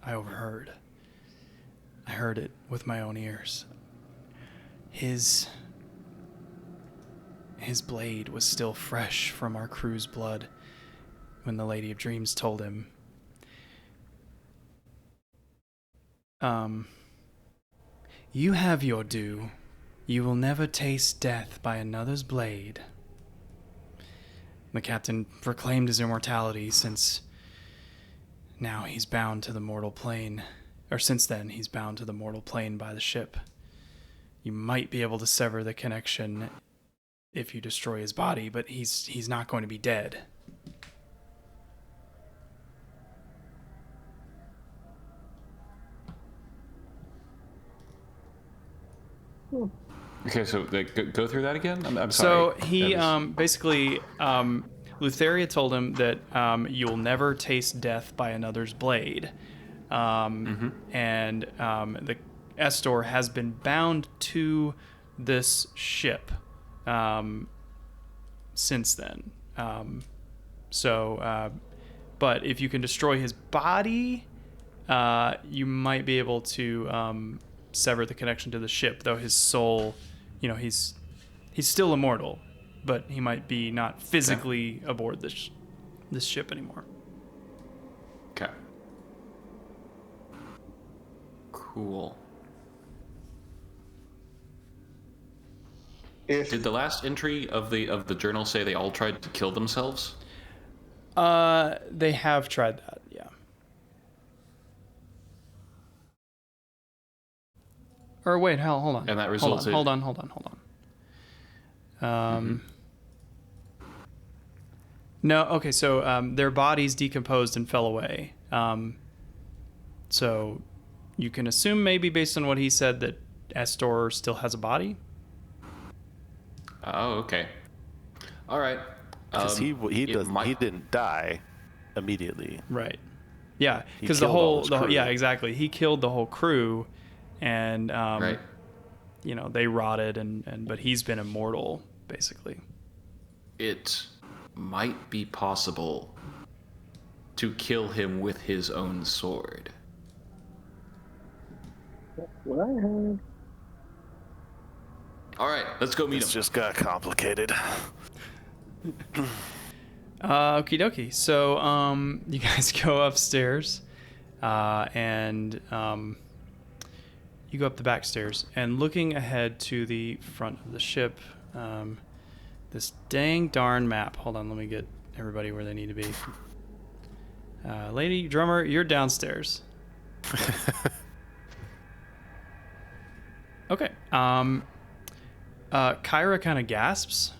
I overheard. I heard it with my own ears. His his blade was still fresh from our crew's blood when the Lady of Dreams told him, you have your due. You will never taste death by another's blade. The captain proclaimed his immortality since now he's bound to the mortal plane. Or since then, he's bound to the mortal plane by the ship. You might be able to sever the connection if you destroy his body, but he's not going to be dead. Okay, so go through that again. I'm So sorry. he basically Lutheria told him that you'll never taste death by another's blade, and the Estor has been bound to this ship since then. But if you can destroy his body, you might be able to sever the connection to the ship, though his soul, he's still immortal, but he might be not physically aboard this ship anymore. Okay. Cool. Did the last entry of the journal say they all tried to kill themselves? They have tried that, yeah. Or wait, hold on. And that resulted... Hold on. No, okay, so their bodies decomposed and fell away. So you can assume maybe based on what he said that Estor still has a body? Oh, okay. All right. Because he didn't die immediately. Right. Yeah, He because killed all his crew. yeah, exactly. He killed the whole crew, and Right. They rotted, but he's been immortal basically. It might be possible to kill him with his own sword. What I heard. All right, let's go meet It's him. just got complicated. Okie dokie. So you guys go upstairs, and you go up the back stairs, and looking ahead to the front of the ship, this dang darn map. Hold on, let me get everybody where they need to be. Lady Drummer, you're downstairs. Okay. Kyra kind of gasps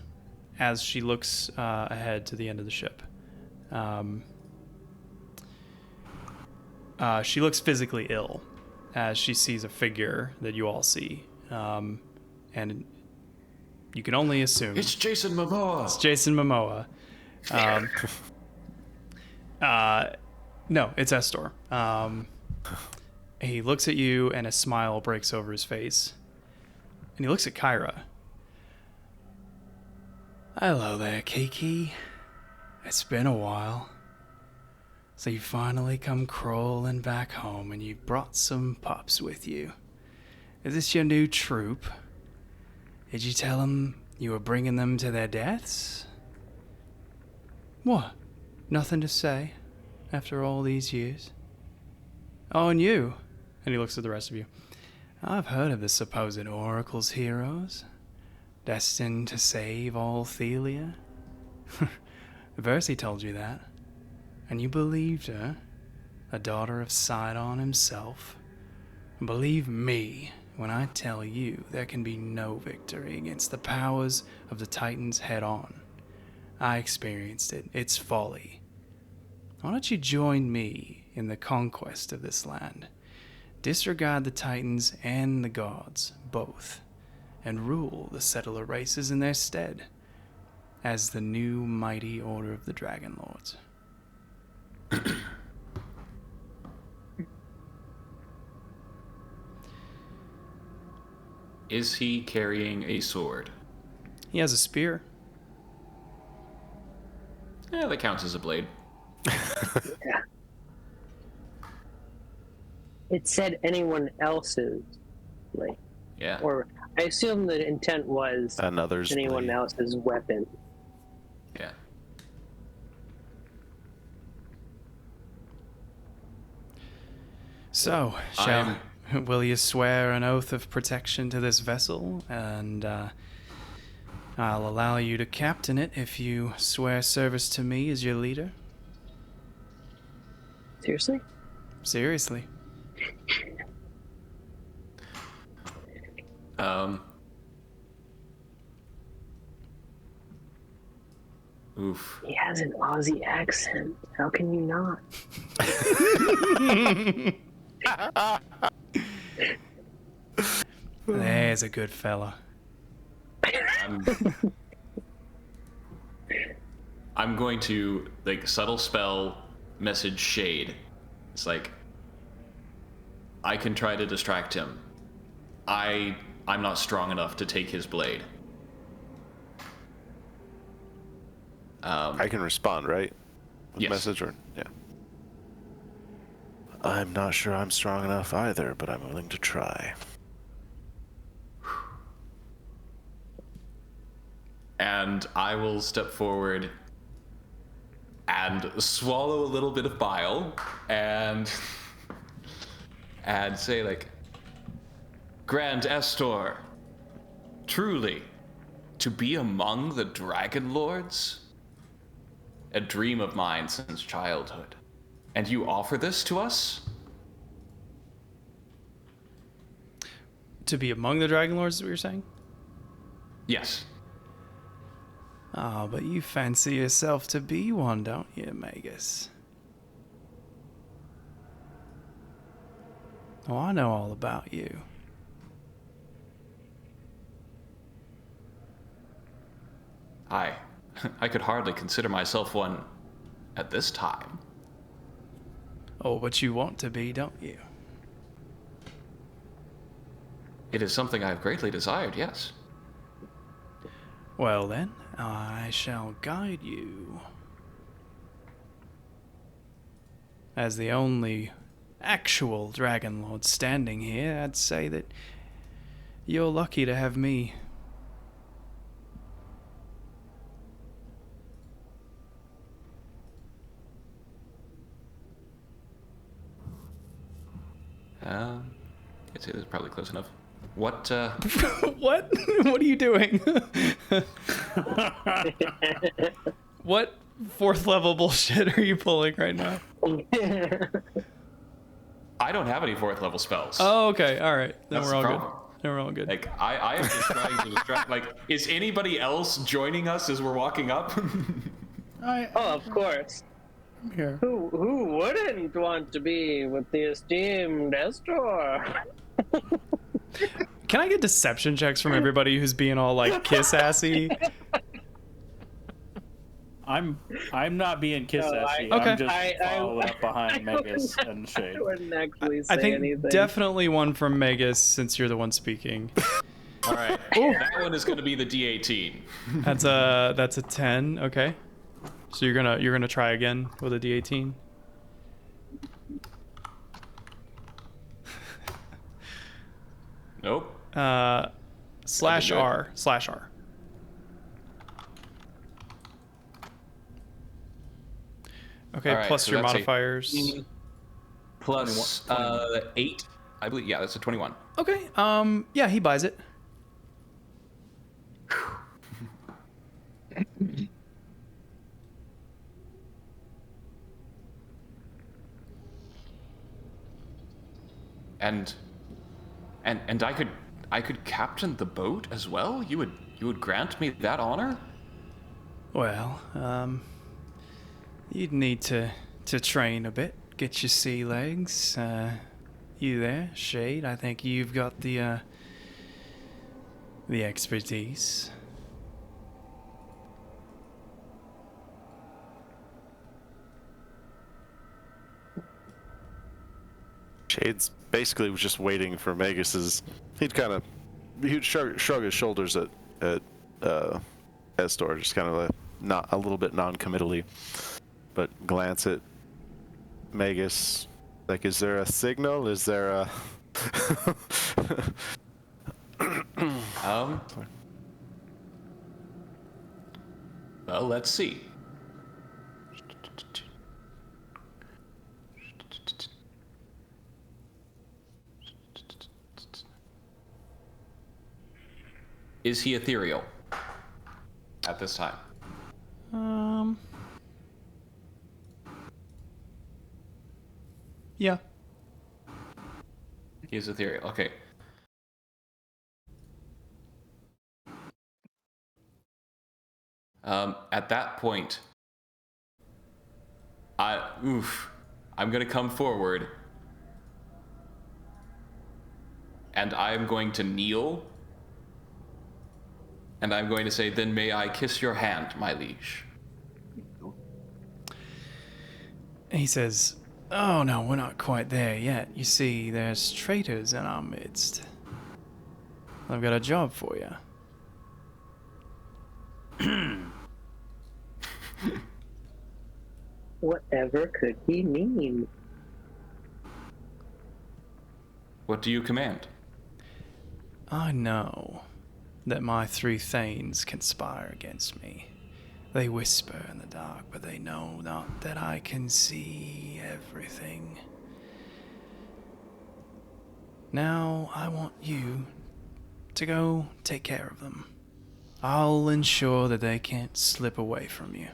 as she looks ahead to the end of the ship. She looks physically ill as she sees a figure that you all see. And you can only assume... It's Jason Momoa. It's Jason Momoa. No, it's Estor. He looks at you and a smile breaks over his face. And he looks at Kyra. Hello there, Kiki. It's been a while. So you finally come crawling back home and you brought some pups with you. Is this your new troop? Did you tell them you were bringing them to their deaths? What? Nothing to say after all these years? Oh, and you? And he looks at the rest of you. I've heard of the supposed Oracle's heroes, destined to save all Thelia. Versi told you that, and you believed her, a daughter of Sidon himself. Believe me when I tell you there can be no victory against the powers of the Titans head-on. I experienced it. It's folly. Why don't you join me in the conquest of this land? Disregard the Titans and the gods, both, and rule the settler races in their stead, as the new mighty order of the Dragonlords. Is he carrying a sword? He has a spear. Yeah, that counts as a blade. Yeah. It said anyone else's, like, Yeah. or I assume the intent was Another's anyone blade. else's weapon. Yeah. So, will you swear an oath of protection to this vessel? And I'll allow you to captain it if you swear service to me as your leader. Seriously? Seriously. Oof. He has an Aussie accent. How can you not? There's a good fella. I'm going to like subtle spell message Shade. It's like I can try to distract him. I'm not strong enough to take his blade. I can respond, right? With Yes. Message or yeah. I'm not sure I'm strong enough either, but I'm willing to try. And I will step forward and swallow a little bit of bile and say like, Grand Estor, truly, to be among the Dragonlords? A dream of mine since childhood. And you offer this to us? To be among the Dragonlords is what you're saying? Yes. Oh, but you fancy yourself to be one, don't you, Magus? Oh, I know all about you. I could hardly consider myself one at this time. Oh, but you want to be, don't you? It is something I have greatly desired, yes. Well then, I shall guide you. As the only actual Dragonlord standing here, I'd say that you're lucky to have me. I'd say that's probably close enough. What, What? What are you doing? What fourth level bullshit are you pulling right now? I don't have any fourth level spells. Oh, okay. All right. Then That's we're all the good. problem. Then we're all good. Like, I am just trying to distract, like, is anybody else joining us as we're walking up? Oh, of course. Here. Who wouldn't want to be with the esteemed Estor? Can I get deception checks from everybody who's being all like kiss assy? I'm not being kiss assy. Okay. I'm just following up behind Megas and Shade. I wouldn't actually say I think anything. definitely one from Magus since you're the one speaking. All right. That one is going to be the D18. That's a 10. Okay. So you're gonna try again with a D18. Nope. Slash R. Slash R. Okay, All right, plus so your that's a- modifiers. Plus 8. I believe, yeah, that's a 21. Okay. Yeah, he buys it. And I could captain the boat as well? You would grant me that honor? Well, you'd need to train a bit, get your sea legs. You there, Shade? I think you've got the expertise. Shade's basically was just waiting for Magus's. He'd shrug his shoulders at Estor, just kind of not a little bit non-committally, but glance at Magus. Like, is there a signal? Is there a? Well, let's see. Is he ethereal at this time? Yeah. He is ethereal. Okay. At that point, I'm gonna come forward, and I'm going to kneel, and I'm going to say, "Then may I kiss your hand, my liege?" He says, "Oh no, we're not quite there yet. You see, there's traitors in our midst. I've got a job for you." Whatever could he mean? What do you command? I know that my three thanes conspire against me. They whisper in the dark, but they know not that I can see everything. Now I want you to go take care of them. I'll ensure that they can't slip away from you.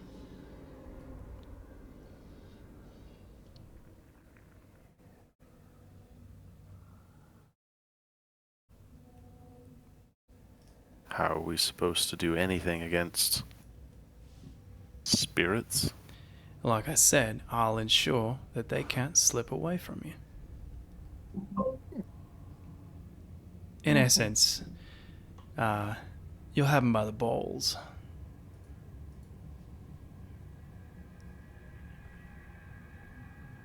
How are we supposed to do anything against spirits? Like I said, I'll ensure that they can't slip away from you. In essence, you'll have them by the balls.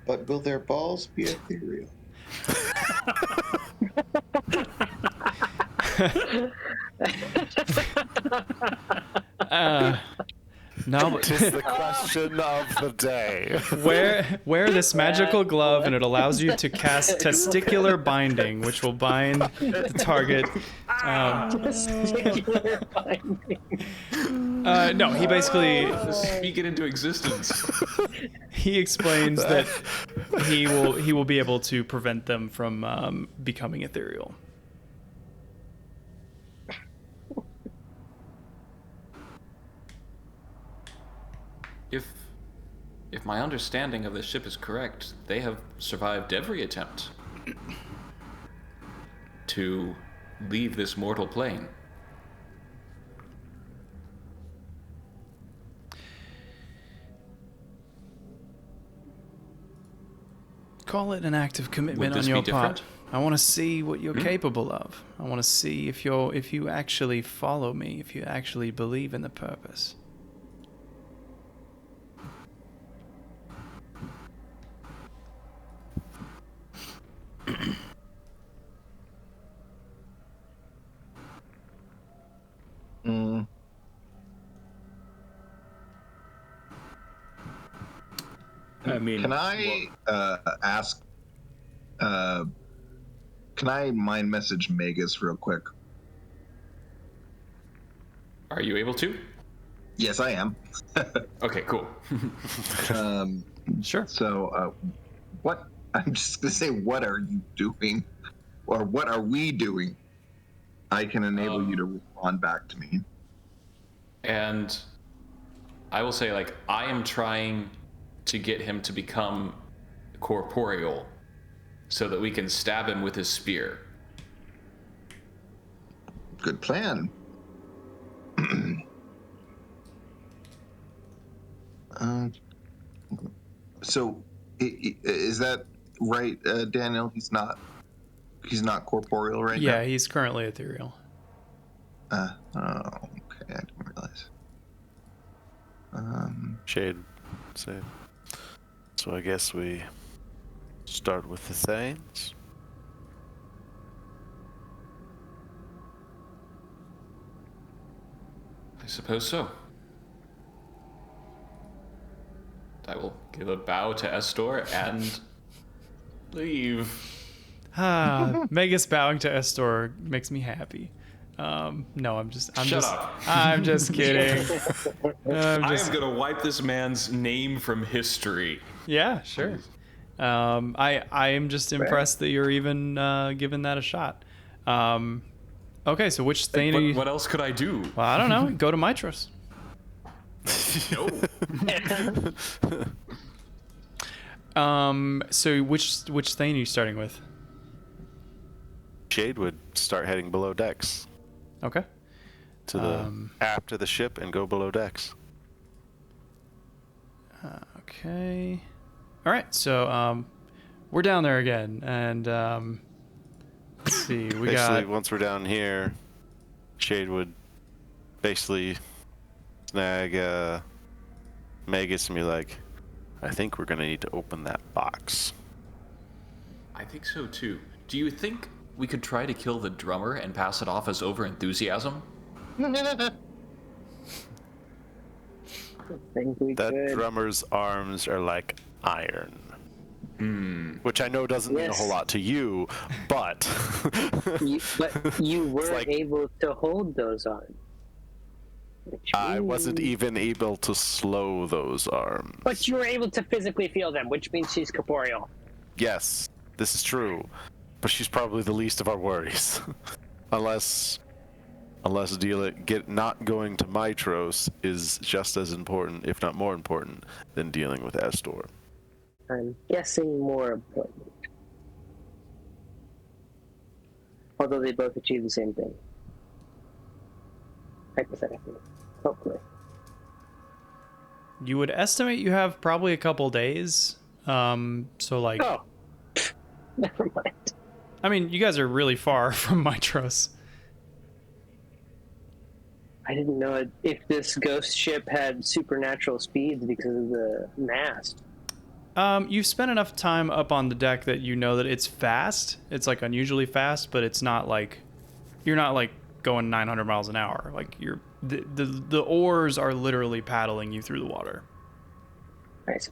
But will their balls be ethereal? No, but Tis the question of the day. wear this magical glove, and it allows you to cast testicular binding, which will bind the target. Testicular binding. No, he basically Speak it into existence. he explains that he will be able to prevent them from becoming ethereal. If my understanding of this ship is correct, they have survived every attempt to leave this mortal plane. Call it an act of commitment Would on this your be part. different? I want to see what you're capable of. I want to see if you actually follow me, if you actually believe in the purpose. I mean, Can I ask? Can I mind message Magus real quick? Are you able to? Yes, I am. Okay, cool. Sure. So, what? I'm just gonna say, what are you doing, or what are we doing? I can enable you to respond back to me. And I will say, like, I am trying to get him to become corporeal so that we can stab him with his spear. Good plan. So, is that right, Daniel? He's not corporeal right now. Yeah, he's currently ethereal. Oh, okay. I didn't realize. Shade said. So I guess we start with the Thanes. I suppose so. I will give a bow to Estor and leave. Magus bowing to Estor makes me happy. No, I'm just Shut up. I'm just kidding. I am gonna wipe this man's name from history. Yeah, sure. I am just impressed that you're even giving that a shot. Okay, so which thing are you? What else could I do? Well, I don't know. Go to Mytros. No. So which thing are you starting with? Shade would start heading below decks Okay. to the aft of the ship and go below decks. Okay. All right. So we're down there again, and let's see. We Basically, got. once we're down here, Shade would basically snag Magus and be like, I think we're gonna need to open that box. I think so too. Do you think we could try to kill the drummer and pass it off as overenthusiasm? I think we That could. drummer's arms are like iron. Which I know doesn't mean a whole Yes. lot to you, but But you were like- able to hold those arms. Which I wasn't means- even able to slow those arms. But you were able to physically feel them, which means she's corporeal. Yes, this is true, but she's probably the least of our worries. unless not going to Mytros is just as important, if not more important, than dealing with Astor. I'm guessing more important. Although they both achieve the same thing. Hypothetically. Hopefully. You would estimate you have probably a couple days. So like, Oh. Never mind. I mean, you guys are really far from Mytros. I didn't know if this ghost ship had supernatural speeds because of the mast. You've spent enough time up on the deck that you know that it's fast. It's like unusually fast, but it's not like you're not like going 900 miles an hour. Like the oars are literally paddling you through the water. Nice.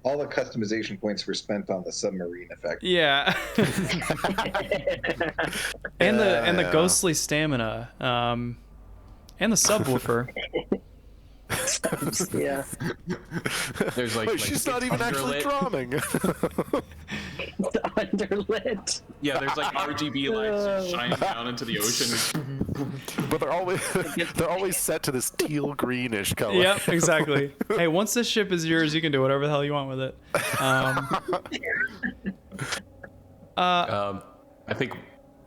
All the customization points were spent on the submarine effect. Yeah. and the Yeah. ghostly stamina. And the subwoofer. Yeah. There's Wait, she's not even actually underlit. drumming. It's underlit. Yeah, there's like RGB lights shining down into the ocean. But they're always set to this teal greenish color. Yep, exactly. Hey, once this ship is yours, you can do whatever the hell you want with it. I think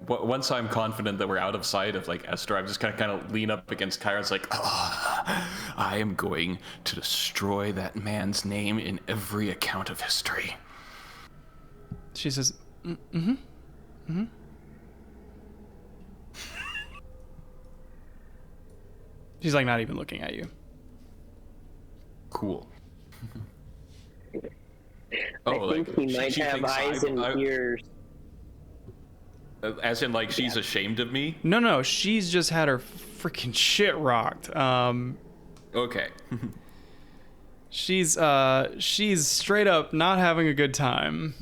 once I'm confident that we're out of sight of like Esther, I'm just kind of lean up against Kyra. It's like, I am going to destroy that man's name in every account of history. She says, She's like not even looking at you. Cool. I think he might she have thinks eyes and ears. As in, like, she's ashamed of me? No, she's just had her freaking shit rocked. Okay. She's straight up not having a good time.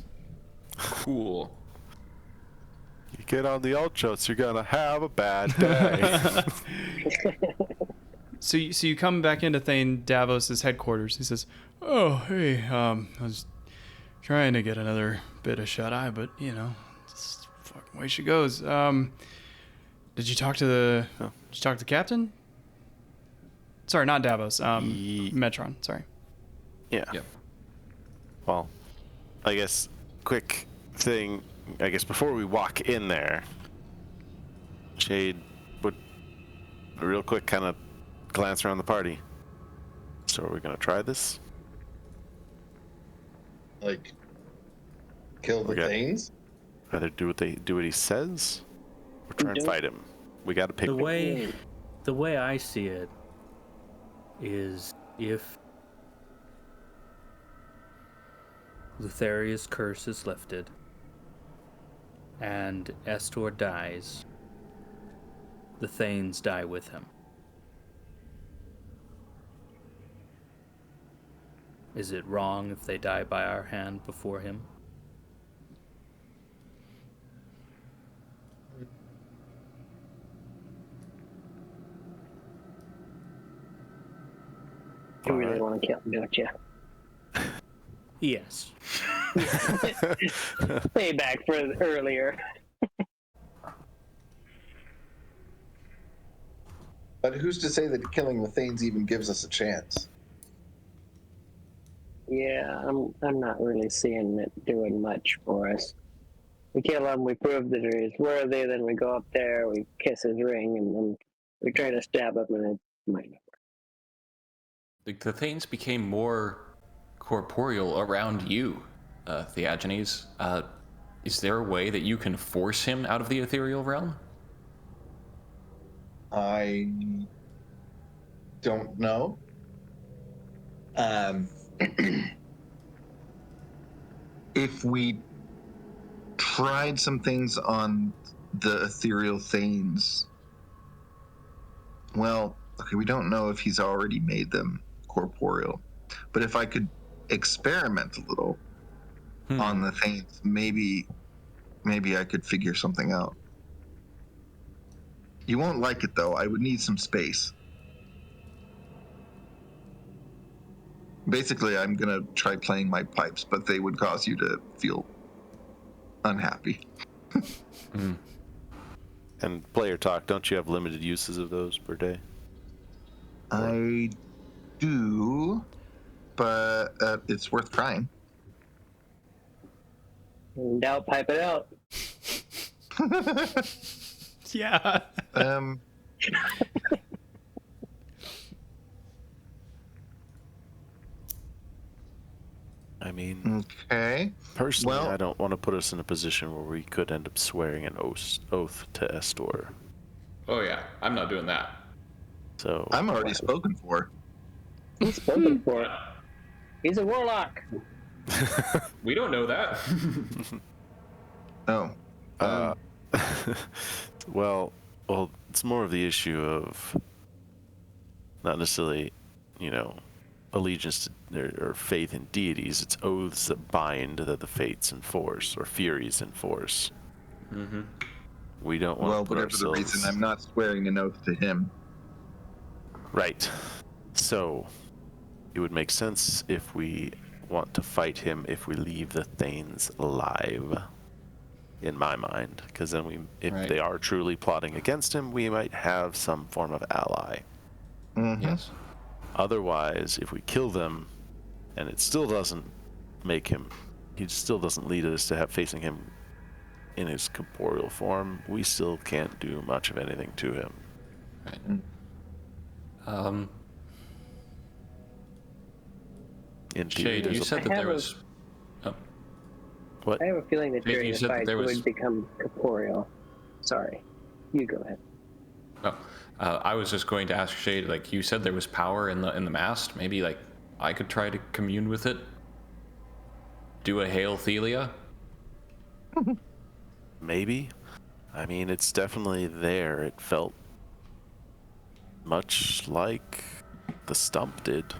Cool. You get on the Ultros, you're gonna have a bad day. So you come back into Thane Davos's headquarters. He says, "Oh, hey, I was trying to get another bit of shut eye, but you know, just fucking way she goes. Did you talk to the captain? Sorry, not Davos. Metron. Sorry. Yeah. Yep. Well, I guess quick thing. I guess before we walk in there, Shade would real quick kind of glance around the party. So are we gonna try this? Like, kill the Okay. things? Either do what he says, or try and fight him. We gotta pick. The way I see it is if Lutheria's curse is lifted and Estor dies, the Thanes die with him. Is it wrong if they die by our hand before him? You really want to kill him, don't you? Yes. Payback for earlier. But who's to say that killing the Thanes even gives us a chance? Yeah, I'm not really seeing it doing much for us. We kill him, we prove that he's worthy, then we go up there, we kiss his ring, and then we try to stab him, and it might not work. The Thanes became more corporeal around you, Theagenes. Is there a way that you can force him out of the ethereal realm? I don't know. If we tried some things on the ethereal Thanes, well, okay, we don't know if he's already made them corporeal, but if I could experiment a little on the Thanes, maybe I could figure something out. You won't like it though. I would need some space. Basically, I'm gonna try playing my pipes, but they would cause you to feel unhappy. And player talk, don't you have limited uses of those per day? I do, but it's worth trying. In doubt, pipe it out. Yeah. I mean, Okay. personally, Well- I don't want to put us in a position where we could end up swearing an oath to Estor. Oh yeah, I'm not doing that. So I'm already spoken for. He's spoken for it. He's a warlock. We don't know that. Oh. well, it's more of the issue of not necessarily, allegiance to, or faith in deities. It's oaths that bind the fates enforce or furies enforce. Mm-hmm. We don't want Well, to put whatever the ourselves... reason, I'm not swearing an oath to him. Right. So, it would make sense if we want to fight him if we leave the Thanes alive, in my mind. Because then if Right. they are truly plotting against him, we might have some form of ally. Mhm. Yes. Otherwise, if we kill them, and it still doesn't make him, he still doesn't lead us to facing him in his corporeal form, we still can't do much of anything to him. Right. In Shade, theory, you there's a- said that there was. What? I have a feeling that Maybe during you the said that fight there he was- would become corporeal. Sorry. You go ahead. Oh, I was just going to ask Shade. Like you said, there was power in the mast. Maybe like I could try to commune with it. Do a Hail Thelia. Maybe. I mean, it's definitely there. It felt much like the stump did.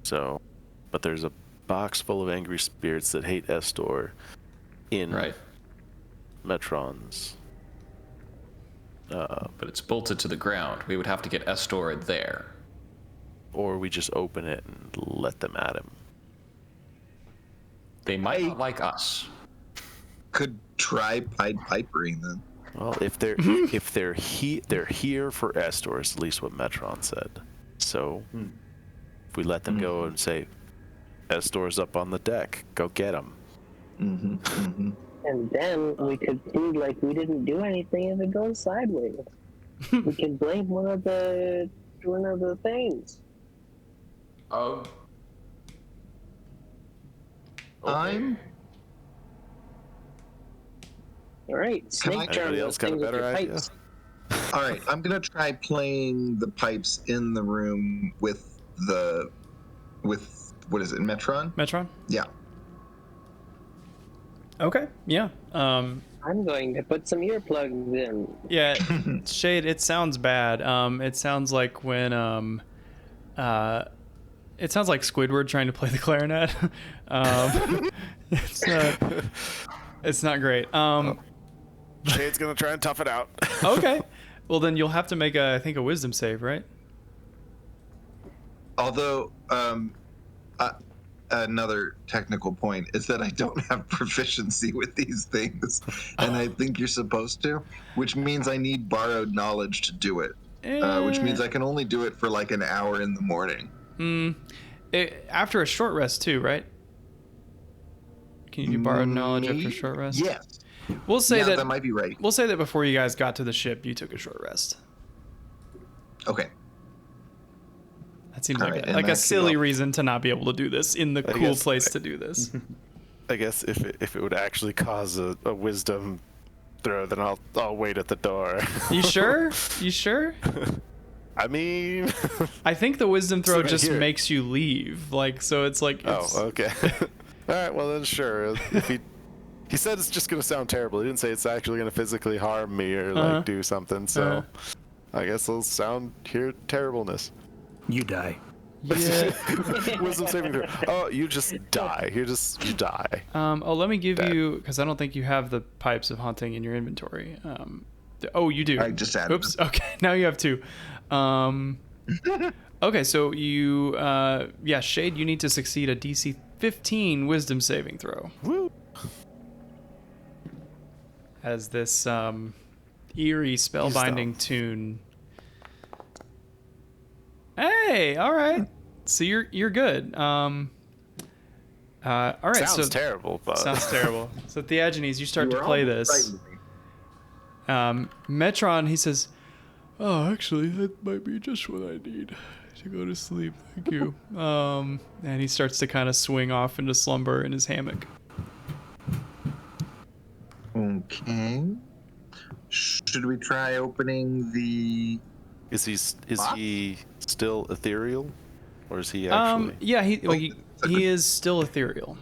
So, but there's a box full of angry spirits that hate Estor in Right. Metron's. But it's bolted to the ground. We would have to get Estor there. Or we just open it and let them at him. They might not like us. Could try Pied Pipering then. Well, if they're they're here for Estor, is at least what Metron said. So, if we let them go and say, Estor's up on the deck, go get him. Mm-hmm. Mm-hmm. And then we could prove like we didn't do anything if it goes sideways. We can blame one of the things. Oh. I'm All right, snake charm Anybody those else got a things with better your idea? pipes. all right. I'm gonna try playing the pipes in the room with what is it, Metron? Metron? Yeah. Okay, yeah. I'm going to put some earplugs in. Yeah, Shade, it sounds bad. It sounds like when it sounds like Squidward trying to play the clarinet. It's not great. Shade's gonna try and tough it out. Okay. Well, then you'll have to make I think a wisdom save, right? Although, another technical point is that I don't have proficiency with these things, and I think you're supposed to, which means I need borrowed knowledge to do it. Which means I can only do it for like an hour in the morning. After a short rest too, right? Can you do borrowed knowledge after a short rest? Yes. We'll say that might be right. We'll say that before you guys got to the ship, you took a short rest. Okay. That seems like a silly reason to not be able to do this in the cool place to do this. I guess if it would actually cause a wisdom throw, then I'll wait at the door. You sure? You sure? I mean, I think the wisdom throw right just here. makes you leave. Like, so it's like. It's, okay. All right. Well, then sure. If he said it's just gonna sound terrible. He didn't say it's actually gonna physically harm me or like do something. So I guess I'll hear terribleness. You die. Yeah. Wisdom saving throw. Oh, you just die. You die. Let me give you, because I don't think you have the pipes of hunting in your inventory. You do. I just added Oops. Okay, now you have two. Okay, so you, Shade, you need to succeed a DC 15 Wisdom saving throw. Woo. As this eerie spellbinding tune. Hey, all right. So you're good. All right. Sounds terrible, but Sounds terrible. So Theagenes, you start to play this. Metron, he says, "Oh, actually, that might be just what I need to go to sleep. Thank you." And he starts to kind of swing off into slumber in his hammock. Okay. Should we try opening the? Is he still ethereal, or is he actually? Yeah, he is still ethereal.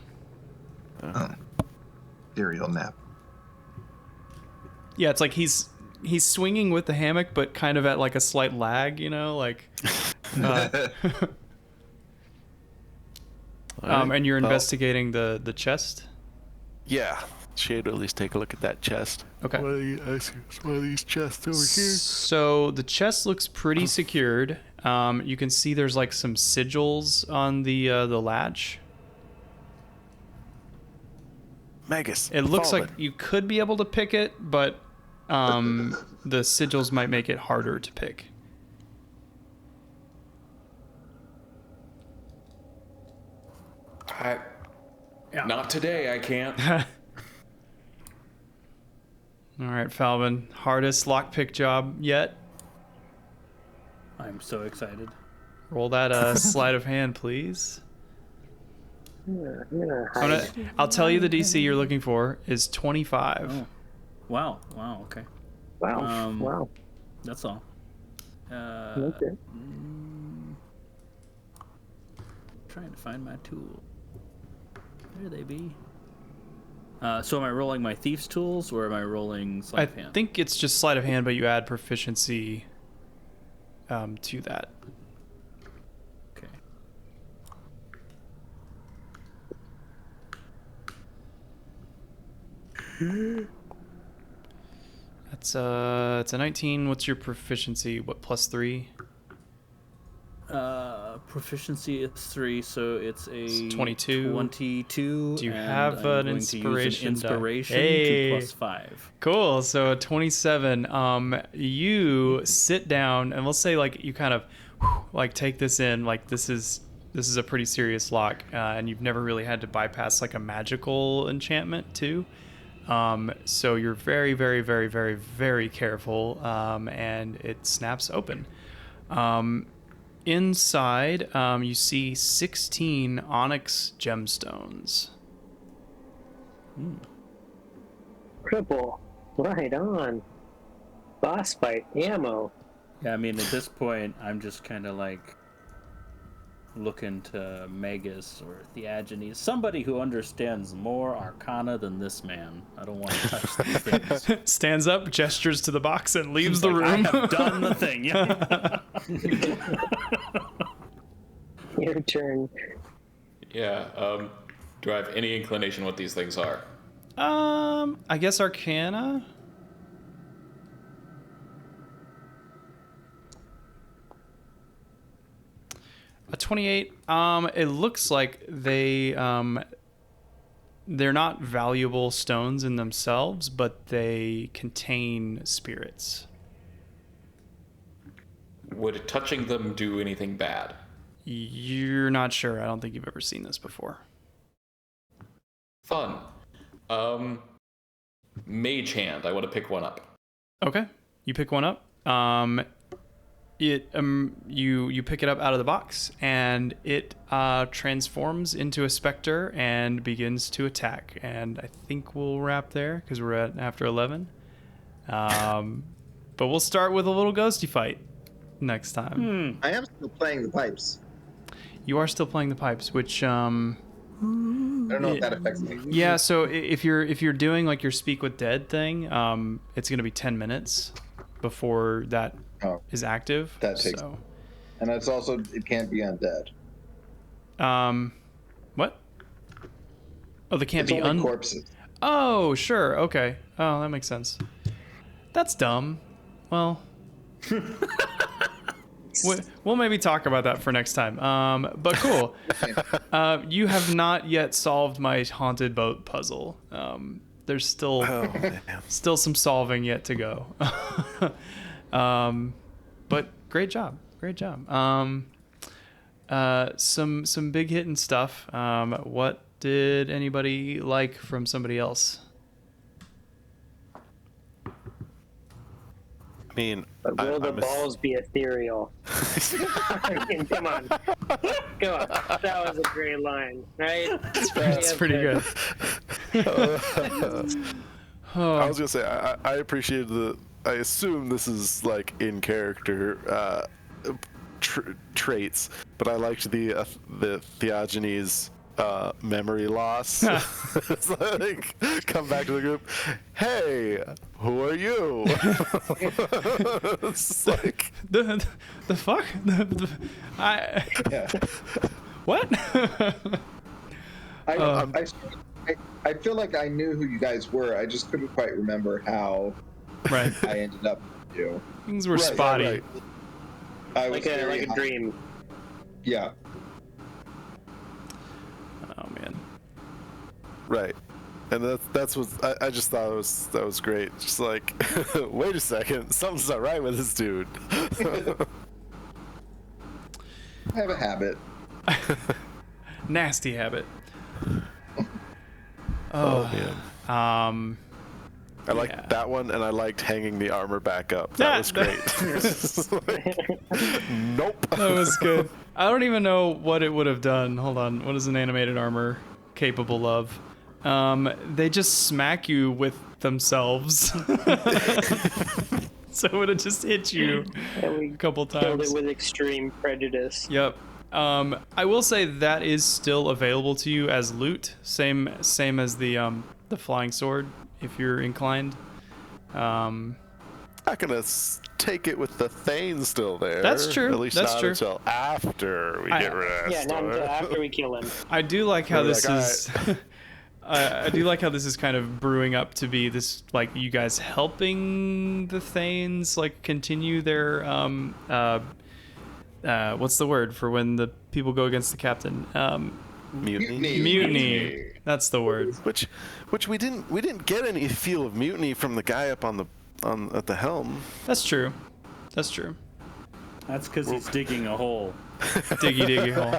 Ethereal nap. Yeah, it's like he's swinging with the hammock, but kind of at like a slight lag, like. And you're investigating the chest. Yeah, Shade will at least take a look at that chest. Okay. One of these chests over here. So the chest looks pretty secured. You can see there's like some sigils on the latch. Magus. It looks like you could be able to pick it, but the sigils might make it harder to pick. Not today, I can't. All right, Falvin. Hardest lockpick job yet. I'm so excited. Roll that sleight of hand, please. I'm gonna hide. I'll tell you the DC you're looking for is 25. Oh. Wow. Okay. Wow. Wow. That's all. Okay. Trying to find my tool. There they be. So am I rolling my thief's tools or am I rolling sleight of hand? I think it's just sleight of hand, but you add proficiency to that. Okay. It's a 19. What's your proficiency? What, +3? Proficiency is 3, so it's a 22. 22. Do you and have I'm an going to use inspiration? an inspiration Hey. to +5. Cool. So a 27. You sit down and let's say like you kind of like take this in. Like this is a pretty serious lock, and you've never really had to bypass like a magical enchantment too. So you're very, very, very, very, very careful, and it snaps open. Inside, you see 16 onyx gemstones. Cripple. Right on. Boss fight. Ammo. Yeah, I mean, at this point, I'm just kind of like looking to Magus or Theagenes, somebody who understands more arcana than this man. I don't want to touch these things. Stands up, gestures to the box, and leaves He's the like, room. I have done the thing. Yeah. Your turn. Yeah. Do I have any inclination what these things are? I guess Arcana. 28. It looks like they're not valuable stones in themselves, but they contain spirits. Would touching them do anything bad? You're not sure. I don't think you've ever seen this before. Fun. Mage hand. I want to pick one up. Okay, you pick one up. You pick it up out of the box, and it transforms into a specter and begins to attack. And I think we'll wrap there because we're at after 11. But we'll start with a little ghosty fight next time. I am still playing the pipes. You are still playing the pipes, which I don't know if that affects me. yeah. So if you're doing like your speak with dead thing, it's gonna be 10 minutes before that is active. That takes. So. And it's also, it can't be undead. What? Oh, they can't It's be only corpses. Oh, sure. Okay. Oh, that makes sense. That's dumb. Well, we'll maybe talk about that for next time. But cool. You have not yet solved my haunted boat puzzle. There's still some solving yet to go. But great job. Some big hitting stuff. What did anybody like from somebody else? I mean, But will the balls be ethereal? I mean, come on. That was a great line, right? That's pretty good. I was gonna say I appreciated I assume this is like in character traits, but I liked the Theogenes memory loss. It's like, come back to the group. Hey, who are you? It's like the fuck? What? I feel like I knew who you guys were. I just couldn't quite remember how Right. I ended up with you. Things were spotty. Right. I was Like a dream. Yeah. Oh man. right, and that's what I just thought that was great. Just like, wait a second, something's not right with this dude. I have a habit. Nasty habit. Oh man. I liked Yeah. that one, and I liked hanging the armor back up. That was great. Nope. That was good. I don't even know what it would have done. Hold on. What is an animated armor capable of? They just smack you with themselves. So it would have just hit you a couple Killed times. it with extreme prejudice. Yep. I will say that is still available to you as loot. Same as the flying sword, if you're inclined. Not gonna take it with the Thane still there. That's true. At least That's not true. until after we get rid of that Yeah, not store. until after we kill him. I do like how We're this like, is. I do like how this is kind of brewing up to be this, like, you guys helping the Thanes like continue their what's the word for when the people go against the captain? Mutiny. That's the word. Which we didn't get any feel of mutiny from the guy up at the helm. That's true. That's true. That's because he's digging a hole. Diggy hole.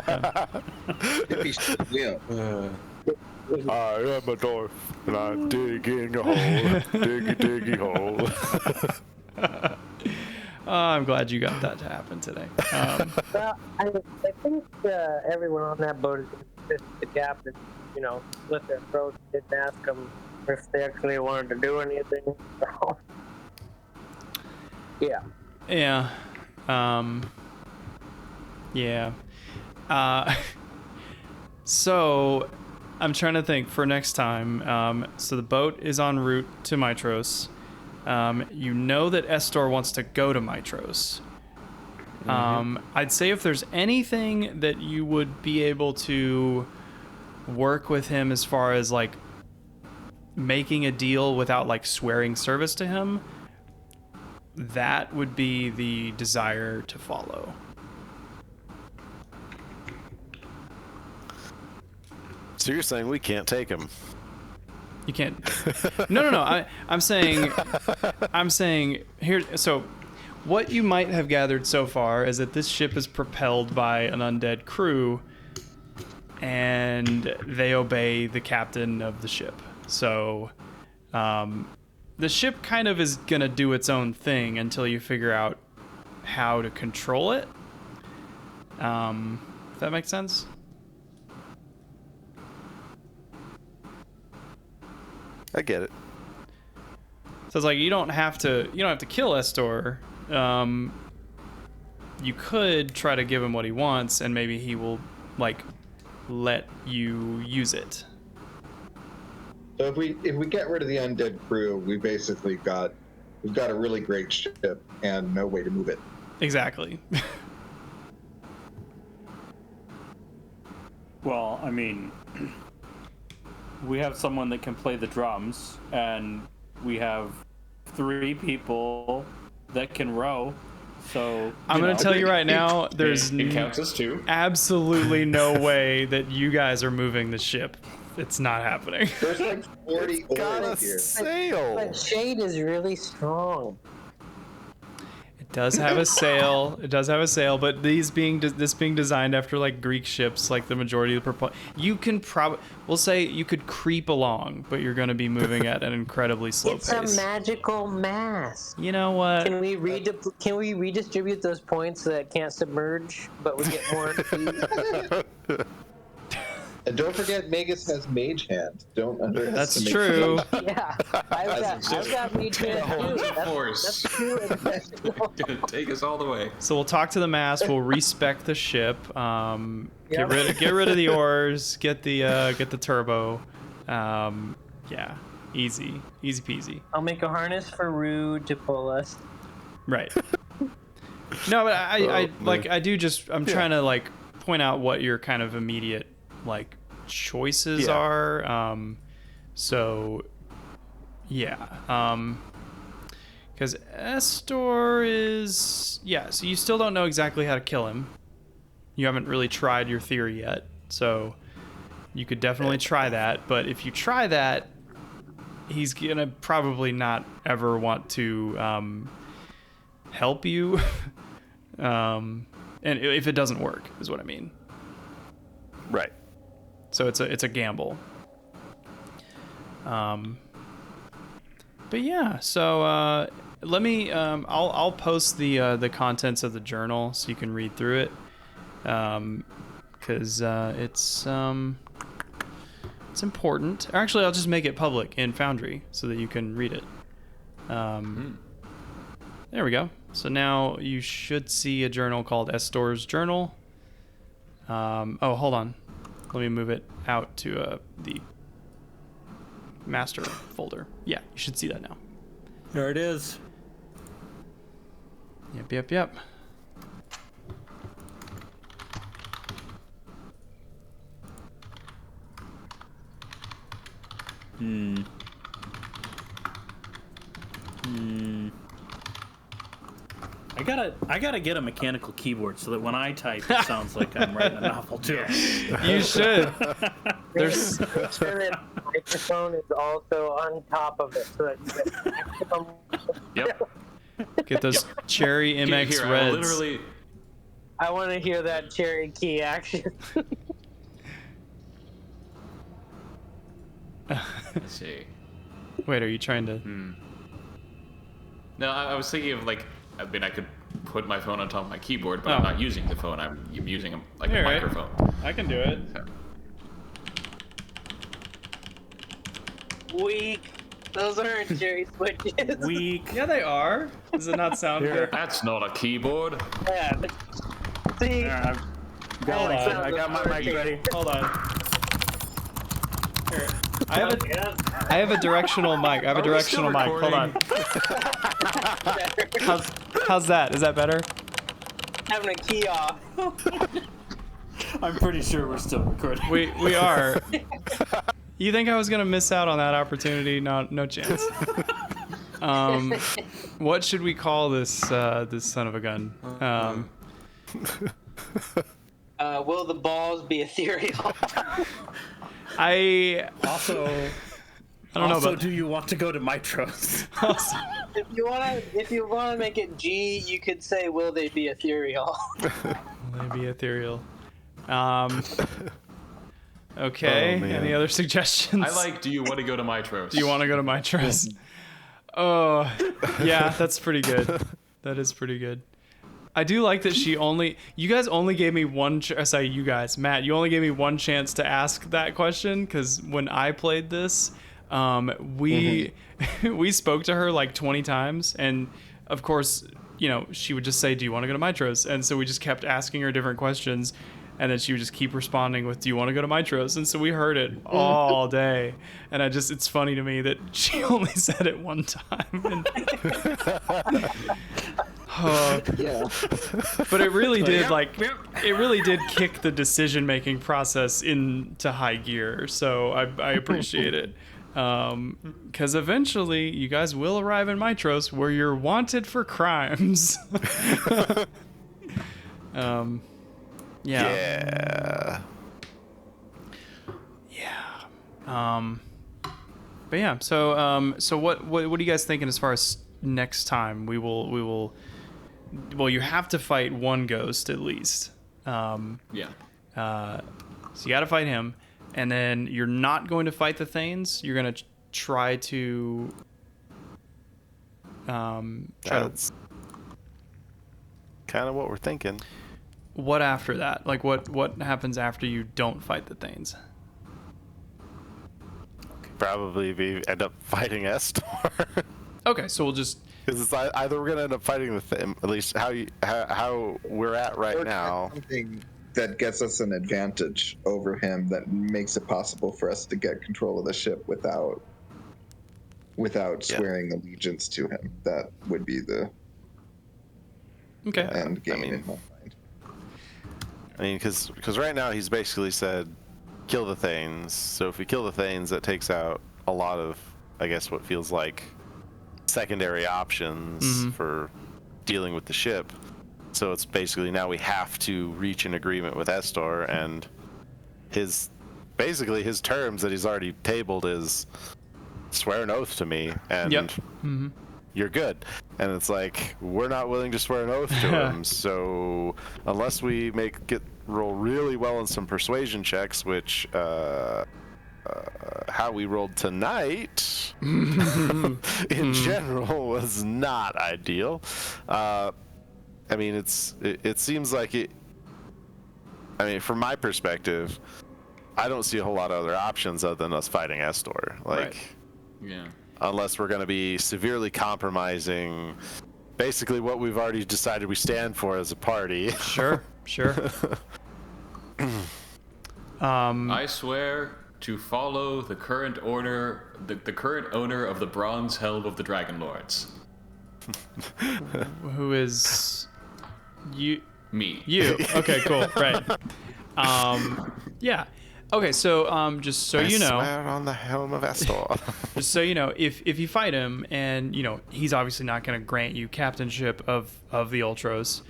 Yeah. Yeah. I am a dwarf, and I'm digging a hole, diggy hole. I'm glad you got that to happen today. Well, I think everyone on that boat is going to fit the captain, slit their throats, didn't ask them if they actually wanted to do anything. So, yeah. Yeah. Yeah. So I'm trying to think for next time. So the boat is en route to Mytros. You know that Estor wants to go to Mytros. I'd say if there's anything that you would be able to work with him as far as like making a deal without like swearing service to him, that would be the desire to follow. So you're saying we can't take him? You can't. No. I'm saying here. So, what you might have gathered so far is that this ship is propelled by an undead crew, and they obey the captain of the ship. So, the ship kind of is gonna do its own thing until you figure out how to control it. If that makes sense. I get it. So it's like you don't have to kill Estor. You could try to give him what he wants, and maybe he will like let you use it. So if we get rid of the undead crew, we've got a really great ship and no way to move it. Exactly. Well, I mean, we have someone that can play the drums, and we have 3 people that can row. So I'm going to tell you right now, there's It counts as 2. absolutely no way that you guys are moving the ship. It's not happening. There's like 40 oars here. Sail. But Shade is really strong. It does have a sail. But this being designed after like Greek ships, like the majority of the you can we'll say you could creep along, but you're going to be moving at an incredibly slow It's pace. a magical mass. You know what? Can we redistribute those points so that it can't submerge, but we get more? And don't forget, Magus has Mage Hand. Don't underestimate. That's true. Yeah, I've got me too. Force. That's true. Gonna take us all the way. So we'll talk to the mast. We'll respec the ship. Yep. Get rid of the oars. Get the turbo. Yeah, easy peasy. I'll make a harness for Rue to pull us. Right. No, but I'm trying to like point out what your kind of immediate like choices are. So yeah. Because Estor is so you still don't know exactly how to kill him. You haven't really tried your theory yet, so you could definitely try that. But if you try that, he's gonna probably not ever want to help you. And if it doesn't work, is what I mean. Right. So it's a gamble. But yeah, so let me I'll post the contents of the journal so you can read through it. Because it's important. Actually, I'll just make it public in Foundry so that you can read it. There we go. So now you should see a journal called Estor's Journal. Oh, hold on. Let me move it out to the master folder. Yeah, you should see that now. There it is. Yep. I gotta get a mechanical keyboard so that when I type, it sounds like I'm writing a novel too. You should. There's make sure that the microphone is also on top of it so that Yep. Get those cherry MX Here, Reds. I want to hear that cherry key action. Let's see. Wait, are you trying to? No, I was thinking of like, I mean, I could put my phone on top of my keyboard, but I'm not using the phone. I'm using a microphone. I can do it. Weak. Those aren't cherry switches. Weak. Yeah, they are. Does it not sound good? That's not a keyboard. Yeah. See? I got my mic ready. Hold on. Here. I have a directional mic. Hold on. How's that? Is that better? Having a key off. I'm pretty sure we're still recording. We are. You think I was gonna miss out on that opportunity? No chance. What should we call this this son of a gun? Will the balls be ethereal? I Also, I don't know also, about do you want to go to Mytros? If you wanna make it G, you could say, "Will they be ethereal?" maybe ethereal. Okay. man. Any other suggestions? I like, do you want to go to Mytros? Do you want to go to Mytros? Oh, yeah, that's pretty good. That is pretty good. I do like that you guys only gave me Matt, you only gave me one chance to ask that question, because when I played this, we spoke to her like 20 times, and of course, she would just say, do you want to go to Mytros? And so we just kept asking her different questions, and then she would just keep responding with, do you want to go to Mytros? And so we heard it all day, and it's funny to me that she only said it one time. And Yeah. but it really did it really did kick the decision-making process into high gear, so I appreciate it. Because eventually you guys will arrive in Mytros where you're wanted for crimes. Yeah. But yeah, so what are you guys thinking as far as next time? We will well, you have to fight one ghost at least. So you got to fight him, and then you're not going to fight the Thanes. You're going to try to That's kind of what we're thinking. What after that? Like what happens after you don't fight the Thanes? Probably end up fighting Estor. Okay, so we'll just Because it's either we're gonna end up fighting at least how we're at right Or now. something that gets us an advantage over him that makes it possible for us to get control of the ship without swearing allegiance to him. That would be the okay. end game in my mind. I mean, because right now he's basically said, kill the Thanes. So if we kill the Thanes, that takes out a lot of, I guess, what feels like secondary options for dealing with the ship. So it's basically now we have to reach an agreement with Estor, and his terms that he's already tabled is swear an oath to me, and you're good. And it's like, we're not willing to swear an oath to him, so unless we roll really well in some persuasion checks, which how we rolled tonight in general was not ideal. I mean, it seems like it. I mean, from my perspective, I don't see a whole lot of other options other than us fighting Estor. Like, Yeah. unless we're going to be severely compromising basically what we've already decided we stand for as a party. Sure. I swear to follow the current owner, the current owner of the bronze helm of the Dragonlords. Who is you? Me. You. Okay, cool. Right. Yeah. Okay, so just so you know, I swear on the helm of Estor. just so you know, if you fight him, and he's obviously not going to grant you captainship of the Ultros.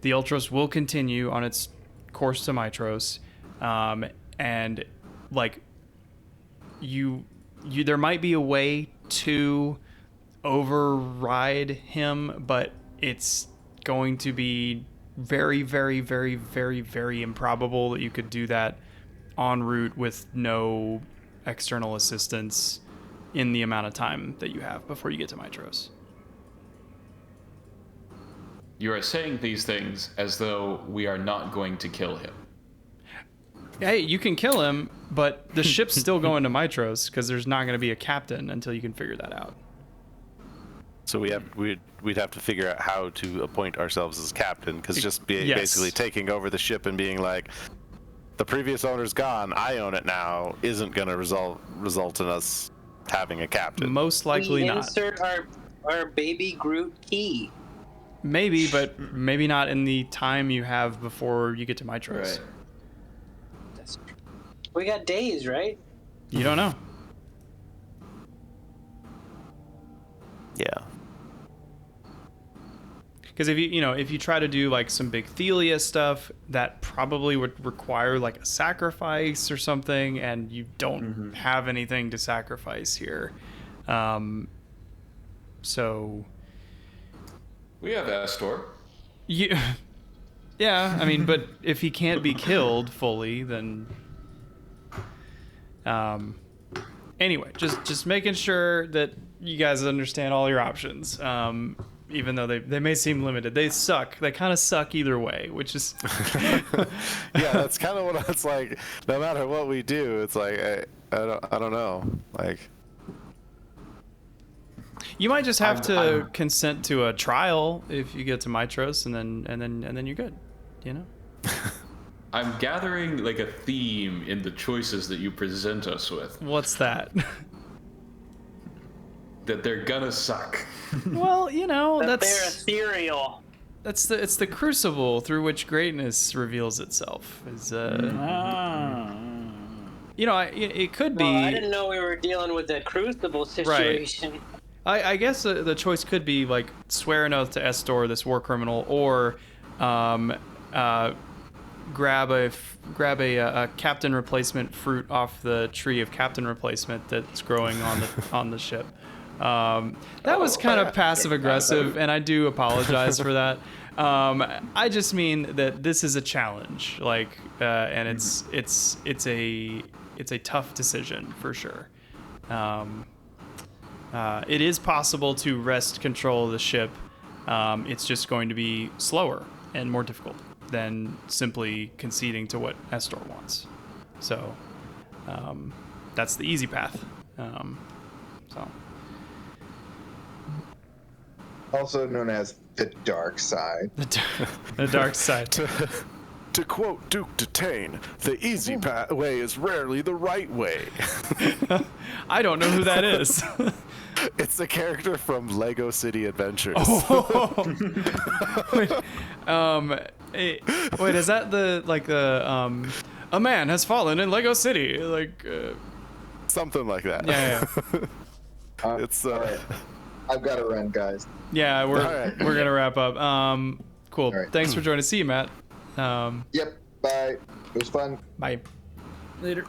The Ultros will continue on its course to Mytros, and like you there might be a way to override him, but it's going to be very, very, very, very, very improbable that you could do that en route with no external assistance in the amount of time that you have before you get to Mytros. You are saying these things as though we are not going to kill him. Hey, you can kill him, but the ship's still going to Mytros because there's not going to be a captain until you can figure that out. So we'd have to figure out how to appoint ourselves as captain, because just basically taking over the ship and being like, the previous owner's gone, I own it now, isn't going to result in us having a captain. Most likely not. Insert our baby Groot key. Maybe, but maybe not in the time you have before you get to Mytros. Right. That's true. We got days, right? You don't know. Yeah. Because if you try to do like some big Thelia stuff, that probably would require like a sacrifice or something, and you don't have anything to sacrifice here. So We have Astor. yeah, I mean, but if he can't be killed fully, then anyway, just making sure that you guys understand all your options. Even though they may seem limited, they suck. They kind of suck either way, which is Yeah, that's kind of what it's like. No matter what we do, it's like I don't know. Like, you might just have to consent to a trial if you get to Mytros, and then you're good. You know. I'm gathering like a theme in the choices that you present us with. What's that? That they're gonna suck. Well, you know, That that's they're ethereal. it's the crucible through which greatness reveals itself. Is you know, it could be. Well, I didn't know we were dealing with a crucible situation. I guess the choice could be like swear an oath to Estor, this war criminal, or grab a captain replacement fruit off the tree of captain replacement that's growing on the ship. That was kind of passive aggressive, and I do apologize for that. I just mean that this is a challenge, like, and it's a tough decision for sure. It is possible to wrest control of the ship. It's just going to be slower and more difficult than simply conceding to what Estor wants. So that's the easy path. So. Also known as the dark side. The dark side. To quote Duke Detain, the easy way is rarely the right way. I don't know who that is. It's a character from Lego City Adventures. Wait, is that a man has fallen in Lego City? Like, Something like that. yeah. It's all right. I've got to run, guys. Yeah, we're gonna wrap up. Cool. All right. Thanks for joining. See you, Matt. Yep. Bye. It was fun. Bye. Later.